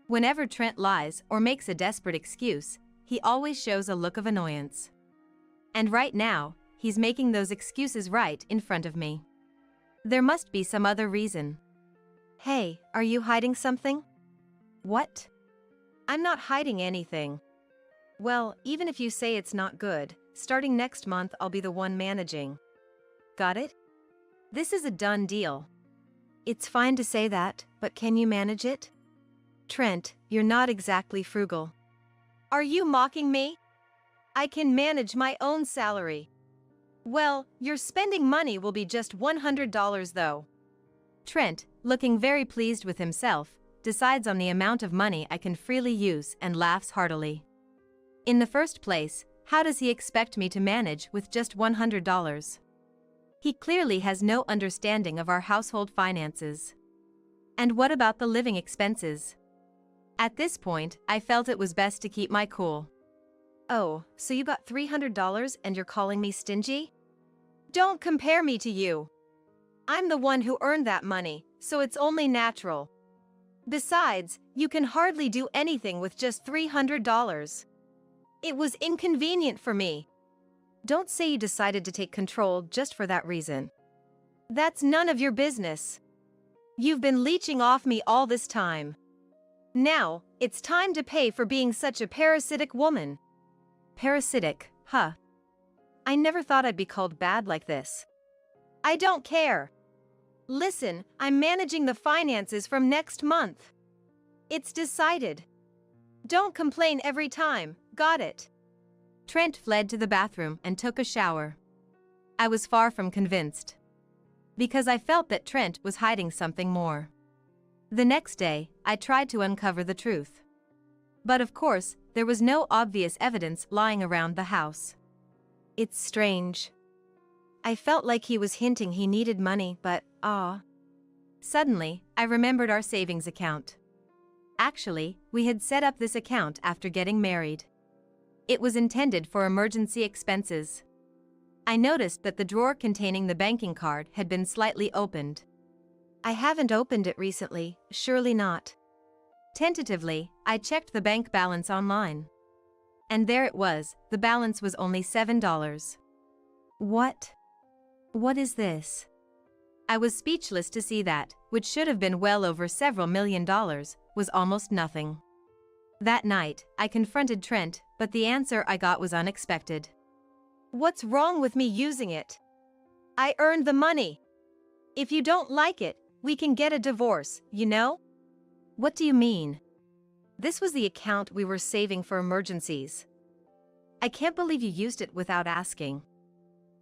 Whenever Trent lies or makes a desperate excuse, he always shows a look of annoyance. And right now, he's making those excuses right in front of me. There must be some other reason. Hey, are you hiding something? What? I'm not hiding anything. Well, even if you say it's not good, starting next month I'll be the one managing. Got it? This is a done deal. It's fine to say that, but can you manage it? Trent, you're not exactly frugal. Are you mocking me? I can manage my own salary. Well, your spending money will be just $100 though. Trent, looking very pleased with himself, decides on the amount of money I can freely use and laughs heartily. In the first place, how does he expect me to manage with just $100? He clearly has no understanding of our household finances. And what about the living expenses? At this point, I felt it was best to keep my cool. Oh, so you got $300 and you're calling me stingy? Don't compare me to you. I'm the one who earned that money, so it's only natural. Besides, you can hardly do anything with just $300. It was inconvenient for me. Don't say you decided to take control just for that reason. That's none of your business. You've been leeching off me all this time. Now, it's time to pay for being such a parasitic woman. Parasitic, huh? I never thought I'd be called bad like this. I don't care. Listen, I'm managing the finances from next month. It's decided. Don't complain every time, got it? Trent fled to the bathroom and took a shower. I was far from convinced, because I felt that Trent was hiding something more. The next day, I tried to uncover the truth. But of course, there was no obvious evidence lying around the house. It's strange. I felt like he was hinting he needed money, but, Suddenly, I remembered our savings account. Actually, we had set up this account after getting married. It was intended for emergency expenses. I noticed that the drawer containing the banking card had been slightly opened. I haven't opened it recently, surely not. Tentatively, I checked the bank balance online. And there it was, the balance was only $7. What? What is this? I was speechless to see that, which should have been well over several $1 million, was almost nothing. That night, I confronted Trent, but the answer I got was unexpected. What's wrong with me using it? I earned the money. If you don't like it, we can get a divorce, you know? What do you mean? This was the account we were saving for emergencies. I can't believe you used it without asking.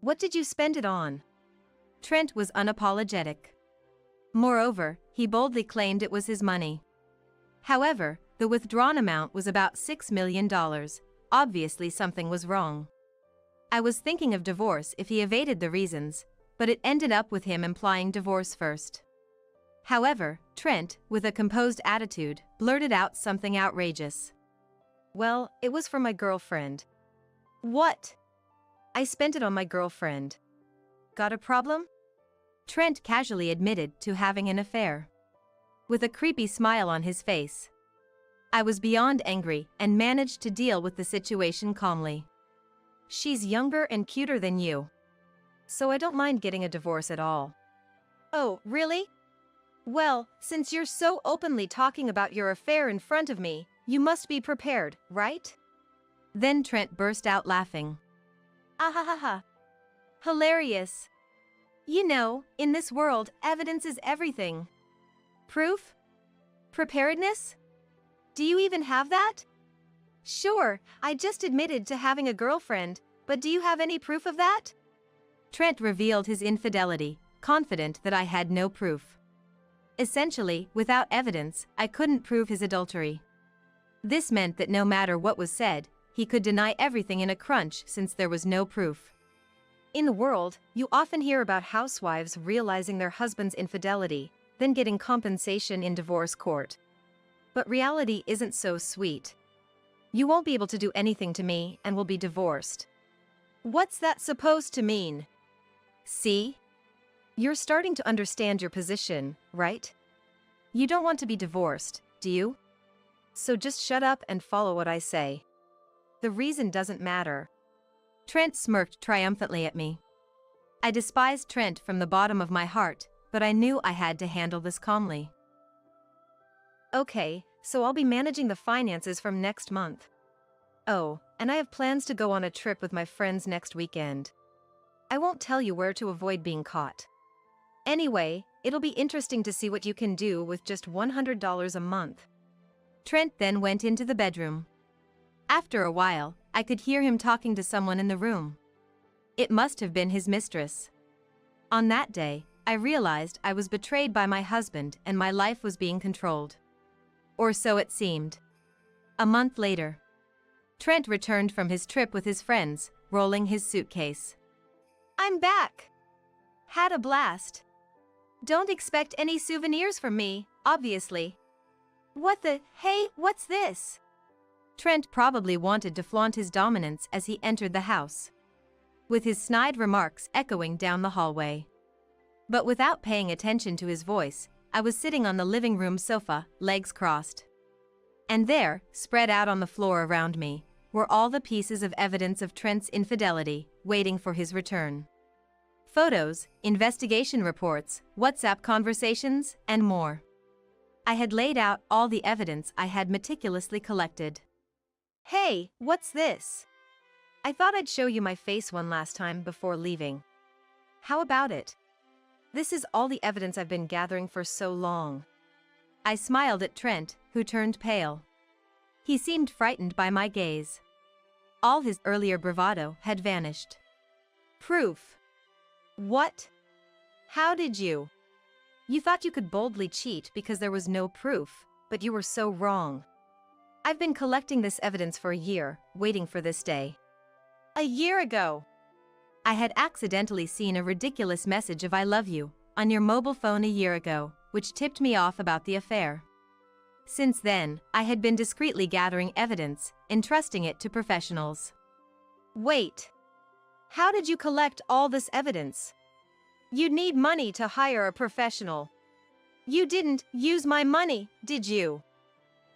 What did you spend it on? Trent was unapologetic. Moreover, he boldly claimed it was his money. However, the withdrawn amount was about $6 million. Obviously something was wrong. I was thinking of divorce if he evaded the reasons, but it ended up with him implying divorce first. However, Trent, with a composed attitude, blurted out something outrageous. Well, it was for my girlfriend. What? I spent it on my girlfriend. Got a problem? Trent casually admitted to having an affair, with a creepy smile on his face. I was beyond angry and managed to deal with the situation calmly. She's younger and cuter than you, so I don't mind getting a divorce at all. Oh, really? Well, since you're so openly talking about your affair in front of me, you must be prepared, right? Then Trent burst out laughing. Ahahaha. Hilarious. You know, in this world, evidence is everything. Proof? Preparedness? Do you even have that? Sure, I just admitted to having a girlfriend, but do you have any proof of that? Trent revealed his infidelity, confident that I had no proof. Essentially, without evidence, I couldn't prove his adultery. This meant that no matter what was said, he could deny everything in a crunch since there was no proof. In the world, you often hear about housewives realizing their husband's infidelity, then getting compensation in divorce court. But reality isn't so sweet. You won't be able to do anything to me and will be divorced. What's that supposed to mean? See? You're starting to understand your position, right? You don't want to be divorced, do you? So just shut up and follow what I say. The reason doesn't matter. Trent smirked triumphantly at me. I despised Trent from the bottom of my heart, but I knew I had to handle this calmly. Okay, so I'll be managing the finances from next month. Oh, and I have plans to go on a trip with my friends next weekend. I won't tell you where to avoid being caught. Anyway, it'll be interesting to see what you can do with just $100 a month. Trent then went into the bedroom. After a while, I could hear him talking to someone in the room. It must have been his mistress. On that day, I realized I was betrayed by my husband and my life was being controlled. Or so it seemed. A month later, Trent returned from his trip with his friends, rolling his suitcase. I'm back. Had a blast. Don't expect any souvenirs from me, obviously. What the, hey, what's this? Trent probably wanted to flaunt his dominance as he entered the house, with his snide remarks echoing down the hallway. But without paying attention to his voice, I was sitting on the living room sofa, legs crossed. And there, spread out on the floor around me, were all the pieces of evidence of Trent's infidelity, waiting for his return. Photos, investigation reports, WhatsApp conversations, and more. I had laid out all the evidence I had meticulously collected. Hey, what's this? I thought I'd show you my face one last time before leaving. How about it? This is all the evidence I've been gathering for so long. I smiled at Trent, who turned pale. He seemed frightened by my gaze. All his earlier bravado had vanished. Proof? What? How did you? You thought you could boldly cheat because there was no proof, but you were so wrong. I've been collecting this evidence for a year, waiting for this day. A year ago, I had accidentally seen a ridiculous message of "I love you" on your mobile phone a year ago, which tipped me off about the affair. Since then, I had been discreetly gathering evidence, entrusting it to professionals. Wait. How did you collect all this evidence? You'd need money to hire a professional. You didn't use my money, did you?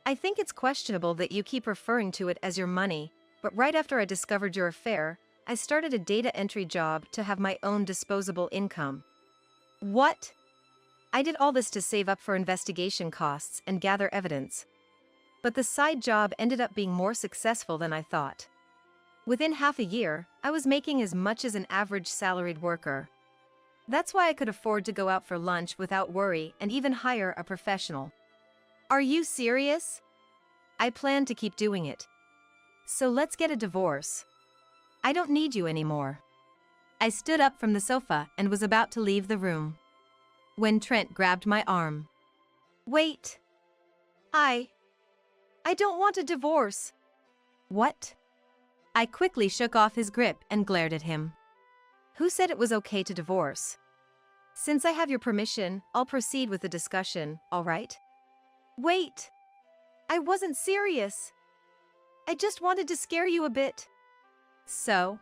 I think it's questionable that you keep referring to it as your money, but right after I discovered your affair, I started a data entry job to have my own disposable income. What? I did all this to save up for investigation costs and gather evidence. But the side job ended up being more successful than I thought. Within half a year, I was making as much as an average salaried worker. That's why I could afford to go out for lunch without worry and even hire a professional. Are you serious? I plan to keep doing it. So let's get a divorce. I don't need you anymore. I stood up from the sofa and was about to leave the room, when Trent grabbed my arm. Wait. I don't want a divorce. What? I quickly shook off his grip and glared at him. Who said it was okay to divorce? Since I have your permission, I'll proceed with the discussion, all right? Wait. I wasn't serious. I just wanted to scare you a bit. So?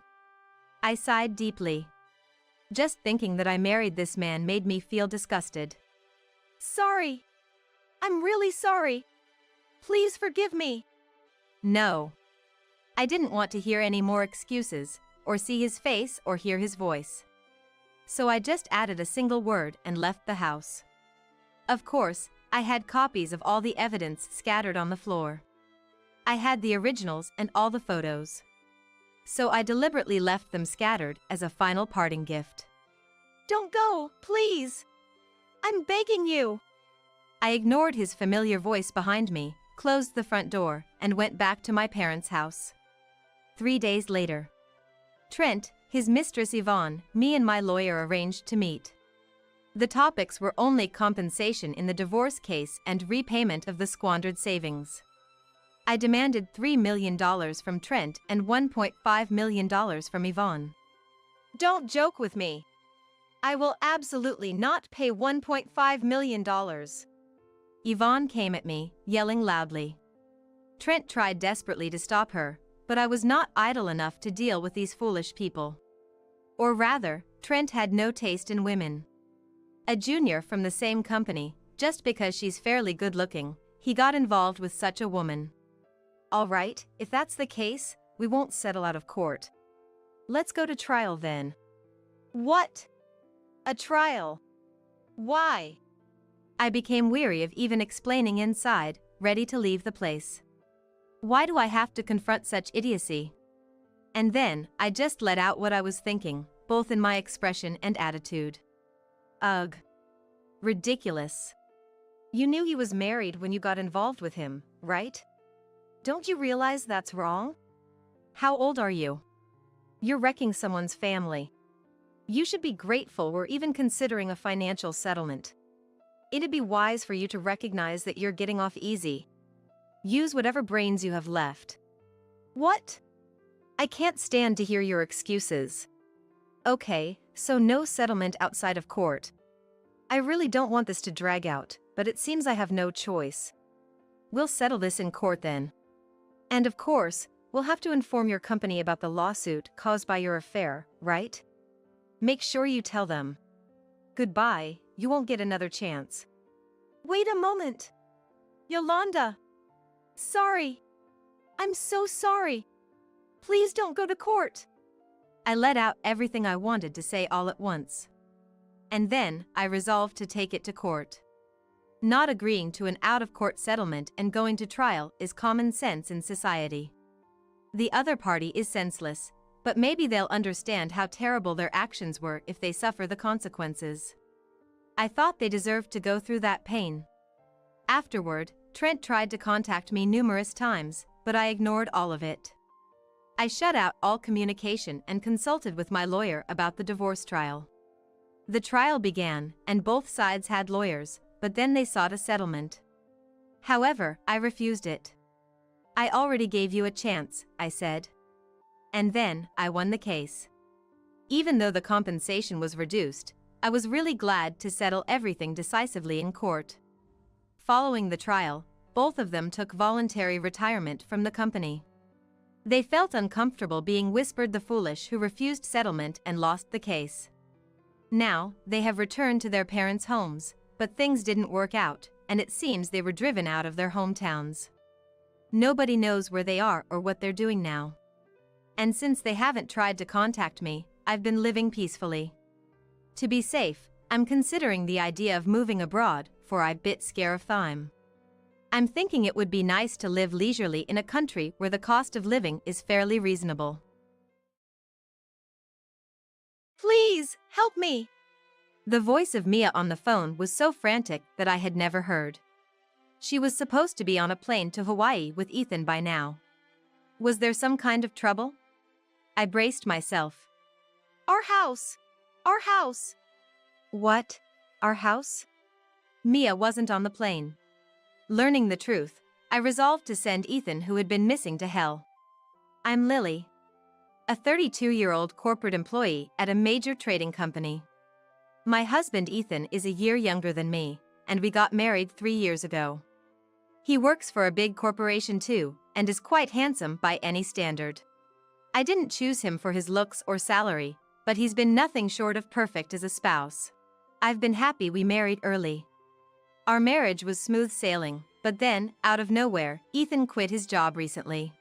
I sighed deeply. Just thinking that I married this man made me feel disgusted. Sorry. I'm really sorry. Please forgive me. No. I didn't want to hear any more excuses, or see his face or hear his voice. So I just added a single word and left the house. Of course, I had copies of all the evidence scattered on the floor. I had the originals and all the photos. So I deliberately left them scattered as a final parting gift. Don't go, please. I'm begging you. I ignored his familiar voice behind me, closed the front door, and went back to my parents' house. 3 days later. Trent, his mistress Yvonne, me and my lawyer arranged to meet. The topics were only compensation in the divorce case and repayment of the squandered savings. I demanded $3 million from Trent and $1.5 million from Yvonne. Don't joke with me. I will absolutely not pay $1.5 million. Yvonne came at me, yelling loudly. Trent tried desperately to stop her, but I was not idle enough to deal with these foolish people. Or rather, Trent had no taste in women. A junior from the same company, just because she's fairly good-looking, he got involved with such a woman. All right, if that's the case, we won't settle out of court. Let's go to trial then. What? A trial? Why? I became weary of even explaining inside, ready to leave the place. Why do I have to confront such idiocy? And then, I just let out what I was thinking, both in my expression and attitude. Ugh. Ridiculous. You knew he was married when you got involved with him, right? Don't you realize that's wrong? How old are you? You're wrecking someone's family. You should be grateful we're even considering a financial settlement. It'd be wise for you to recognize that you're getting off easy. Use whatever brains you have left. What? I can't stand to hear your excuses. Okay, so no settlement outside of court. I really don't want this to drag out, but it seems I have no choice. We'll settle this in court then. And of course, we'll have to inform your company about the lawsuit caused by your affair, right? Make sure you tell them. Goodbye, you won't get another chance. Wait a moment. Yolanda. Sorry. I'm so sorry. Please don't go to court. I let out everything I wanted to say all at once. And then, I resolved to take it to court. Not agreeing to an out-of-court settlement and going to trial is common sense in society. The other party is senseless, but maybe they'll understand how terrible their actions were if they suffer the consequences. I thought they deserved to go through that pain. Afterward, Trent tried to contact me numerous times, but I ignored all of it. I shut out all communication and consulted with my lawyer about the divorce trial. The trial began, and both sides had lawyers, but then they sought a settlement. However, I refused it. I already gave you a chance, I said. And then, I won the case. Even though the compensation was reduced, I was really glad to settle everything decisively in court. Following the trial, both of them took voluntary retirement from the company. They felt uncomfortable being whispered the foolish who refused settlement and lost the case. Now, they have returned to their parents' homes, but things didn't work out, and it seems they were driven out of their hometowns. Nobody knows where they are or what they're doing now. And since they haven't tried to contact me, I've been living peacefully. To be safe, I'm considering the idea of moving abroad, for I'm a bit scared of time. I'm thinking it would be nice to live leisurely in a country where the cost of living is fairly reasonable. Please, help me! The voice of Mia on the phone was so frantic that I had never heard. She was supposed to be on a plane to Hawaii with Ethan by now. Was there some kind of trouble? I braced myself. Our house! Our house! What? Our house? Mia wasn't on the plane. Learning the truth, I resolved to send Ethan, who had been missing, to hell. I'm Lily, a 32-year-old corporate employee at a major trading company. My husband Ethan is a year younger than me, and we got married 3 years ago. He works for a big corporation too, and is quite handsome by any standard. I didn't choose him for his looks or salary, but he's been nothing short of perfect as a spouse. I've been happy we married early. Our marriage was smooth sailing, but then, out of nowhere, Ethan quit his job recently.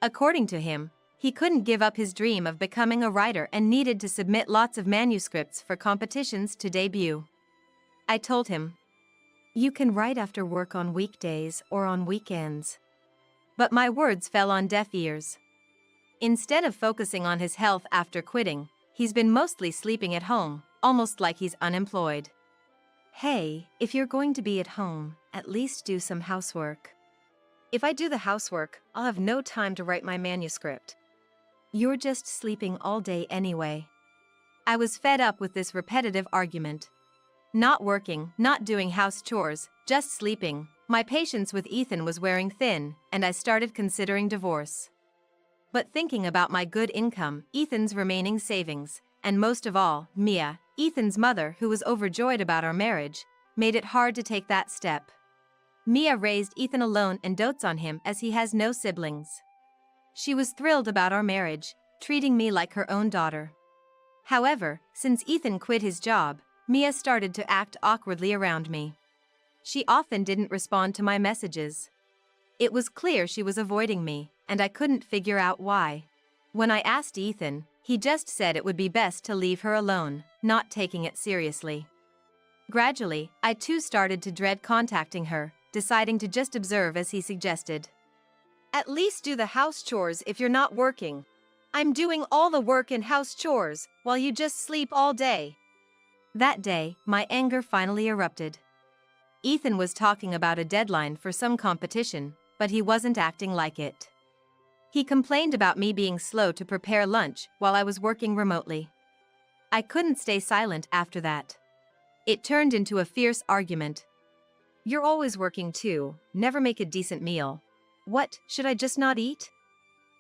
According to him, he couldn't give up his dream of becoming a writer and needed to submit lots of manuscripts for competitions to debut. I told him, "You can write after work on weekdays or on weekends." But my words fell on deaf ears. Instead of focusing on his health after quitting, he's been mostly sleeping at home, almost like he's unemployed. Hey, if you're going to be at home, at least do some housework. If I do the housework, I'll have no time to write my manuscript. You're just sleeping all day anyway. I was fed up with this repetitive argument. Not working, not doing house chores, just sleeping. My patience with Ethan was wearing thin, and I started considering divorce. But thinking about my good income, Ethan's remaining savings, and most of all, Mia, Ethan's mother, who was overjoyed about our marriage, made it hard to take that step. Mia raised Ethan alone and dotes on him as he has no siblings. She was thrilled about our marriage, treating me like her own daughter. However, since Ethan quit his job, Mia started to act awkwardly around me. She often didn't respond to my messages. It was clear she was avoiding me, and I couldn't figure out why. When I asked Ethan, he just said it would be best to leave her alone, not taking it seriously. Gradually, I too started to dread contacting her, deciding to just observe as he suggested. At least do the house chores if you're not working. I'm doing all the work and house chores, while you just sleep all day. That day, my anger finally erupted. Ethan was talking about a deadline for some competition, but he wasn't acting like it. He complained about me being slow to prepare lunch while I was working remotely. I couldn't stay silent after that. It turned into a fierce argument. You're always working too, never make a decent meal. What, should I just not eat?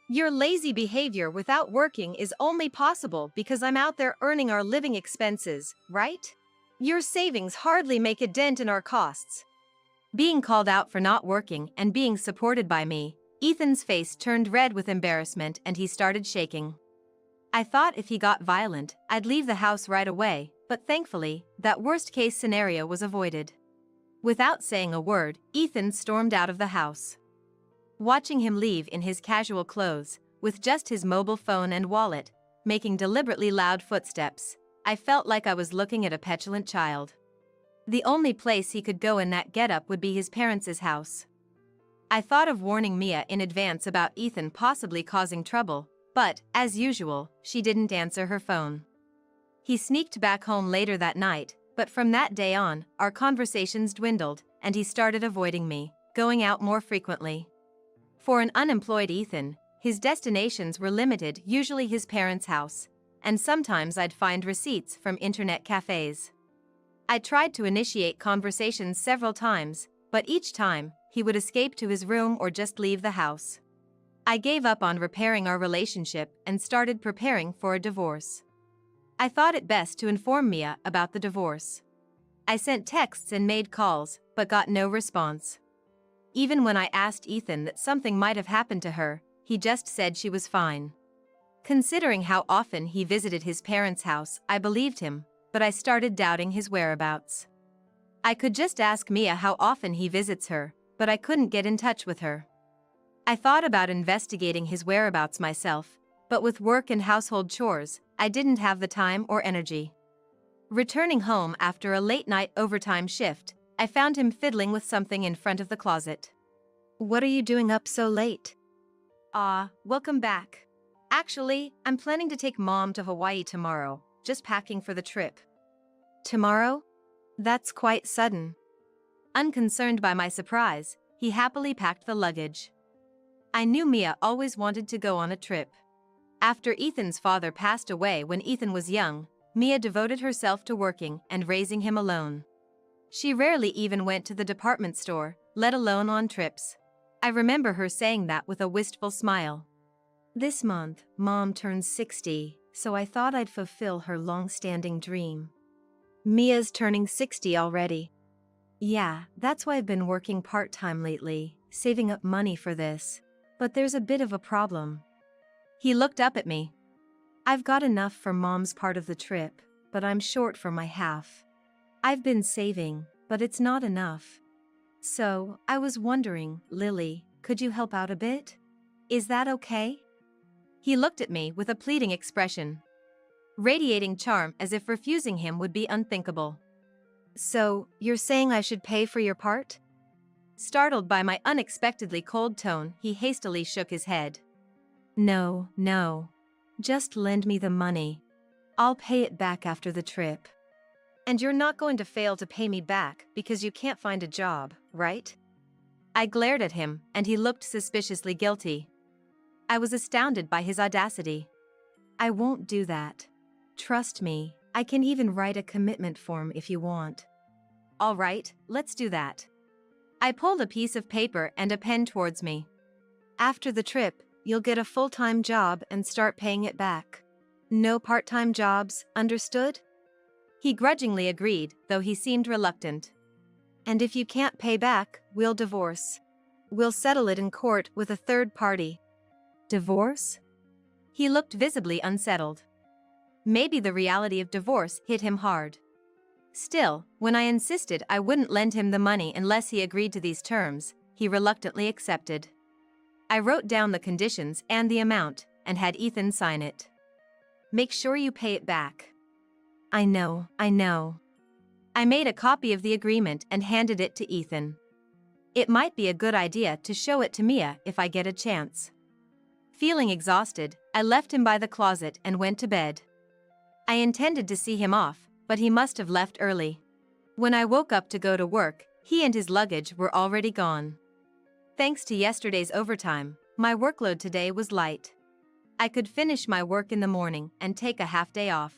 Your lazy behavior without working is only possible because I'm out there earning our living expenses, right? Your savings hardly make a dent in our costs. Being called out for not working and being supported by me, Ethan's face turned red with embarrassment and he started shaking. I thought if he got violent, I'd leave the house right away, but thankfully, that worst-case scenario was avoided. Without saying a word, Ethan stormed out of the house. Watching him leave in his casual clothes, with just his mobile phone and wallet, making deliberately loud footsteps, I felt like I was looking at a petulant child. The only place he could go in that getup would be his parents' house. I thought of warning Mia in advance about Ethan possibly causing trouble, but, as usual, she didn't answer her phone. He sneaked back home later that night, but from that day on, our conversations dwindled, and he started avoiding me, going out more frequently. For an unemployed Ethan, his destinations were limited, usually his parents' house, and sometimes I'd find receipts from internet cafes. I tried to initiate conversations several times, but each time, he would escape to his room or just leave the house. I gave up on repairing our relationship and started preparing for a divorce. I thought it best to inform Mia about the divorce. I sent texts and made calls, but got no response. Even when I asked Ethan that something might have happened to her, he just said she was fine. Considering how often he visited his parents' house, I believed him, but I started doubting his whereabouts. I could just ask Mia how often he visits her, but I couldn't get in touch with her. I thought about investigating his whereabouts myself, but with work and household chores, I didn't have the time or energy. Returning home after a late-night overtime shift, I found him fiddling with something in front of the closet. What are you doing up so late? Welcome back. Actually, I'm planning to take Mom to Hawaii tomorrow, just packing for the trip. Tomorrow? That's quite sudden. Unconcerned by my surprise, he happily packed the luggage. I knew Mia always wanted to go on a trip. After Ethan's father passed away when Ethan was young, Mia devoted herself to working and raising him alone. She rarely even went to the department store, let alone on trips. I remember her saying that with a wistful smile. This month, Mom turns 60, so I thought I'd fulfill her long-standing dream. Mia's turning 60 already. Yeah, that's why I've been working part-time lately, saving up money for this. But there's a bit of a problem. He looked up at me. I've got enough for Mom's part of the trip, but I'm short for my half. I've been saving, but it's not enough. So, I was wondering, Lily, could you help out a bit? Is that okay? He looked at me with a pleading expression, radiating charm as if refusing him would be unthinkable. So, you're saying I should pay for your part? Startled by my unexpectedly cold tone, he hastily shook his head. No. Just lend me the money. I'll pay it back after the trip. And you're not going to fail to pay me back because you can't find a job, right? I glared at him, and he looked suspiciously guilty. I was astounded by his audacity. I won't do that. Trust me, I can even write a commitment form if you want. All right, let's do that. I pulled a piece of paper and a pen towards me. After the trip, you'll get a full-time job and start paying it back. No part-time jobs, understood? He grudgingly agreed, though he seemed reluctant. And if you can't pay back, we'll divorce. We'll settle it in court with a third party. Divorce? He looked visibly unsettled. Maybe the reality of divorce hit him hard. Still, when I insisted I wouldn't lend him the money unless he agreed to these terms, he reluctantly accepted. I wrote down the conditions and the amount, and had Ethan sign it. Make sure you pay it back. I know. I made a copy of the agreement and handed it to Ethan. It might be a good idea to show it to Mia if I get a chance. Feeling exhausted, I left him by the closet and went to bed. I intended to see him off, but he must have left early. When I woke up to go to work, he and his luggage were already gone. Thanks to yesterday's overtime, my workload today was light. I could finish my work in the morning and take a half day off.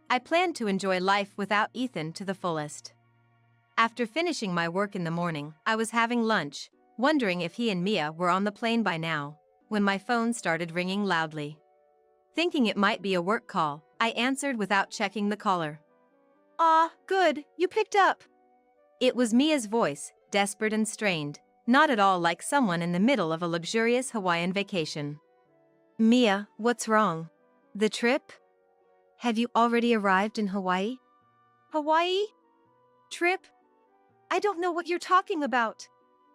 I planned to enjoy life without Ethan to the fullest. After finishing my work in the morning, I was having lunch, wondering if he and Mia were on the plane by now, when my phone started ringing loudly. Thinking it might be a work call, I answered without checking the caller. Good, you picked up. It was Mia's voice, desperate and strained, not at all like someone in the middle of a luxurious Hawaiian vacation. Mia, what's wrong? The trip? Have you already arrived in Hawaii? Hawaii? Trip? I don't know what you're talking about.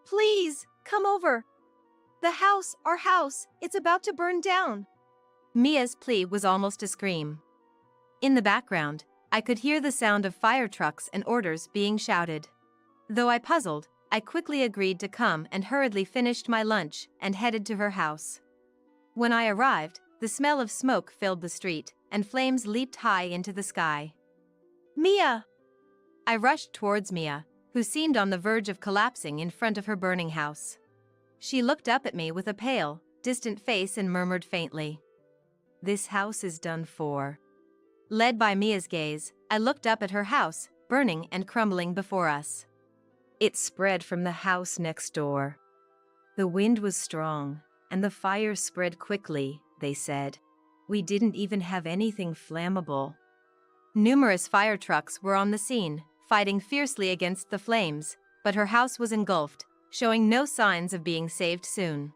Please, come over. Our house, it's about to burn down. Mia's plea was almost a scream. In the background, I could hear the sound of fire trucks and orders being shouted. Though I puzzled, I quickly agreed to come and hurriedly finished my lunch and headed to her house. When I arrived, the smell of smoke filled the street, and flames leaped high into the sky. Mia! I rushed towards Mia, who seemed on the verge of collapsing in front of her burning house. She looked up at me with a pale, distant face and murmured faintly, "This house is done for." Led by Mia's gaze, I looked up at her house, burning and crumbling before us. It spread from the house next door. The wind was strong, and the fire spread quickly, they said. We didn't even have anything flammable. Numerous fire trucks were on the scene, fighting fiercely against the flames, but her house was engulfed, showing no signs of being saved soon.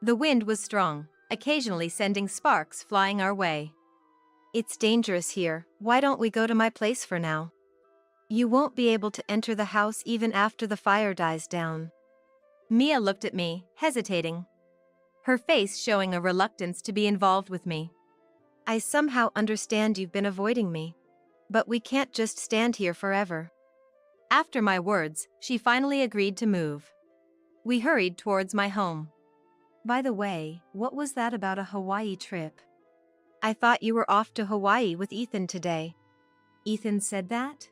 The wind was strong, occasionally sending sparks flying our way. It's dangerous here. Why don't we go to my place for now? You won't be able to enter the house even after the fire dies down. Mia looked at me, hesitating, her face showing a reluctance to be involved with me. I somehow understand you've been avoiding me. But we can't just stand here forever. After my words, she finally agreed to move. We hurried towards my home. By the way, what was that about a Hawaii trip? I thought you were off to Hawaii with Ethan today. Ethan said that?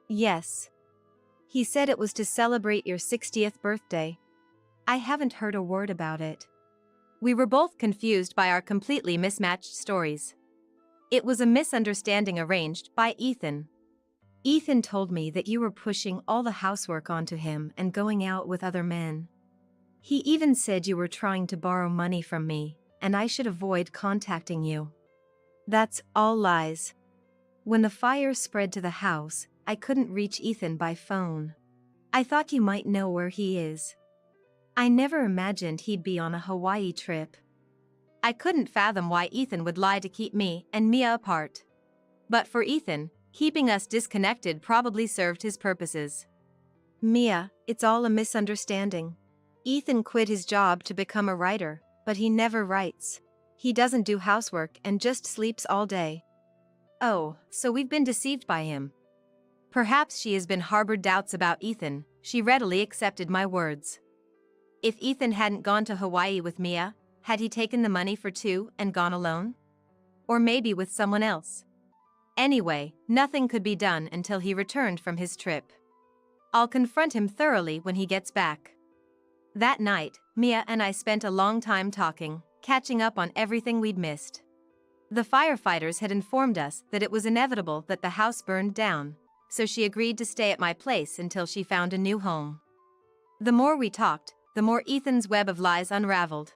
Yes. He said it was to celebrate your 60th birthday. I haven't heard a word about it. We were both confused by our completely mismatched stories. It was a misunderstanding arranged by Ethan. Ethan told me that you were pushing all the housework onto him and going out with other men. He even said you were trying to borrow money from me, and I should avoid contacting you. That's all lies. When the fire spread to the house, I couldn't reach Ethan by phone. I thought you might know where he is. I never imagined he'd be on a Hawaii trip. I couldn't fathom why Ethan would lie to keep me and Mia apart. But for Ethan, keeping us disconnected probably served his purposes. Mia, it's all a misunderstanding. Ethan quit his job to become a writer, but he never writes. He doesn't do housework and just sleeps all day. Oh, so we've been deceived by him. Perhaps she has been harbored doubts about Ethan. She readily accepted my words. If Ethan hadn't gone to Hawaii with Mia, had he taken the money for two and gone alone? Or maybe with someone else? Anyway, nothing could be done until he returned from his trip. I'll confront him thoroughly when he gets back. That night, Mia and I spent a long time talking, catching up on everything we'd missed. The firefighters had informed us that it was inevitable that the house burned down, so she agreed to stay at my place until she found a new home. The more we talked, the more Ethan's web of lies unraveled.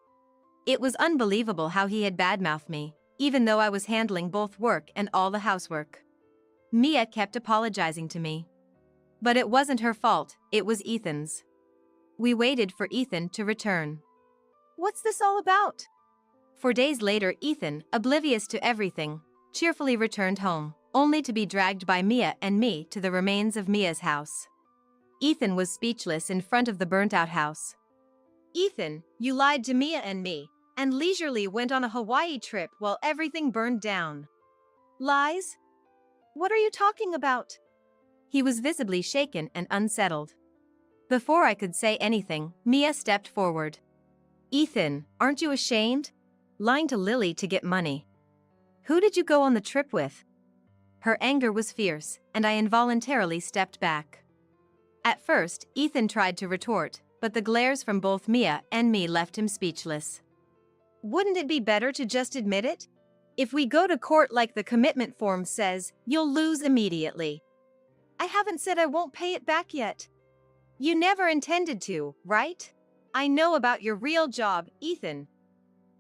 It was unbelievable how he had badmouthed me, even though I was handling both work and all the housework. Mia kept apologizing to me. But it wasn't her fault, it was Ethan's. We waited for Ethan to return. What's this all about? For days later, Ethan, oblivious to everything, cheerfully returned home, only to be dragged by Mia and me to the remains of Mia's house. Ethan was speechless in front of the burnt-out house. Ethan, you lied to Mia and me, and leisurely went on a Hawaii trip while everything burned down. Lies? What are you talking about? He was visibly shaken and unsettled. Before I could say anything, Mia stepped forward. Ethan, aren't you ashamed? Lying to Lily to get money. Who did you go on the trip with? Her anger was fierce, and I involuntarily stepped back. At first, Ethan tried to retort, but the glares from both Mia and me left him speechless. Wouldn't it be better to just admit it? If we go to court like the commitment form says, you'll lose immediately. I haven't said I won't pay it back yet. You never intended to, right? I know about your real job, Ethan.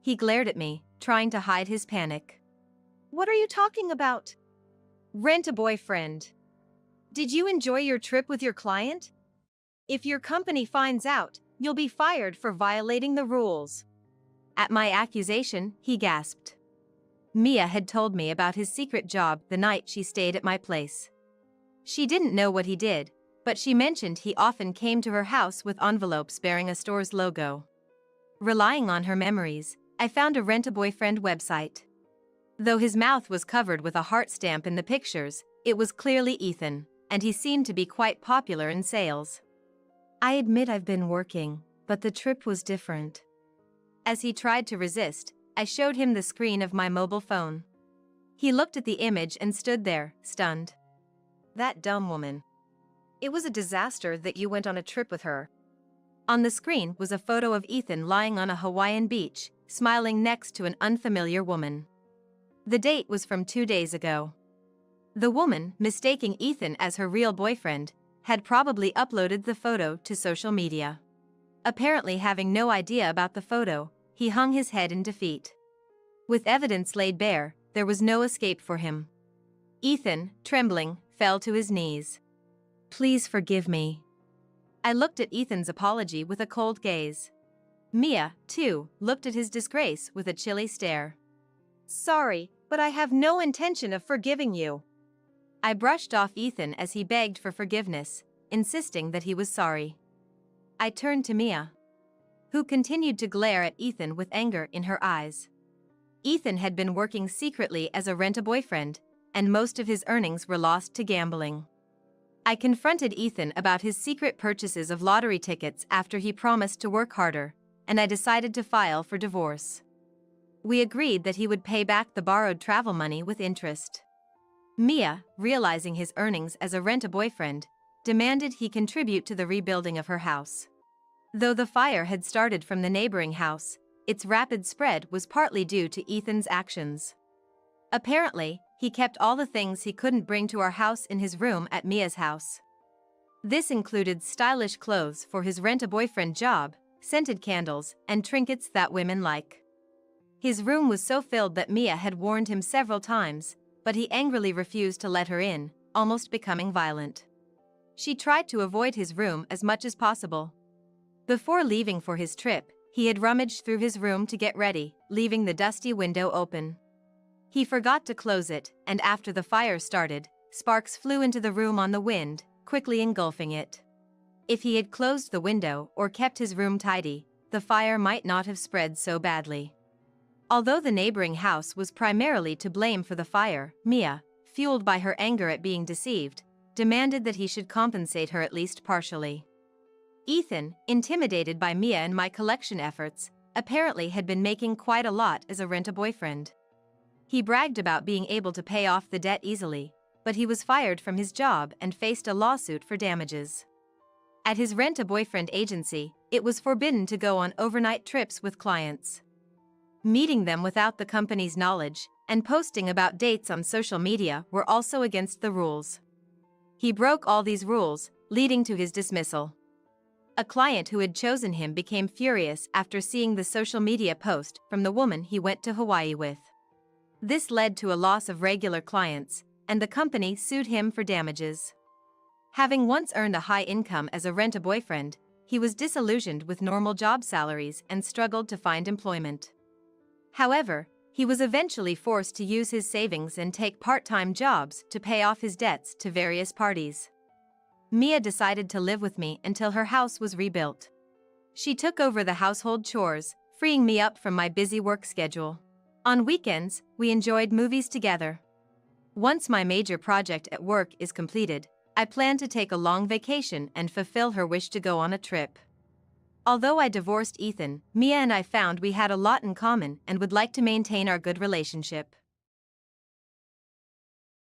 He glared at me, trying to hide his panic. What are you talking about? Rent a boyfriend. Did you enjoy your trip with your client? If your company finds out, you'll be fired for violating the rules. At my accusation, he gasped. Mia had told me about his secret job the night she stayed at my place. She didn't know what he did, but she mentioned he often came to her house with envelopes bearing a store's logo. Relying on her memories, I found a rent-a-boyfriend website. Though his mouth was covered with a heart stamp in the pictures, it was clearly Ethan, and he seemed to be quite popular in sales. I admit I've been working, but the trip was different. As he tried to resist, I showed him the screen of my mobile phone. He looked at the image and stood there, stunned. That dumb woman. It was a disaster that you went on a trip with her. On the screen was a photo of Ethan lying on a Hawaiian beach, smiling next to an unfamiliar woman. The date was from 2 days ago. The woman, mistaking Ethan as her real boyfriend, had probably uploaded the photo to social media. Apparently having no idea about the photo, he hung his head in defeat. With evidence laid bare, there was no escape for him. Ethan, trembling, fell to his knees. Please forgive me. I looked at Ethan's apology with a cold gaze. Mia, too, looked at his disgrace with a chilly stare. Sorry, but I have no intention of forgiving you. I brushed off Ethan as he begged for forgiveness, insisting that he was sorry. I turned to Mia, who continued to glare at Ethan with anger in her eyes. Ethan had been working secretly as a rent-a-boyfriend, and most of his earnings were lost to gambling. I confronted Ethan about his secret purchases of lottery tickets after he promised to work harder, and I decided to file for divorce. We agreed that he would pay back the borrowed travel money with interest. Mia, realizing his earnings as a rent-a-boyfriend, demanded he contribute to the rebuilding of her house. Though the fire had started from the neighboring house, its rapid spread was partly due to Ethan's actions. Apparently, he kept all the things he couldn't bring to our house in his room at Mia's house. This included stylish clothes for his rent-a-boyfriend job, scented candles, and trinkets that women like. His room was so filled that Mia had warned him several times, but he angrily refused to let her in, almost becoming violent. She tried to avoid his room as much as possible. Before leaving for his trip, he had rummaged through his room to get ready, leaving the dusty window open. He forgot to close it, and after the fire started, sparks flew into the room on the wind, quickly engulfing it. If he had closed the window or kept his room tidy, the fire might not have spread so badly. Although the neighboring house was primarily to blame for the fire, Mia, fueled by her anger at being deceived, demanded that he should compensate her at least partially. Ethan, intimidated by Mia and my collection efforts, apparently had been making quite a lot as a rent-a-boyfriend. He bragged about being able to pay off the debt easily, but he was fired from his job and faced a lawsuit for damages. At his rent-a-boyfriend agency, it was forbidden to go on overnight trips with clients. Meeting them without the company's knowledge and posting about dates on social media were also against the rules. He broke all these rules, leading to his dismissal. A client who had chosen him became furious after seeing the social media post from the woman he went to Hawaii with. This led to a loss of regular clients, and the company sued him for damages. Having once earned a high income as a rent-a-boyfriend, he was disillusioned with normal job salaries and struggled to find employment. However, he was eventually forced to use his savings and take part-time jobs to pay off his debts to various parties. Mia decided to live with me until her house was rebuilt. She took over the household chores, freeing me up from my busy work schedule. On weekends, we enjoyed movies together. Once my major project at work is completed, I plan to take a long vacation and fulfill her wish to go on a trip. Although I divorced Ethan, Mia and I found we had a lot in common and would like to maintain our good relationship.